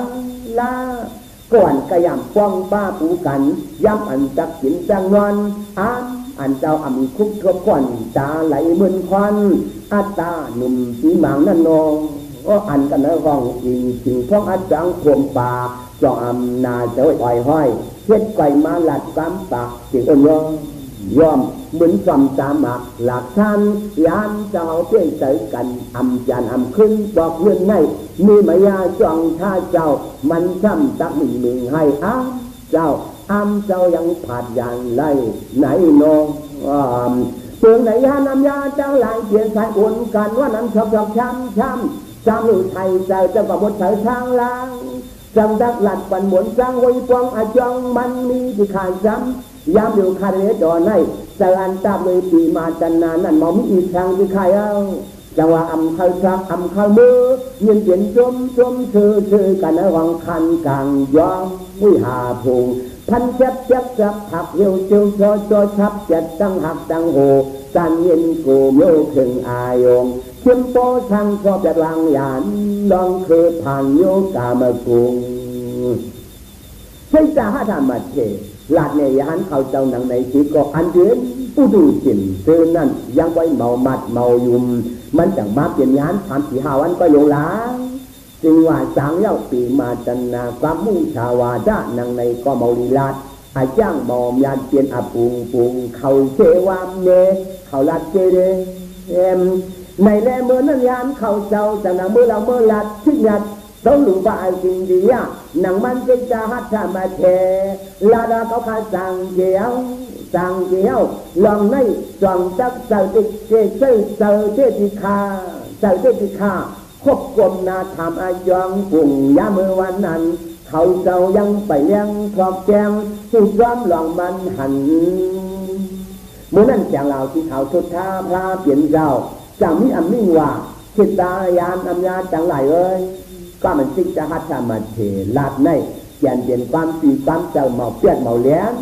A: ก่อนกระยำฟ้องป้าปูกันย้ำอันจักกินจังนอนอันเจ้ามีคุกทบก่อนตาไหลมึนควันอาตาหนุ่มสีหมางนั่นนองอันกันในห้องอิงถึงท้องอาจังขวมปากจองอำนาเจ้าอ่อยห้อยเฮ็ดไก่มาหลัดกำปากเสียงอ่อนยอมเหมือนความสามัคหลักท่านยานเจ้าเพื่อนใจกันอำจานอำขึ้นบอกเรื่องให้มีมายาจ้องท่าเจ้ามันช้ำตักมึงให้เจ้าเจ้ายังผาดยานไล่ไหนนอง เตือนในยานำยาจังหลายเขียนสายอุ่นกันว่านั้นชอบช้ำจำลูกไทยใจจะกับหมดสายทางล้างจังดักหลัดปั่นหมุนจังไว้ปวงอาจองมันมีที่ขานซ้ำยามอยู่คาเรจอในใจอันตาเลยปีมาจันนานั่นมองมีอีกทางที่ใครเอาจังว่าอำเข้าซักอำเข้ามือเงียนเขียนจมชื่อกันระวังคันกลางยอมวิหาพุงพันจับหักเหี่ยวเจียวโจชับจัดตั้งหักตั้งโหการเย็นกูโยถึงอายงเขียมโปช่างชอบจัดวางหยานลองเคยผ่านโยกามกุงใช่จะหาธรรมะเทหลัดเนี่ยยันเขาเจ้าหนังในชีก็อันเดียนผู้ดูจินเตือนนั่นยังไว้เมามัดเมายุมมันจังมาเปลี่ยนยัน3-4 วันก็โยล้างจึงว่าสางเย้าปีมาจันนาความมุ่งชาวาด้านังในก็เมาลีลาดอาจ้างมอมยานเปลี่ยนอปุงเขาเชวามเนเขาลัดเจเดในแลเมื่อนั้นยานเขาเจ้าจังนังเมื่อเราเมื่อลัดทิ้งยัดต้องหลุบายจริงดีอ่ะหนังมันจะหัดทำมาเทลาดาเขาขาสั่งเกี่ยวลองในส่องจักเสือเจติคาควบคุมนาทำอายองปุ่งยาเมื่อวันนั้นเขาเจ้ายังไปเลี้ยงครอบแจงสุดร้อมหลองมันหันเมื่อนั้นแจงเราที่เขาสุดท้าพระเปลี่ยนเจ้าจะมีอำมิ่งว่าคิดตายานอำนาจจังไหลก็มันจึงจะหัดทำมาเทลาดในเปลี่ยนความปีความเจ้าเมาเปียดเมาเลี้ยง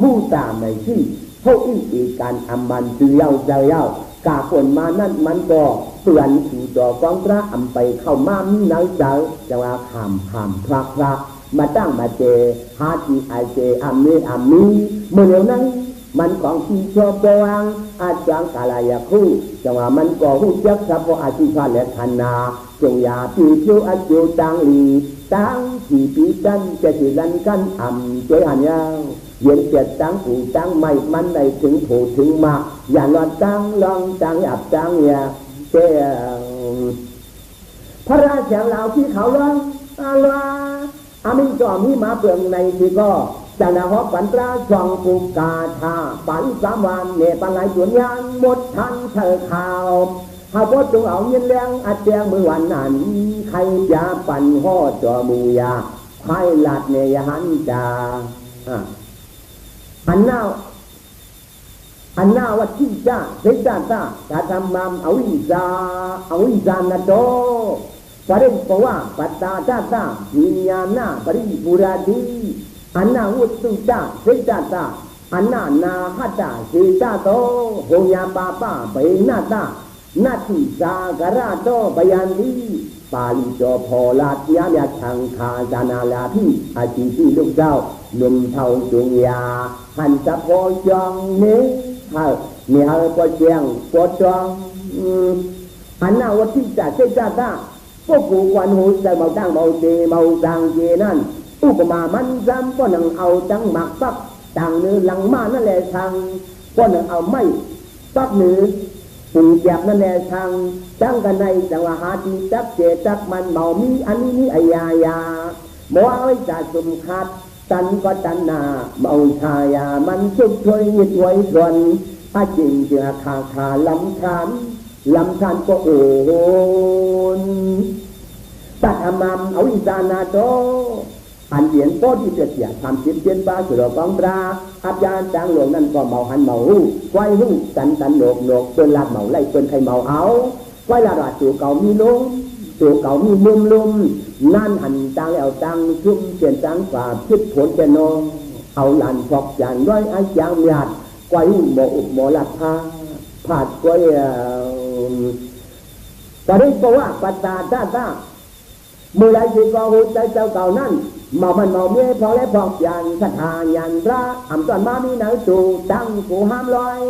A: มู่ตามในที่พวกอีการอำมันเจ้ากาฝนมานั่นมันก็เตือนสู่จอกองพระอำไปเข้ามามีนังเจ้าจะว่าขามพระมาตั้งมาเจฮาจีไอเจอามีเมื่อเร็วนั้นมันของที่ชอบวางอาจารย์กาลายาคู่จะว่ามันก็หูจักสัพพอาชีพและธนาจงอย่าปีเที่ยวอาจิวตังลีตั้งที่ปีกันจะจีรันกันช่วยหันยาวเย็นเจ็ดตั้งอู่ตั้งไม่มันได้ถึงโผถึงมาอย่าลอนตั้งลองตั้งอับตั้งอย่าเจ้าพระราชาเหล่าที่เขาร้องอามิจอมีมาเปลืองในที่ก็จะนาฮอบปันตราช่องปุกกาธาปัน3 วันเนปลายจวนยานหมดทันเธอข่าวหาพดจงเอาเงินแรงอัดแจงมือวันนั้นใครจะปั่นห่อจอมูยาใครหลัดเนยหันจาอันน่าวัดที่จ้าเสจ้าจะทำมามเอาวิจานาโตปริปวะปัตตาจ้าวิญญาณปริปุราดีอันน่าวุตุจ้าเสจ้าอันน่านาฮัตตาเสจ้าโตโหยาปาเปนาตานาทิสากราโตปยันดีปาลิโจพอลาตยามยาชังคาจานาลาพี่อาชีพลูกเจ้าหนุ่มเท่าจุงยาหันจะพอจองเนื้อมีอะไรพอเจียงพอจองอันน่าวัดที่จะเสจ้าพวกผู้วันหูใจเมาดังเมาเจเมาดังเจนั่นอุปมามันจำก็นังเอาจังหมักปักต่างเนื้อหลังมานั่นแหละทางก็นังเอาไม่ปักเนื้อปุ่งแจบนั่นแหละทางจังกันในจังว่าหาที่จับเจจับมันเมามีอันนี้อายาหมอเอาไว้จะสมคัดตันก็ตันนาเมาชายามันชุบช่วยยิดไว้ส่วนอาจริงเจือขาลำทานก็โอนตัดอามามเอาอิจานาโตอันเดียนโพที่จะเสียทำจิตเย็นบ้าสุรกองตราอาจารย์จางหลวงนั่นก็เมาหันเมาหูไว้หูตันโหนกเปิ้นลาดเมาไล่เปิ้นใครเมาเอาไว้ลาดตัวเก่ามีลมตัวเก่ามีลุ่มนั่นหันจางแล้วจางชุ่มเปลี่ยนจางฝ่าพิษผลจะนองเอาหลานพอกจานร้อยไอ้จางหยาดไว้หูหมอลัดพาผาดไว้แต่ได้บอกว่าปัตตาจ้าเมื่อไรที่ก็หูใจเจ้าเก่านั่นเมามันเมาเมียพอและพอกยันศรัทธายันพระอำตอนมามีหนังสู่ตั้งกูห้ามลอย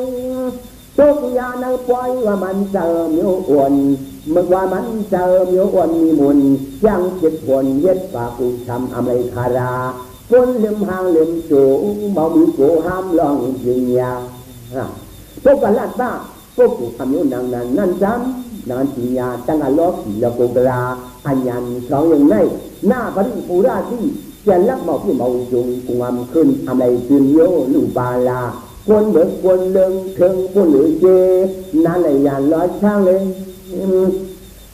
A: ทุกยาในปล่อยว่ามันเจอมิวอ้วนเมื่อว่ามันเจอมิวอ้วนมีมุนยังจิตผลเย็ดปากกูทำอำไรคาราคนลืมห่างลืมสู่เมามีกูห้ามลองยิงยาพวกกันลัดบ้าพวกกูทำอยู่นั่นซ้ำนานจิญาตั้งอารมณ์แล้วกูกราอันยันสองอย่างไรหน้าปริปุราที่เจนลักเมาที่เมาจุงกุมขึ้นอะไรจึงโยลูบาลา quân bực quân lưng thương quân nữ chê nà lại dàn lo sang lên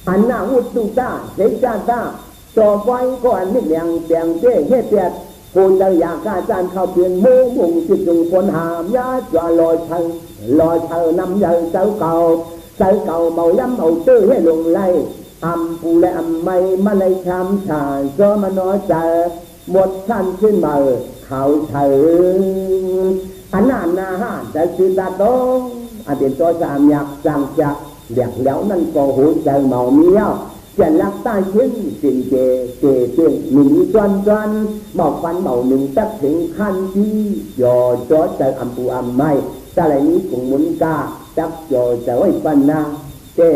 A: anh nào hút tu ta giấy cha ta cho vai có anh biết lẹng đèn chê hết tiệtคนเราอยากการจานเข้าเปลี่ยนมือมุ่งจิตจุงคนหามยาจอลอยเธอนำยัยเจ้าเก่าเมาย้ำเอาตื้อให้ลงไล่อำปูและอำไม่มาเลยช้ำชายก็มาน้อยใจหมดท่านขึ้นมาเขาเธออันนั้นนาฮะแต่คือตาโตอันเป็นตัวสามอยากจังจักเด็กแล้วนั่นก็หูใจเมาเมียวจะรักใต้ชิ้นสิ่งเจเตียงหนีจวนเมาฟันเมาหนึ่งตักถึงขั้นที่ยอจอใจอัมปูอัมไม่แต่อะไรนี้คงมุนกาจักยอจะไว้ฟันนาเจ้า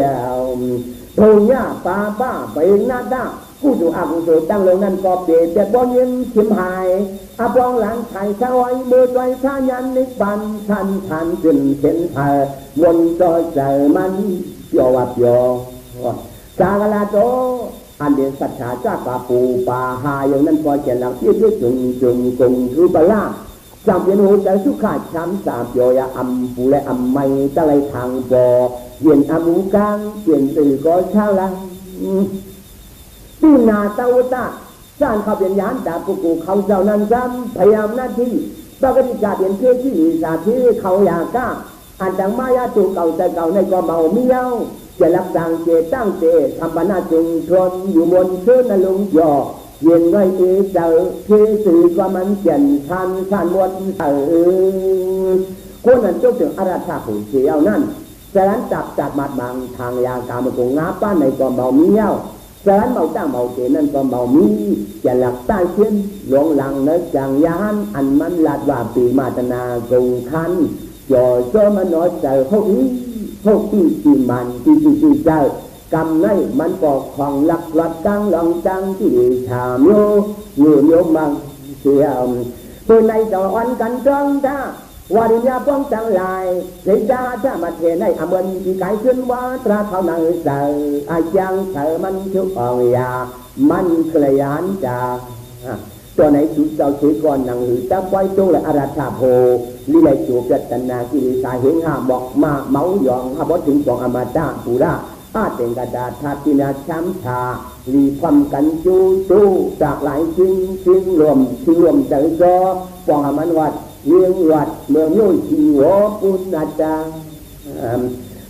A: โทย่าป้าไปหน้าตากู้ดูอากุศลตั้งลงนั่นก็เปลี่ยนแต่บ่ยินชิมหายอาบองหลังไทยชาวไอ้เมื่อใจท่ายันนิบันทันขึ้นเส้นไทยวนจอใจมันเปียววับยอกาลาโตอันเดียสัจฉาจ้าป่าปูป่าหาอย่างนั้นพอเจริญหลังที่จุงกงคือปลาจำเป็นหูใจสุขาช้ำสามโยยอัมปูและอัมไม่ตะไลทางบ่อเย็นอามูกางเปลี่ยนตื่นก็เช้าละตีนาเต้าตาสร้างเขาเปลี่ยนยานดาปูกูเขาเจ้านั้นจำพยายามหน้าที่ปกติจะเปลี่ยนเพื่อที่สาธิเขาอยากก้าอันดังมายาตูเก่าใจเก่าในก็เมาเมียวจะรับดังเจตั้งเจทำบรรณาจุงชนอยู่บนเชื้อนลุงยอเย็นไว้เอเจอที่สื่อก็มันเจนชันหมดคนนั้นจบถึงอาราธาผู้เชี่ยวนั่นแสนจับมัดบางทางยากามกงงาป้านในก็เมาเมียวแสนเมาตั้งเมาเจนั่นก็เมามีจะหลักใต้เช่นหลงหลังเนื้อจังยานอันมันลาดว่าปีมาตนากงคันจ่อโจมันน้อยใจพวกนี้พวกที่มันที่เจ้ากำในมันปอกของหลักหลัดกังหลังจังที่ชามโยมังเสียปืนในจออันกันจังท่าวาริยาป้องจังลายเสียจ้าถ้ามาเทในอเมริที่ไกลขึ้นว่าตราเท่านั้นเสืออายังเสือมันชุกอ่องยามันเคลยานจ่าตัวไหนจุดเจ้าชื่อก่อนหนังหือตะไว้ตู้และอาราธาโพลีไลจูเกิดตันนากิริสาเห็นห้าบอกมาเมาหยองห้าบดถึงสองอมาตาปูระอาเต็งกระดาษทาตินาช้ำชาลีความกันจูจากหลายชิ้นรวมใจจอปองมันวัดเลี้ยงวัดเมืองโยชีวปุณณจาง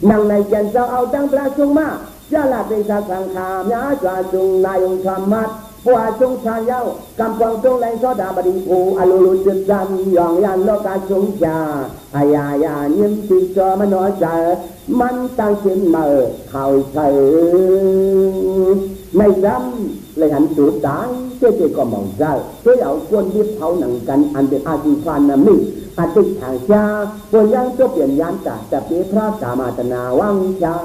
A: นั่งในเจนเจ้าเอาตั้งพระทรงมาญาลาเป็นสังขามยาจาจุงนายองค์ธรรมัดผัวจงชายเย้ากำปองจงไหลโซดาบดีภูอลุลุจุดจำยองยันโลกาชงจาอายายิ้มติดจอมันน้อยใจมันตั้งชิ้นมาเข้าใส่ไม่จำเลยหันสูดตายเจ๊ก็มองใจเจ๊เอาคนที่เผาหนังกันอันเป็นอาชีพฟันน้ำมิอาทิตย์ทางชาคนยังจะเปลี่ยนยานจากจะเป็นพระสามาตนาวังชา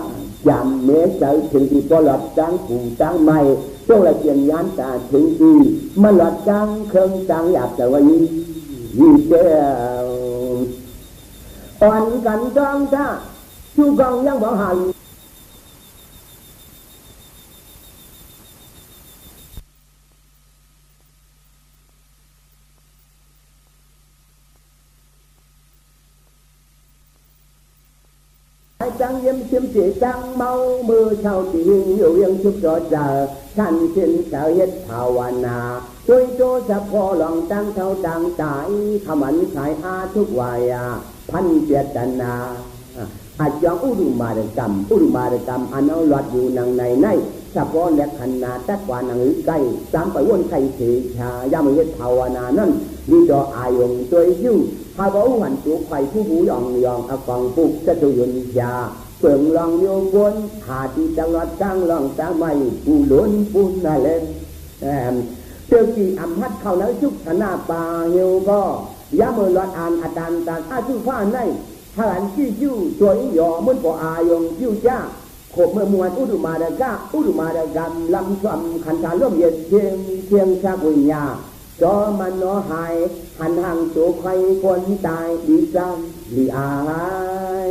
A: ยามเมใจถึงที่ปลอดจังผูจังไม่ช่วงละเจียนยานตาถึงที่มันหลอดจังเครื่องจังอยากจะว่ายี่เจ้าอ่อนกันจังท่าชูกองยังบ่หันจังเยี่ยมชิมสีจังเมามือเช่าตีอยู่ยังชุบจอจ่าท่านเช่นเจ้าเย็ดภาวนาช่วยโจสับพอหลองตั้งเท่าดังตายขมันสายอาทุกวายาพันเจตนาอาจยังอุรุมารกรรมอันเอาหลอดอยู่นังในเฉพาะและขันนาแต่กว่านังหรือใกล้สามไปวนไข่เสียชายามเย็ดภาวนานั่นมีดอกอายงตัวยุ่งพาบอกหันตัวไข่ผู้หูยองอาฟังปุกจะตุยนยาเปลืองลองโยวนหาที่จังหวัดกลางลองจังไม่ผู้ล้นผู้นาเล่นเจ้าจีอัมพัดเข้าแล้วชุกธนาป่าเหี่ยวก็ยามเมื่อหลอดอ่านอาจารย์อาชุฟ้าในถ้าหลันชี้จู่ตัวอีหยอมันปออายงจิ้วจ้าขบเมื่อมวนอุดุมาดกรรมลำซ้ำขันธาร่มเย็นเชียงชาบุญญาจอมันน้อหายหันห่างตัวใครคนตายดีจังดีอาย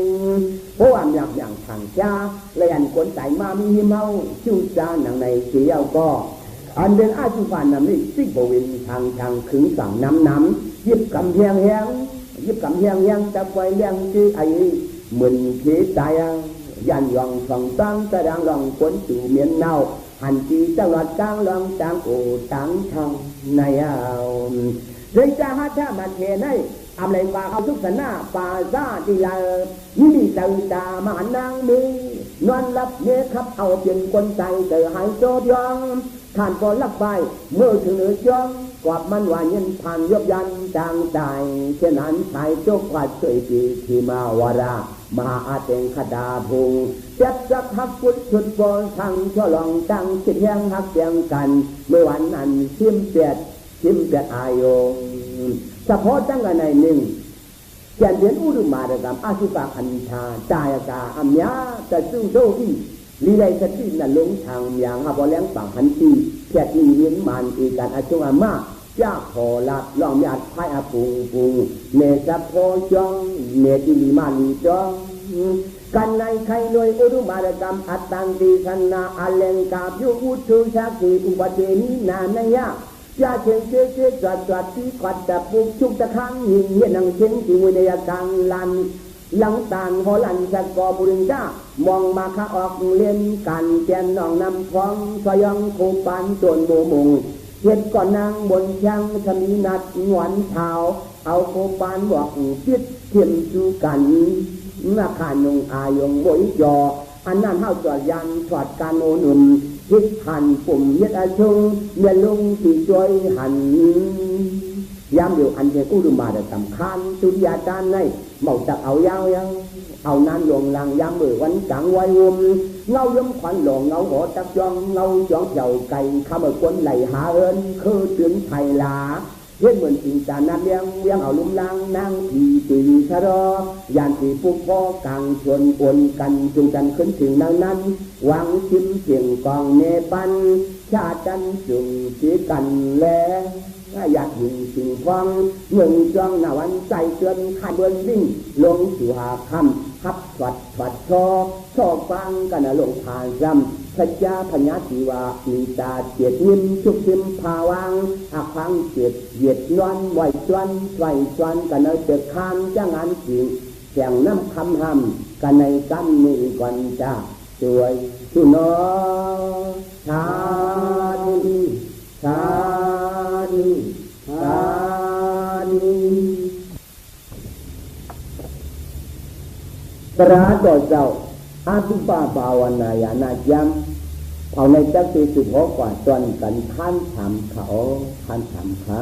A: เพราะว่าอย่างทางจ้าเลยอันคนตายมามีเมาจิ้วจ้าหนังในเสียวก็อันเป็นอาชีพานนำนี่ซิกบวินทางขึงสั่งน้ำยิบกำแพงแหง giúp cảm hiang hiang ta quay lên chứ ấy mình khí tài dàn lòng phòng tăng ta đang lòng cuốn chủ miền nào hành chi ta loạt tăng lòng tăng ổ tăng thằng này rồi ta hát ra mà thế này lại và ao xúc sẵn và ra thì là như từ ta mà năng mi non lấp nhé khắp ao tiền quân tay từ hai số đoan thàn có lấp bài mơ thường nửa chong quạt man hòa nhânผ่านยบยันจางใจเช่นนั้นชายโจกกว่าช่วยจีที่มาวารามหาอาเตงขดาพุงเจ็บสักฮักพุทธชุดบอลทั้งช่อลองตั้งสิทธิ์แห่งฮักเสียงกันเมื่อวันนั้นชิมเปียดอายงเฉพาะตั้งในหนึ่งเขียนเรียนอุดมารกรรมอาชีพคันธาจายกาอัมยาแต่ซึ่งโดอีลีไลสตินั่นลงทางอย่างฮะบอแรงฝั่งหันตีแค่ที่เลี้ยงมันอีกันอาชุงอามาจ้าขอลัดลองมีอัดไพ่อาปุงเนจับพอจองเนติลิมานีจองกันในใครรวยอุดมารกรรมอัตตังดีสันนาอัลเลงกาบยุอุทุชักสีอุปเจนีนาเนียยาเชิงเชื่อจัดที่ขัดจับปุกชุกตะคังหินเยี่ยนังเชิงที่วิญญากังลันหลังตานฮอลันสกอบุรินจ้ามองมาข้าออกเล่นกันแกนน้องนำฟองสยองคูปันจนโมมงเห็ดก่อนนางบนช่างชมีนัดหวานเท้าเอาโคปานบอกปิดเทียมจูกันนาคานุงอายงบอยจออันนั้นเท่าจอดยันถอดการโนนุนทิศหันปุ่มเย็ดอาชุงเมียลุงที่จอยหันย้ำอยู่อันเป็นอุดมบาทสำคัญสุริยาจารย์ในเมาจากเอายังเอานั้นลงลังย้ำมือวันกลางวัยวุ่นเงาย้มขวัญหลงเงาหัวจักจองเงาจ้องเจ้าไก่ข้ามาคนไหลหาเอิญคือตื่นไทยลาเฮ็ดเหมือนสิงจานัดเลี้ยงเอาลุ่มลังนั่งทีตีชะรอยานสีปุกพ่อกลางชวนปนกันจุงกันขึ้นถึงนั้นวางชิมเสียงกองเนปันชาจันจุงสีกันแลอยากยิงสิ่งฟังเงินจ้องหน้าวันใจเตือนขันเบิ้ลวิ่งลงสู่หาคำฮับฝัดชอบฟังกันลงผ่านจำพระเจ้าพญาศิวะมีตาเจียดยิ้มชุบชิมภาวังอาพังเจียดเหยียดนอนไหวจวนไหวจวนกันเกิดคานจ้างงานจริงแข่งน้ำคำหำกันในกันมือก่อนจ้าสวยสุนอชาดีชาดีชาดีพระต่อเจ้าอาตุปาภาวนายานาจำเอาในจักรสุภกว่าจนกันท่านถามเขาท่านถามข้า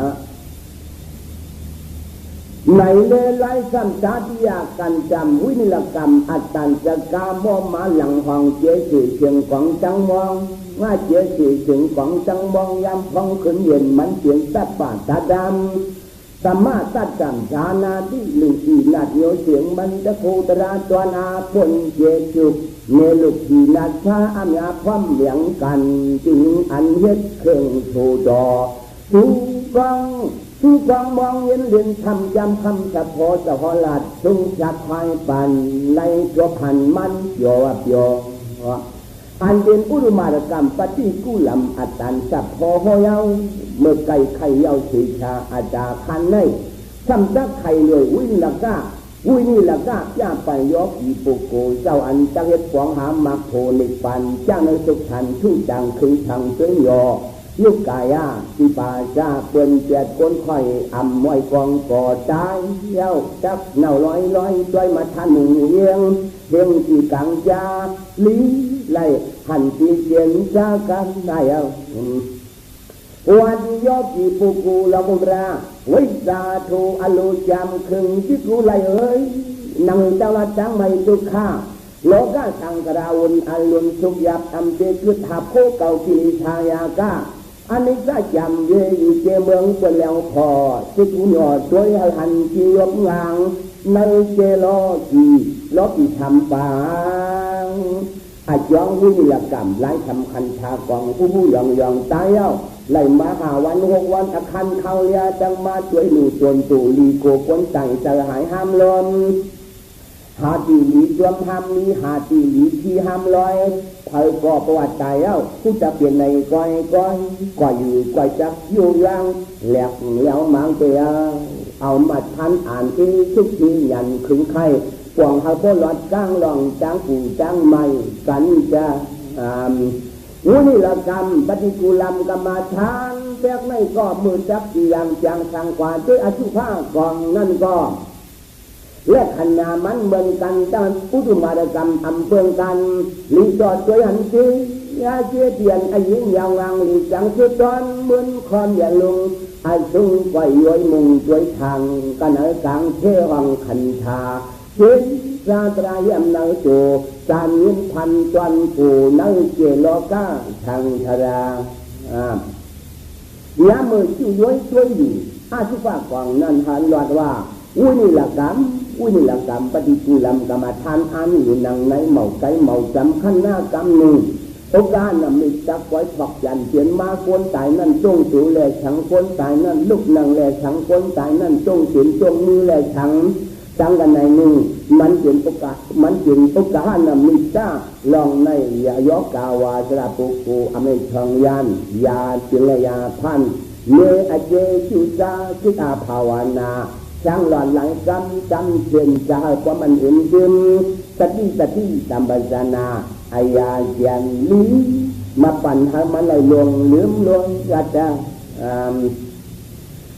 A: ในเลไลสัมจาติยากันจำวินิลกรรมอัตตัญจกามอมาหลังห้องเจสีเชียงของจังมองว่าเจสีเชียงของจังมองยำฟังขึ้นเย็นมันเสียงตัดป่าตาดำสมาตัดจำชานาที่ลุงอีนัดโยเสียงมันตะโคตราตัวนาปนเจจุกเนลุกทีนัดชาอามยาพร้อมเหลียงกันจึงอันเฮ็ดเครื่องโชดอทุกองมองเห็นเรียนทำจำคำเฉพาะเฉพาะหลัดทุ่งจักไฟปั่นในตัวพันมันโยอันเป็นอุดมารกรรมปฏิกูลำอัตตันจับพอหอยเอาเมื่อไก่ไข่เยาสีชาอาจาคันในซ้ำจักไข่เลยวิ่งละก้าย่าไปยกอีปุโกเจ้าอันจักเฮ็ดฟองหามักโพนิปันจ้างในสุขทันทุ่งจังคือทางเสียงยอลูกกายาที่ป่าจ้าเปิ้นเจียดก้นค่อยอ่ำมวยกองก่อตายเย้าจับเน่าลอยด้วยมาทันหนึ่งเอียงเพียงที่กลางยาลีไล่หันที่เจียนจ้ากันได้เอาวันยอดที่ปุกูละมุราวิสาทูอโลจามครึงที่กูไล่เอ้ยนังเจ้าละจังไม่ตุข้าโลกาสังกราวุนอรุณสุขยับอำเจคือทับโคเก่ากิริชายากาอันนี้ก็จำเยอยู่เจเมืองเป็นแล้วพอที่กูหยอดด้วยหันที่ยกงางในเจโลกีทำปางอาจองวิญญากรรมไล่ทำคันชากองผู้ยองตายเอาไล่มาหาวัน6 วันอาคันเขาเลียจังมาช่วยหนูส่วนตู่ลีโกคนต่างจะหายห้ามลมหาตีหลีจวมห้ามนี้หาตีหลีที่ห้ามลอยเผยก่อประวัติตายเอ้าผู้จะเปลี่ยนในก้อยอยู่ก้อยจักอยู่ยังแหลกแล้วมังเตีย เอามาทันอ่านที่ทุกทียันขึงไข่กวางเขาโคลอดจ้างลองจ้างปู่จ้างใหม่กันจะวุนิลกรรมปฏิกูลกรรมฐานแทกไม่ก็มือจับอย่างจังทางกว่าด้วยอสุภากองนั่นก็และขณะมันเหมือนกันตั้งอุตุมารกรรมอำเภอกันลีจอดตัวหันจียาเจียเตียนอายิงยาวงางลีจังสุดตอนเหมือนคอนอย่าลงอาซุงไว้ย้อยมุงย้อยทางกันเอากลางเทวังขันธาเช่นราตรายมนาโจจานยินพันจวนปูนาเจโลกาทางธารายามือชิวย้อยช่วยดีอาสุภากองนั่นหันหลอดว่าอุนิลกรรมปฏิกูลกรรมฐานอันอยู่นังในเมาไก่เมาจำขั้นหน้ากรรมหนึ่งโอกาสนำมิจักไว้ถอกยันเขียนมาคนตายนั่นจงสูแลฉังคนตายนั่นลุกนั่งแลฉังคนตายนั่นจงเขียนจงมือแลฉังจังกันในหนึ่งมันเขียนโอกาสนำมิจ้าลองในยายกกาวาสระปุกูอเมชองยันยาจิลยาพันเนอเจจุจาคิตาภาวนาช่างหลอนหลังจำเชียนจะให้ความมันเห็นจึงสติตามบัญชานาอายาเจียนลีมาปั่นให้มันเลยลวงลืมลวงกัดจะ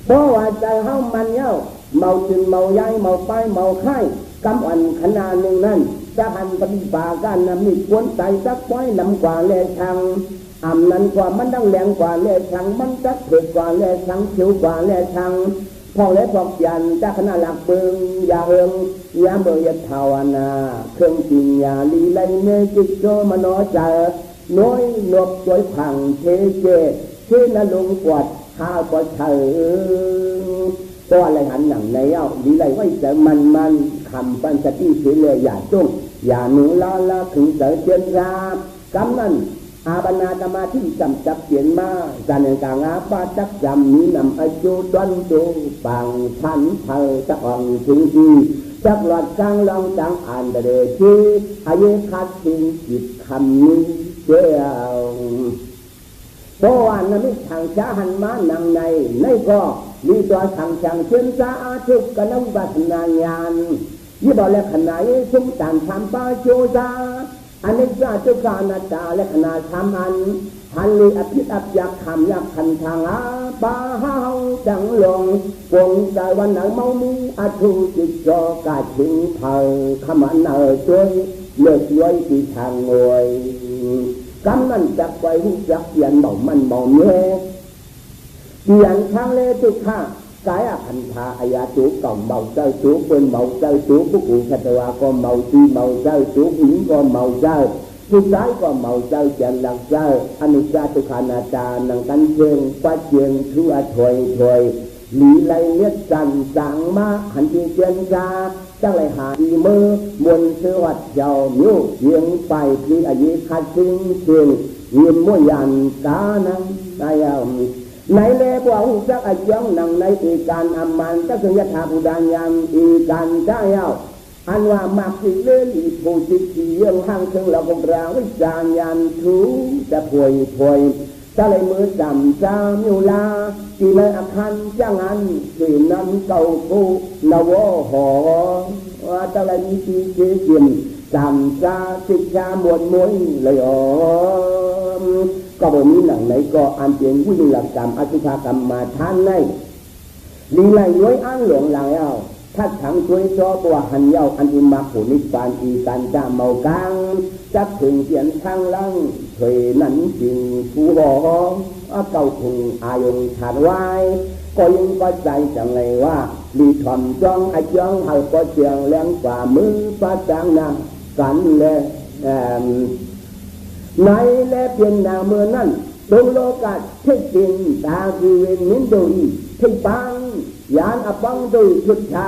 A: เพราะว่าใจเฮามันเย้าเมาจึงเมาย้ายเมาไปเมาไข่กำอันขนาดหนึ่งนั้นจะหันปฏิปาการนำมีควนใจสักไว้นำกว่าแลชังนั้นกว่ามันดังแหลงกว่าแลชังมันจักเถิดกว่าแลชังเขียวกว่าแลชังพอและพอกยันจากขณะหลักเบิงยาเอิงยาเบยภาวนาเครื่องจริงยาลีไลเนจิตโจมโนใจน้อยนบสวยผังเทเจเชนลงกวดข้าวก็เฉยตัวอะไรหันหนังในเอาลีไลไว้เจอมันคำปัญจติเสียเลยอย่าจุ้งอย่าหนูละถึงเจอเจียนรากำนั้นอาบนาธรรมาที่จำจับเขียนมาจันกางอาปาจักจำนี้นำอายุดวนดูปังทันเธอจะอ่อนถึงทีจักหลอดกลางลองจังอ่านเดชีอายุคัดทิ้งจิตคำนี้เจ้าเพราะว่านั้นไม่ทางช้าหันมานังในก็มีตัวทางช่างเชื่อจ้าอาชุกกันน้ำบัตนายานยี่บอกแล้วขณะนี้ชุ่มตานทำป้าโจจาอันนี้จะเจ้าการนาจาและขณะทำอันหันลีอภิอับยักคำยักขันทางอาป้าเฮาจังลงปงใจวันหนังเมามีอาทูจิตจอกาชิงเผาขมันเนยช่วยเลือกย้อยที่ทางงวยกำนั้นจักไว้หูจักเยียนเบามันเบาเมื่อเยียนทางเลตุข้ากายขันธาอายาจูก่อเมาเจ้าจูเป็นเมาเจ้าจูผู้กุศลวาก็เมาตีเมาเจ้าจูหญิงก็เมาเจ้าผู้ชายก็เมาเจ้าจันหลักเจ้าอนุชาตุขานาจานังกันเชียงป้าเชียงทั่วถอยหลีไลเลียจันสังมาหันจีเชียนจาจังไรหาดีมือมวลเสือวัดเจ้ามิวเยียงไปที่อายุขัดซิงเชียงเยี่ยมมวยยันกานังนายในเล่บว่าหูจักอายุงนังในอีการอมันก็คือยถาภูดานยังอีการเจ้าอันว่ามักสิเล่นอีผู้จิตที่ยังห่างถึงเราคงเราวิจารยันทูจะพวยจะเลยมือจำจามอยู่ลาที่ในอาคารจ้างอันที่นั้นเก่ากูนวหอว่าจะเลยมีที่เกี่ยมจำจาสิจามวลมวยเลยก็บ่มีหนังไหนก็อันเปลี่ยนผู้ยิ่งหลักกรรมอสุภกรรมมาท่านในลีไลย้อยอันหลวงหลังเอาถ้าถังช่วยชอบว่าหันเย้าอันอุมาผู้นิพพานอีการจ้าเมากลางจับถึงเสียนทางลังเคยนั้นจริงผู้หอเก่าถึงอายงขาดไว้ก็ยังก็ใจจังเลยว่าลีทอมจ้องไอจ้องให้ก็เจียงแรงกว่ามือประจังนำกันเลยในและเพียงนาเมื่อนั้นดงโลกาเท่จริงตากีเวนนินโดยเท่ปังยานอปังโดยชุดชา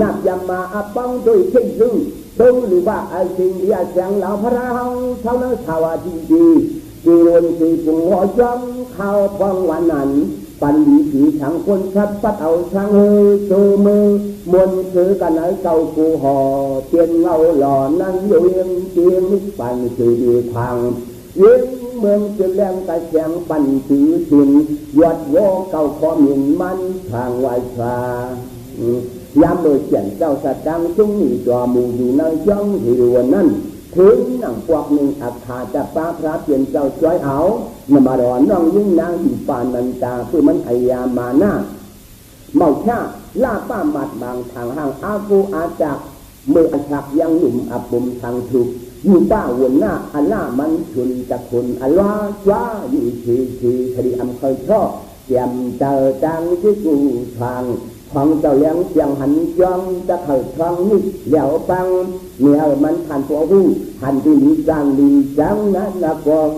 A: นับยามาอปังโดยเท่ซึ่งดงหรือว่าไอสิ่งที่อาจารย์เหล่าพระเฮาเท่านั้นชาวดีจีรวนสีปุ่งหัวจ้องเข้าฟังวันนั้นปันดีผีช่างคนชัดปัดเอาช่างเฮจูมือมวนซื้อกันไหนเก่ากูห่อเตียนเงาหล่อนั่งอยู่เยี่ยมเตียงปันคือดีทางเยี่ยม เมืองจะแรงกระแสงปั่นถือสินยอดโวเก่าขอมินมันทางวายชายามโดยเขียนเจ้าสัตดังจุ้งมีตัวมูอยู่ในจ้องหิวนั้นถึงหนังพวกหนึ่งอักขาจะป้าพระเปลี่ยนเจ้าช่วยเอานมาดอนน้องยิ่งนางอยู่ป่านนันตาเพื่อมันไอยามาหน้าเมาชาล่าป้ามัดบางทางห้างอากูอาจักเมื่ออัชักยังหนุ่มอับบุมทางถูกอยู่ป้าวนหน้าอัลล่ามันชุนจากคนอัลลาจ้าอยู่ชีคดีอำเคยชอบเตรียมเจอจังที่กูทางของเจ้าเลี้ยงเสียงหันจ้องจะเขิดทองนิดเหลียวปังเมื่อมันผ่านตัวหูหันที่มีจางดีจังนั้นละกอง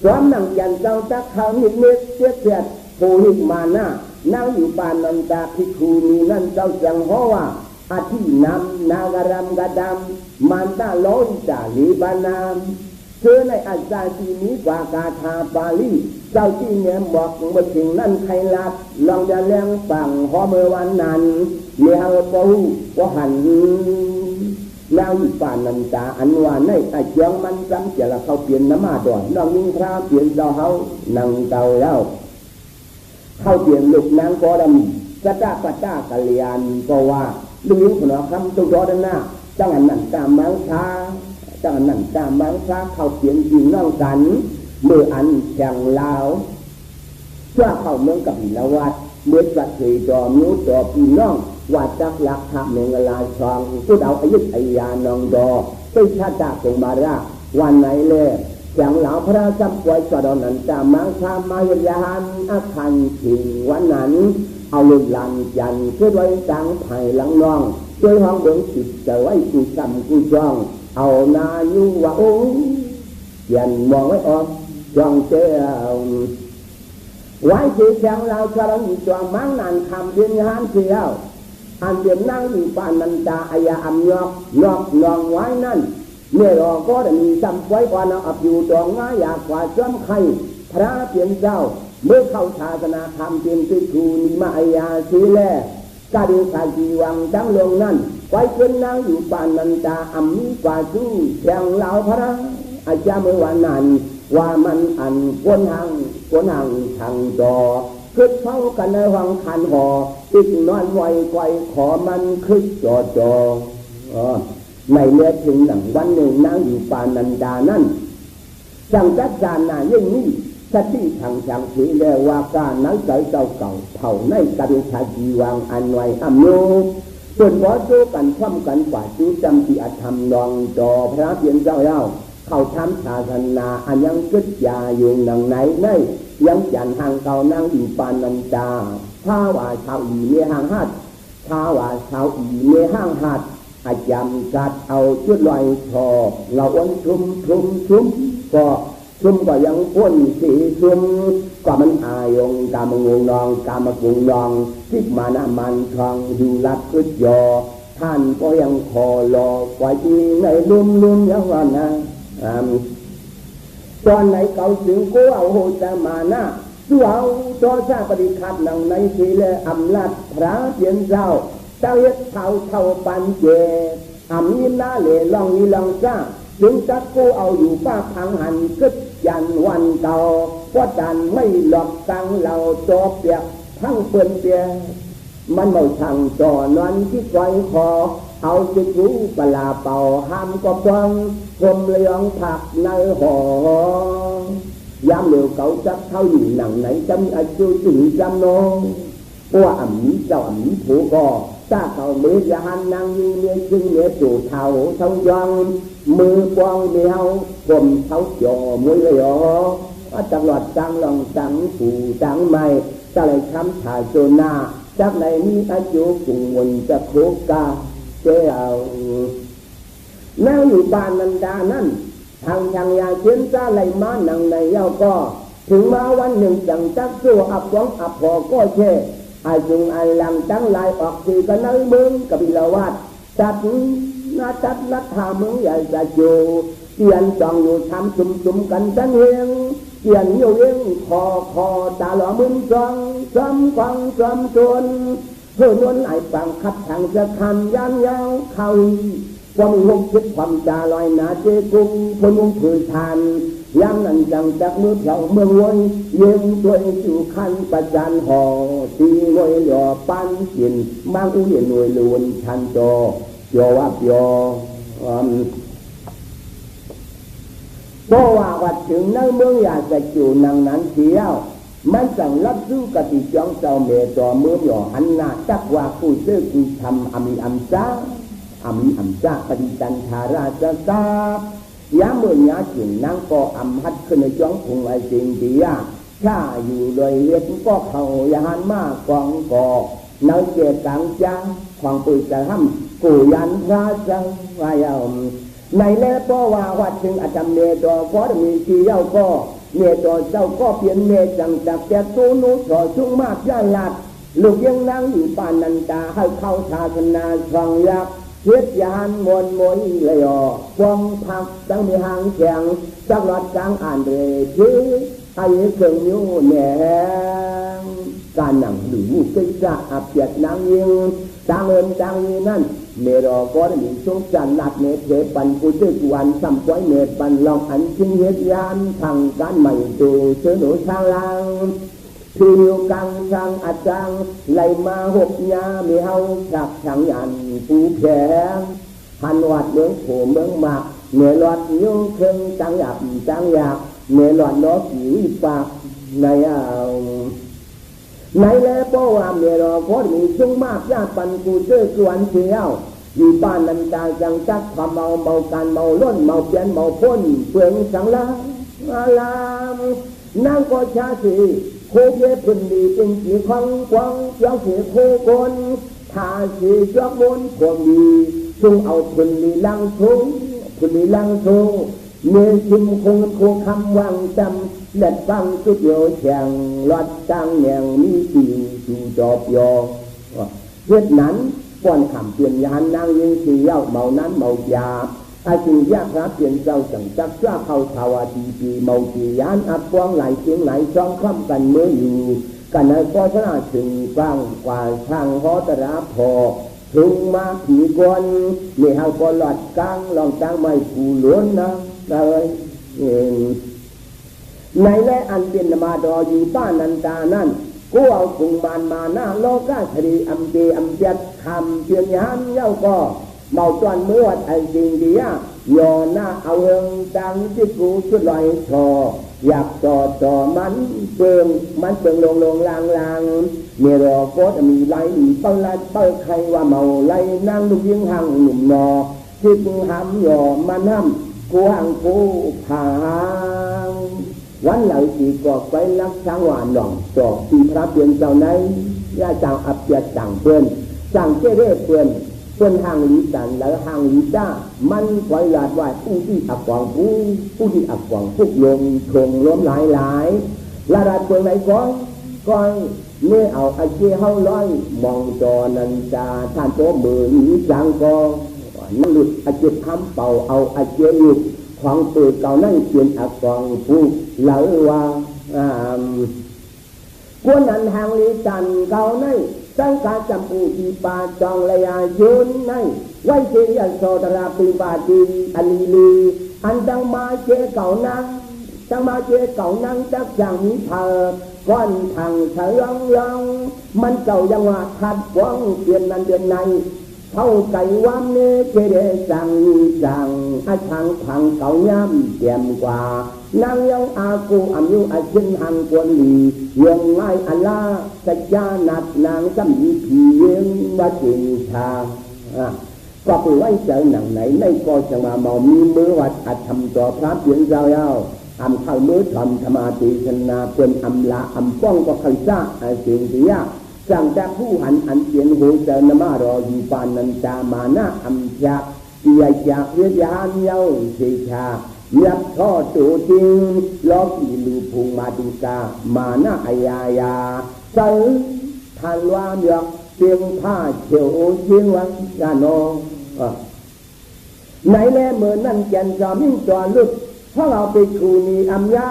A: พร้อมนั่งยันเจ้าตะเขานิดเสียดผู้หิกมาหน้านั่งอยู่บ้านนันตาพิคูมีนั่นเจ้าจังหัวว่าอาทินำนากรำกระดำมันตาโลนจาลีบานามเชื่อในอาจารย์ที่นี้กว่ากาธาบาลีเจ้าที่เนี่ยบอกว่าสิ่งนั้นใครลับลองจะเลี้ยงฝั่งหอเมื่อวันนั้นเลี้ยงปูก็หันแล้วอยู่ป่านันตาอันว่าในอาเจียงมันจำเจริญเขาเปลี่ยนน้ำมาดอนน้องยิ่งพระเปลี่ยนเจ้าเขานั่งเจ้าแล้วเข้าเปลี่ยนลูกนางก็ดำกระจ้ากะเลียนก็ว่าลูกคนละคำตัวร้อนหน้าจังอันนั้นตามมังคาจังอันนั้นตามมังคาเข้าเปลี่ยนจริงน้องกันเมื่ออันแข่งลาวเพื่อเข้าเมืองกับหินวัดเมื่อสัตว์เคยจอมิวจอปีน้องว่าจักลักทับเมืองลายชองผู้เดาอายุทยานองดอเป็นชาติสงมาราวันไหนเล่แข่งเหล่าพระจำป่วยสะดอนนันตามังคามายยานอาคันถิงวันนั้นเอาลูกหลานยันเพื่อไว้ตังไผ่หลังน้องด้วยห้องเบื้องจิตจะไว้กูจำกูจ้องเอานายูว่าโอ้ยันมองไว้ออกจ้องเจ้าไว้ที่แข่งเราชะลองอยู่ตัวมังนันคำเดียนหันเสียวอันเดียนนั่งอยู่ป่านนันตาอายาอัมยอกนองไว้นั่นเมื่อรอก็ได้มีจำไว้ก่อนเอาอับอยู่ตรงง่ายอยากกว่าจ้ำไข่พระเพียงเจ้าเมื่อเข้าศาสนาธรรมเพียงที่ครูนิมาอายาสีแลกาดิสาจีวังจังลงนั่นไว้เป็นนางอยู่ป่านนันตาอัมมีกว่าชู้แข่งเหล่าพระอาจารย์เมื่อวันนั้นว่ามันอันกวนหังทางจอคึกเข้ากันในวังคันหออีกนอนไวไกวขอมันคึกจอในเมื่อถึงหลังวันหนึ่งนางอยู่ป่านันดานั่นจังจัดจานนายิ่งนี้สติทางถือแล้วว่าการนั้นใจเจ้าเก่าเผาในกันชาจีวังอันไว้อัมโนส่วนบ่จูกันคว่ำกันกว่าจูจำที่อาธรรมนองจอพระเพียงเจ้าเล่าเขาทำศาสนาอันยังกึศยาอยู่หนังไหนยังจันทางเก่านั่งอยู่ปานนันจาถ้าว่าชาวอีเมห้างหัดถ้าว่าชาวอีเมห้างหัดอาจำกัดเอาชุดลอยทอเราอ้วนชุมก็ชุมก็ยังอ้วนสีชุมก็มันอายงกามงนองกามกุงนองทิมานามันทองดูรัดกึศยอท่านก็ยังคอรอกว่าจีในลุ่มยังว่านะตอนไหนเก่าถึงกูเอาโหจะมาหน้าสู้เอาจอซาปฏิคัดหนังในสีเลอำลัดพระเพียงเจ้าเจ้าเฮ็ดเท่าปันเจอำยินหน้าเหล่ลองนี่ลองซ่าถึงจักกูเอาอยู่ป้าพังหันกึศยันวันเก่าว่าดันไม่หลอกตังเราจอบเปียกทั้งเปื่อนเปียมันเอาช่างจอนอนที่ไกวคอเอาจิตรู้ปลาเป่าห้ามก็ฟังคมเลี้ยงผักในหอยามเหลียวเก่าจักเท่าอยู่หนังไหนจำอาจูจึงจำนองว่าอ่ำเจ้าอ่ำผู้ก็จ้าเก่าเมียหันนางยิงเมียจึงเมียจู่เท่ายองมือปองเมียวผมเท่าจ่อมือเลยอ๋อจังหวัดจังลองจังผู้จังไม่จะเลยคำถ่ายโจนาจากในนี้อายุกุ่งวนจะโคกาเจ้าแล้วอยู่บ้านนันดานั่นทางยาเชียนจ้าไหลมาหนังในเย้าก็ถึงมาวันหนึ่งจังจักสู้อับหวังอับพอก็เช่อายุงอันลังจังลายออกทีกันในเมืองกบิลวัดจัดรัฐาเมืองใหญ่จะอยู่เตียนจองอยู่ทำจุ่มกันจังเฮงเตียนโยเองคอตาหล่อมึนจอมฟังจอมจนเพื่อนวนไอ้ฝั่งขับทางจะคันยันยาวเขา ความหกคิดความจาลอยหนาเจกุ้งคนมุ่งผืนทานยังนั่นจังจากมือเผาเมืองวนเย็นตัวอยู่คันประจันห่อตีงวยหล่อปั้นกินบางอุ้ยหน่วยลวนชันโตโยวับโยเพราะว่าวัดถึงในเมืองอยากจะอยู่นางนั้นเที่ยวมันสั่งรับรู้กติจองเจ้าเมต่อเมืองหย่อหันหน้าจักว่าผู้เชื่อผู้ทำอามีอัมจ้าปฏิจันทาราชสาบยามเมื่อยาจึงนั่งก็อัมฮัดขึ้นในจ้องพุงไอจริงดีอ่ะถ้าอยู่โดยเฮ็ดก็เขายาหันมากกองก่อเนื้อเจตังจ้าของปุยจะทำกูยันพระจังวายในแลเพราะว่าวัดถึงอาจารย์เมตอพอมีที่เย้าก็เมตอเจ้าก็เปลี่ยนเมจังจากแต่ตัวนู้ถอชุ่งมากย่าหลัดลูกยังนั่งอยู่ป่านนันตาให้เข้าศาสนาฟังยักเทียบยานมวลมวยเลยอ่ะฟองพักตั้งมีหางแข็งจักรอดกลางอ่านเรทีให้เครื่องนิ้วแหนงการหนังหรือมุกจะอับเปียดนางยิงจางเอิญจางนี้นั่นเมรอก็ได้มีช่วงจันหลักเมเทปันกูเจ้าวันสัมปอยเมปันลองอันชิงเฮ็ดยานทางการใหม่ดูเชื้อหนูช่างลังคืออยู่กลางช่างอาจารย์ไหลมาหกยามีเฮาจับช่างยันผู้แข็งหันวัดเมืองโผเมืองหมากเนื้อหลอดยุ่งเครื่องจังหยาบเนื้อหลอดล้อผิวปากในแล้วเพราะว่าเมื่อเราพอมีช่วงมากญาติปันกูเจอส่วนเที่ยวอยู่บ้านนันตาจังจักความเมาการเมาล้นเมาเปลี่ยนเมาพ่นเปลืองสังลาอารามนั่งก็ชาสีโคเย่พื้นดีเป็นสีของกวางย้อนสีโคคนทาสีจอกมนความดีchungเอาพื้นดีลังทุ่งเมื่อชิมคงโคคำวังจำเล็ดฟังสุดโยแข่งลอดจังแหน่งมีปีจูจอบยอเวียดนั้นป้อนคำเปลี่ยนยานนางยิงสีเย้าเมานั้นเมายาอาจิงยากรับเปลี่ยนเจ้าจังจักจ้าเข้าชาวดีปีเมาจียานอับป้องไหลเสียงไหลช่องคล่ำกันเมื่ออยู่กันในก็ชนะถึงฟังกว่าช่างฮอตราพอถึงมาผีกวนมีเฮาก็หลอดกลางลองจ้างไม่ผูล้วนนะเลยในและอันเป็นมาดออยู่บ้านนันตานั่นกูเอาคุงบานมาหน้าโลกาชรีอัมเจอัมเจ็ดคำเพียงยามเย้าก็เมาจวนเมื่อวันไอ้จริงดีอ่ะยอหน้าเอาเฮงดังที่กูชุดลอยชออยากต่อมันเปิงลงลางเมื่อรอโคตมีไหลเปิ้ลใครว่าเมาไหลนั่งลูกยิงหังหนุ่มนอที่กูหำยอมันห้ำกูหังกูผางวันเหล่าสีกอกไปรักช้างหวานหล่องจอกตีพระเปลี่ยนเจ้าในย่าจังอับเปียจังเพื่อนจังเจ้เร่เพื่อนห่างหลีสันแล้วห่างหลีจ้ามันปล่อยหลาดว่าผู้ที่อับกวางผู้ที่อับกวางพุกลมทงล้มหลายลาดาเปลืองไหนก้อยเมื่อเอาไอเจ้เฮาร้อยมองจอนันจาท่านโตมือหลีจังก็นั่งหลุดไอเจ้คำเป่าเอาไอเจ้หยุดของตัวเก่านั่งเปลี่ยนอับกวางผู้เหลาว่ากวนนั้นห่างหลีสันเก่าในสังกาจำปูทีปาจองเลยายุนในไว้เจียนโซตราปีบาดีอันลีอันจังมาเจเก่านังจักอย่างนี้เธอก้อนทางเฉลองมันเก่ายังว่าขัดหวังเปลี่ยนนั้นเดือนในเข้าไก่วันนี้เจเดจังอาทางทางเก่าย่ำเตรียมกว่านางยังอากูอายุอาชินหังกวนลียังไงอัลลาสัจญานัดนางจำมีผียังว่าจินชาก็ไปไว้เจอหนังไหนในก็จะมาเมามีมือวัดอัดทำต่อพระเพียงเจ้าอำเข้ามือทำธรรมาติชนาเพื่อนอำลาอำป้องก็ใครซ่าสิ่งเสียสั่งจากผู้หันอันเขียนหูเจอนมารออยู่ปานนันจามานะอำจากเกียจากเวียนเย้าเสียชายับทอดตัวจริงล้อกี่ลูพุงมาดูกามานะอายาใส่ทันว่าเมือกเสียงผ้าเฉียวเชียงวันยานองไหนแลเมื่อนั่นแกนจอมิ่งจอลุดเพราะเราไปครูนีอัมยา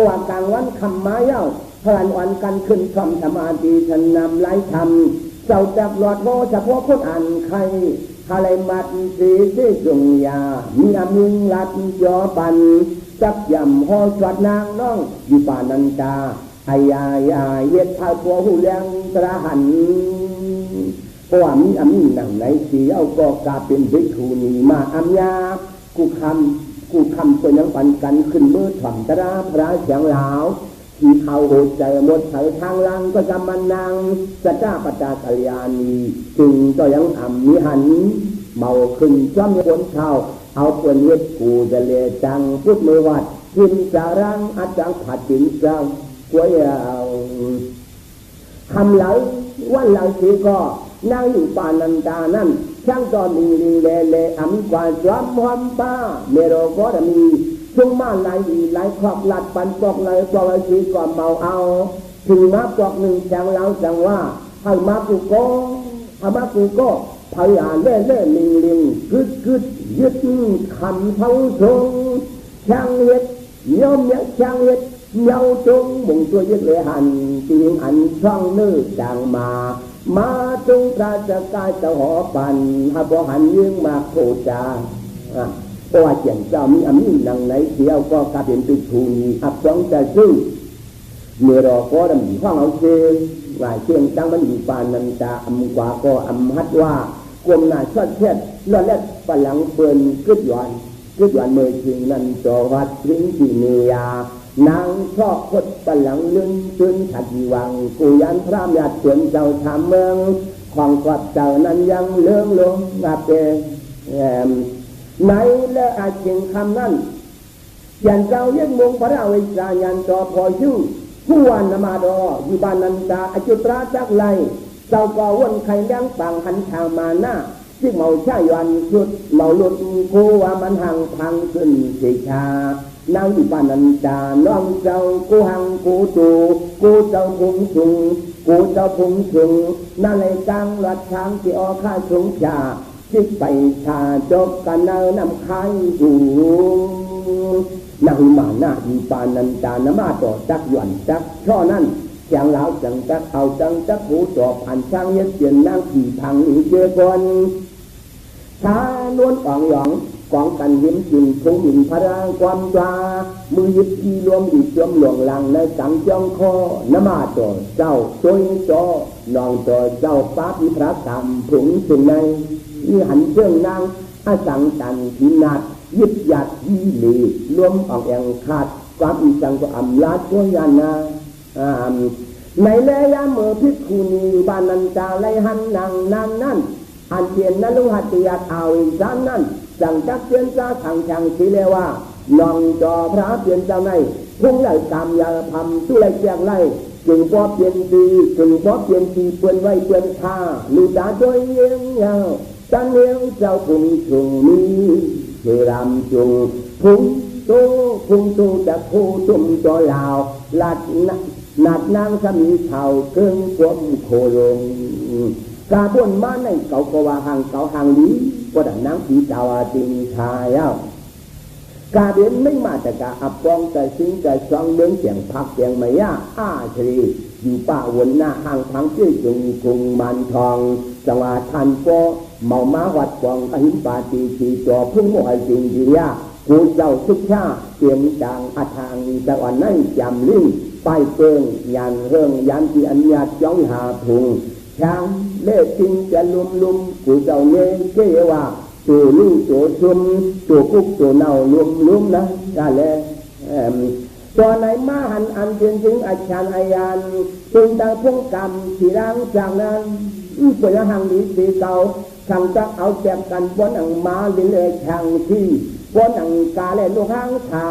A: ว่ากลางวันคำมาเย้าพลันวันกันขึ้นคำธรรมาดีฉันนำไล่ทำเจ้าจับหลอดโมเฉพาะคนอ่านใคร Halai mat si si dùng ya mi amin lat cho ban chắc dầm ho soát nang nong di pananta ayaya yết thao po hu leng tra hành qua mi amin nang này si ao co caเป็นภิกษุณีมาอัมยากูคำตัวยังปันกันขึ้นมือถ่อมตราพระเสียงเหลาที่เขาโหดใจหมดใส่ทางลังก็จะมันนางสัจจาปจากัลยาณีจึงก็ยังอ่ำมิหันเมาขึ้นจ้อมคนเท่าเอาเปลือนเย็ดกูจะเลจังพุทธมือวัดกินจารังอาจังผัดจินจังกวยเอาคำไหลวันไหลสีก็นั่งอยู่ปานันตานั่นช่างจอมีลิงเลอ่ำกว่าจอมหอมป้าเมโรก็จะมีช่วงมาไหลครอบหลัดปันปอกไหลปอกสีก่อนเมาเอาถึงมาปอกหนึ่งจังแล้วจังว่าให้มากูก็พยาเล่ลิงกึดยึดคำเท่าทงช่างเย็ดย่อมยักช่างเย็ดเยาจงบุงตัวยึดเลยหันจีงอันช่องนื้อจางมาจงปราศกายจะหอปันหาบ่หันยื่งมาโคจาเพราะว่าเจียนเจ้ามีอำนาจนังไหนเดียวก็กลายเป็นปิทูนีอับสองจะซึ่งเมื่อรอก็ดำห้องเอาเชงหลายเชียงจังมันอยู่ปานนันตาอำกว่าก็อำฮัดว่ากลมหน้าชดเช็ดล้อเล็ดฝรั่งเปิ่นกึดหวานเมื่อชิงนั้นจอวัดลิ้นจีเนียนางชอบพดฝรั่งลึงจึงขัดวังกูยันพระญาติส่วนเจ้าชามเมืองของกวัดเจ้านั้นยังเลื่องลงอาเปในและอาเชียงคำนั้นยันเจ้าเยี่ยมมงพระวิชายันจอพอยุ่ผู้วันนมาดออยู่บ้านนันตาอจุตราจักไลเจ้าก็วนไข่เลี้ยงปังหันทางมาหน้าที่เมาชายันชุดเมาหลุดกูว่ามันหังพังขึ้นเสียชานางอยู่บ้านนันตาน้องเจ้ากูหังกูตูกูเจ้าพุงชุงนั่นเลยกลางรัดช้างที่ออกข้าชงชาที่ไปชาจบกันเนอนำคายหูนางมาหน้าอยู่บ้านนันตานมาต่อจักหย่อนจักช่อนั่นจังเหลาจังจักเอาจังจักหูจอบผ่านช่างเย็ดเสียนนางผีพังอีเจกอนชาล้วนอ่องหยองกองกันยิ้มจินคงหินพระความตามือยึดที่รวมดิจมหลวงหลังในสังจองคอนมาต่อเจ้าโดยจอนองต่อเจ้าป้าพิพระธรรมผงสิ่งในนี่หันเชื่องนางอาสังตันทินาดยึดหยัดยี่หลีรวมอ่องแองขาดความอีสังก็อำลาตัวยานาในแลยามเมื่อพิคุณีบ้านนันจาไลหันนางนั่นอันเทียนนั้นลุงหัตติยาเอาอีสานนั่นสั่งจักเตียนจ้าทางช่างสีเลว่าน้องจอพระเปลี่ยนเจ้าในพุ่งไหลตามยาพำสู้ไหลแจกไหลจึงพอเปลี่ยนดีเปลี่ยนไว้เปลี่ยนท่าลูกตาด้วยเยี่ยงยาวจันเลี้ยงเจ้าพุ่งชุงนี้เทรำจุงพุ่งโตจะโคตุ่มจอลาวลัดนัดนางสามีเท่าเกินความโคลงกาบวนมาในเก่าก็ว่าห่างลีก็ดังนางผีเจ้าจริงชายกาเดินไม่มาแต่กาอับปองแต่ซิงแต่ซองเลี้ยงเสียงพักเสียงไม่ยาชรีอยู่ป่าวนหน้าห่างพังชื่อจุงกรุงมันทองจังหวัดทันโปเมามาวัดปองอหิมปาตีชีจอพุ่งมวยจริงดียากูเจ้าทุกชาเตรียมจางอาทางตะวันนั่งจำลิ้นไปเปิงยันเรื่องยันที่อัญญาจ้องหาพุงช้างเล่จริงจะลุมกูเจ้าเนเกว่าตัวลู่ตัวชุมตัวกุกตัวเน่าลุมนะได้เลยตัวไหนมาหันอันเพียงถึงอาจารย์อายันตึงดังพงกรรมที่ร่างจากนั้นเปิดหังดีสีเก่าช่างจะเอาแจกกันบนอังมาเลยช่างที่บนอังกาและลูกหางขา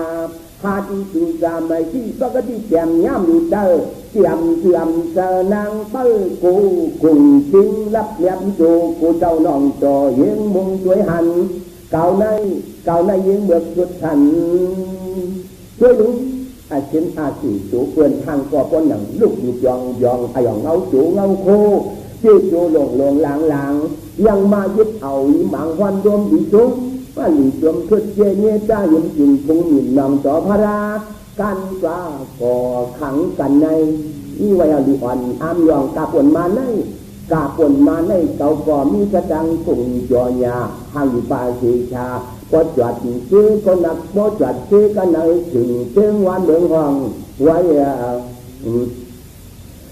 A: หาที่จูจามไม่ที่ปกติแจ่มย่ำอยู่เด้อเตรียมเจอนางเปิ้ลกูคุงจริงรับเลียมโจกูเจ้าน้องจอยิงมุงสวยหันเก่าในยิงเบิกสุดทันช่วยลุงอาเช่นอาสีจูเปื่อนทางก่อปนหนังลูกยองอายองเงาจูเงาโคที่จูลงหลังยังมายึดเอาอีหมังวันรวมดีจุ้งว่าหลีจมทุดเจเนจ้ายิมจิงพุงหมิ่นนำต่อพระรากันกว่าก่อขังกันในนี่ว่าหลีอ่อนอามยองกาปวนมาในกา ปนมาในเก่าก็มีกระดังกุ่งจอยาหางปาสีชาก็จัดซื้อก็นักก็จัดซื้อกันในถึงเชิงวันเดืองห้องไว้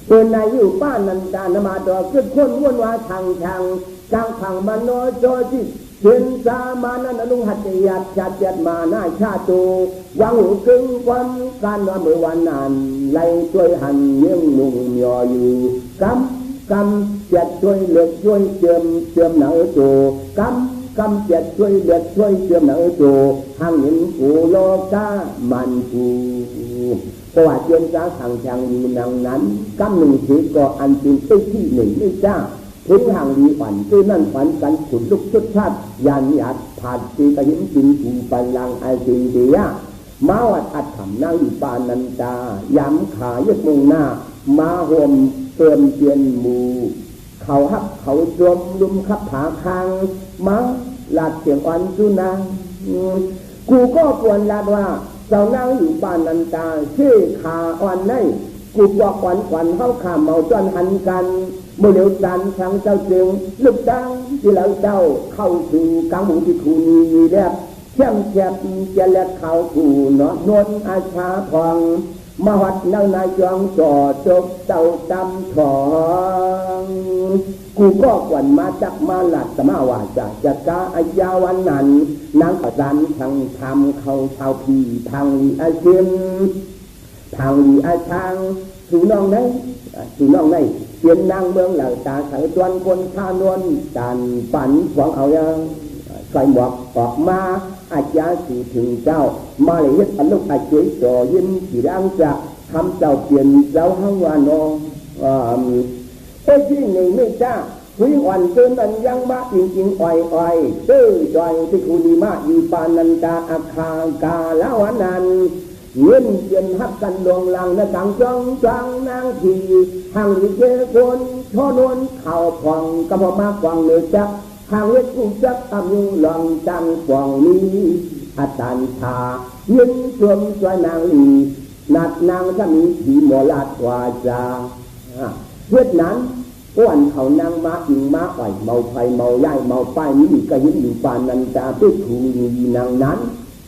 A: เป็นนายอยู่ป้านันดานมาดอกขึ้นคนวนว่าทางจางขังมันน้อยจอที่เห็นสามานันลุงหัดยัดจัดยัดมาหน้าชาตูวังหูกึ่งความการว่าเมื่อวันนั้นไล่ช่วยหันเยี่ยงมุงยออยู่กำจัดช่วยเลือกช่วยเจิมหนังโจกำจัดช่วยเลือกช่วยเจิมหนังโจหังเห็นกูโลกามันกูเพราะว่าเจียนจ้าขังแข่งอยู่นังนั้นกำหนึ่งถือก็อันเป็นที่หนึ่งไม่จ้าถึงห่างดีฝันคือนั่นฝันกันขุนลุกชุดชาติยันหยัดผ่านตีกระหินจินผูปันลังไอซีเดียมาวัดอัดขำนั่งอยู่ปานันตาย้ำขายึดมุงหน้ามาห่มเติมเตียนหมูเขาฮับเขาจมลุมขับผาคางมาหลัดเสียงอ่อนสุนางกูก็ควรลาดว่าเจ้านั่งอยู่ปานันตาชื่อขาอ่อนในกูบอกขวัญเข้าขามเมาจนหันกันเมื่อเลี้ยวจันทางเจ้าจึงลึกดังที่แล้วเจ้าเข้าสู่กลางหมู่ที่คูนีแล้วเข้มแฉบจะแลกเขากูเนาะนวลอาชาพองมาวัดนางนายจองจ่อจบเจ้าตำทองกูก็กวนมาจักมาหลัดสมาว่าจะกาอายาวันนั้นนางประจันทางทำเขาชาวพีทางลีอาเซียนทางลีอาชางสู่น้องไหนเปลี่ยนนางเมืองเหล่าตาใส่จวนคนท่านวลจันฝันหวังเอายังใส่หมวกออกมาอาจารย์สื่อถึงเจ้ามาเลยยึดอันลูกอาเจียจ่อยิ้มสีร่างจะทำเจ้าเปลี่ยนเจ้าห้างวานองที่หนึ่งไม่จ้าคุยอ่อนเกินอันยังมาจริงอ่อยตื้อจอยที่คุณดีมาอยู่ปานันตาอาคากาละวันนั้นเงินเย็นฮักกันดวงลังและต่างจังนางทีห่างดีเจคนทอนวนเข่าพองกำมามากวังเนื้อจักห่างเวทกุจักตำยูลองจังฟองนี้อาจารย์ชาเงินชวมช่วยนางลีนัดนางจะมีผีหมอลาดวาจาเวียดนั้นอ้วนเขานางมาอิงมาอ่อยเมาไฟเมาย่ายเมาป้ายนี้ก็ยิ้มอยู่ปานนันจาตื้อถูนีนางนั้น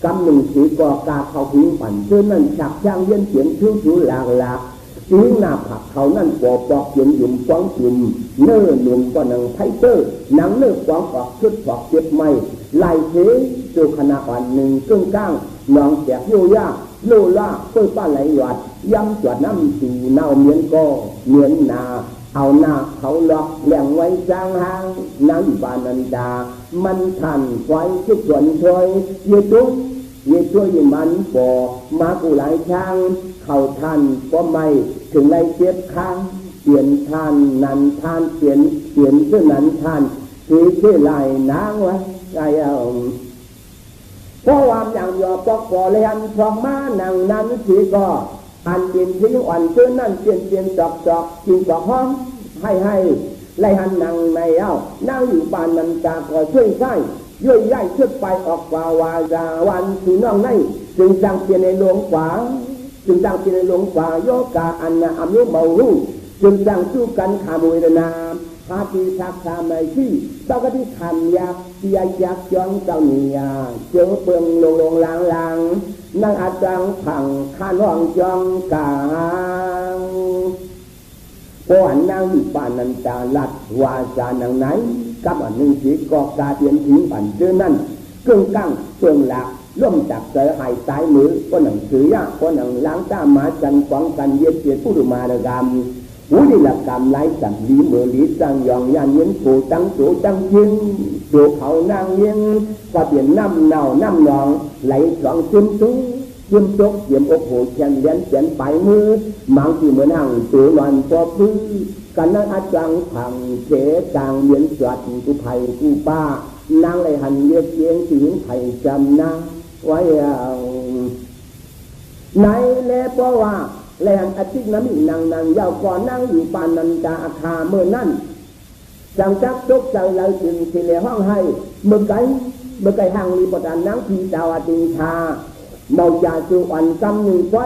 A: กำหนึ่งสีกอกาเขาพิงปั่นเชื่อนั่นฉักช่างเย็นเสียงชูหลากสีหน้าผักเขานั่นปอกเย็นหยุ่มฟ้องจุ่มเนื้อหนุ่มก็นังไทเตอร์หนังเนื้อฟ้องออกชุดปอกเจ็บไม่ลายเทจูขณะอ่อนหนึ่งกึ่งก้างนองแจกโยย่าโลล่าเปิดป้าไหลหวัดย้ำจวดน้ำสู่เน่าเหมียนก็เหมียนนาเอาหน้าเขาล็อกแหล่งไว้จางหางนั่งปานันดามันทันไฟชุดส่วนช่วยเยตุเยช่วยมันปอมากูหลายช่างเข้าทันก็ไม่ถึงไรเจ็บค้างเปลี่ยนทันนันทันเปลี่ยนเชื่อนันทันชื่อลายนางวะไอ้เพราะว่าอย่างยอปอกก่อเลยอันพร้อมมานังนั้นสีก็อันเปลี่ยนทิ้งอ่อนเชื่อนั่นเปลี่ยนจอกกินจอกห้องให้ไล่หันนังในนั่งอยู่บ้านมันจากก็ช่วยใช้ย่อยย่ายชุดไปออกว่าวาจาวันสู่น้องในจึงจังเปลี่ยนในหลวงขวาโยกาอันนาอายุเมาหูจึงจังสู้กันขาบุยนาพาตีชักทำในที่เจ้าก็ที่ทำยักย้อนเจ้าเนียเจ้าเปิงลงลางนั่งอาจังผังข้านห้องจองกาพอหันนั่งอยู่บ้านนันตาลัดวาจานังไหนกับอันหนึ่งสีกอกาเดียนทิ้งปั่นเจอนั่นเครื่องกั้งเครื่องหลักร่วมจับเจอหายสายมือก็หนังสือยากก็หนังล้างตามาจันฟังกันเย็ดเจียผู้ดูมาระกำหูดีละกำไล่สัมลีเมื่อลีจังยองยันเย็นโผจังโจจังยินโจเขานางเย็นก็เปลี่ยนน้ำเน่าน้ำหนองไหลสองซึมซุ้งยิ้มจกเยี่ยมอกโหเชียนเลี้ยนเสียนปลายมือมังที่เหมือนหั่งตัวหลอนพอพื้นกันนั่งอาจังผังเฉจางเลี้ยนสวัสดิ์กูไผ่กูป้านางเลยหันเยียบเยียงถึงไผ่จำนางไว้ในเลปว่าแรงอาทิตย์นั้นมีนางยาวก่อนนั่งอยู่ปานนันจาอาคาเมื่อนั้นจังจักจกใจเราจึงสิเลห้องให้เมื่อไก่ห่างรีปดานนางพีดาวติงชาเมายาจูอ่อนกำหนึ่งไว้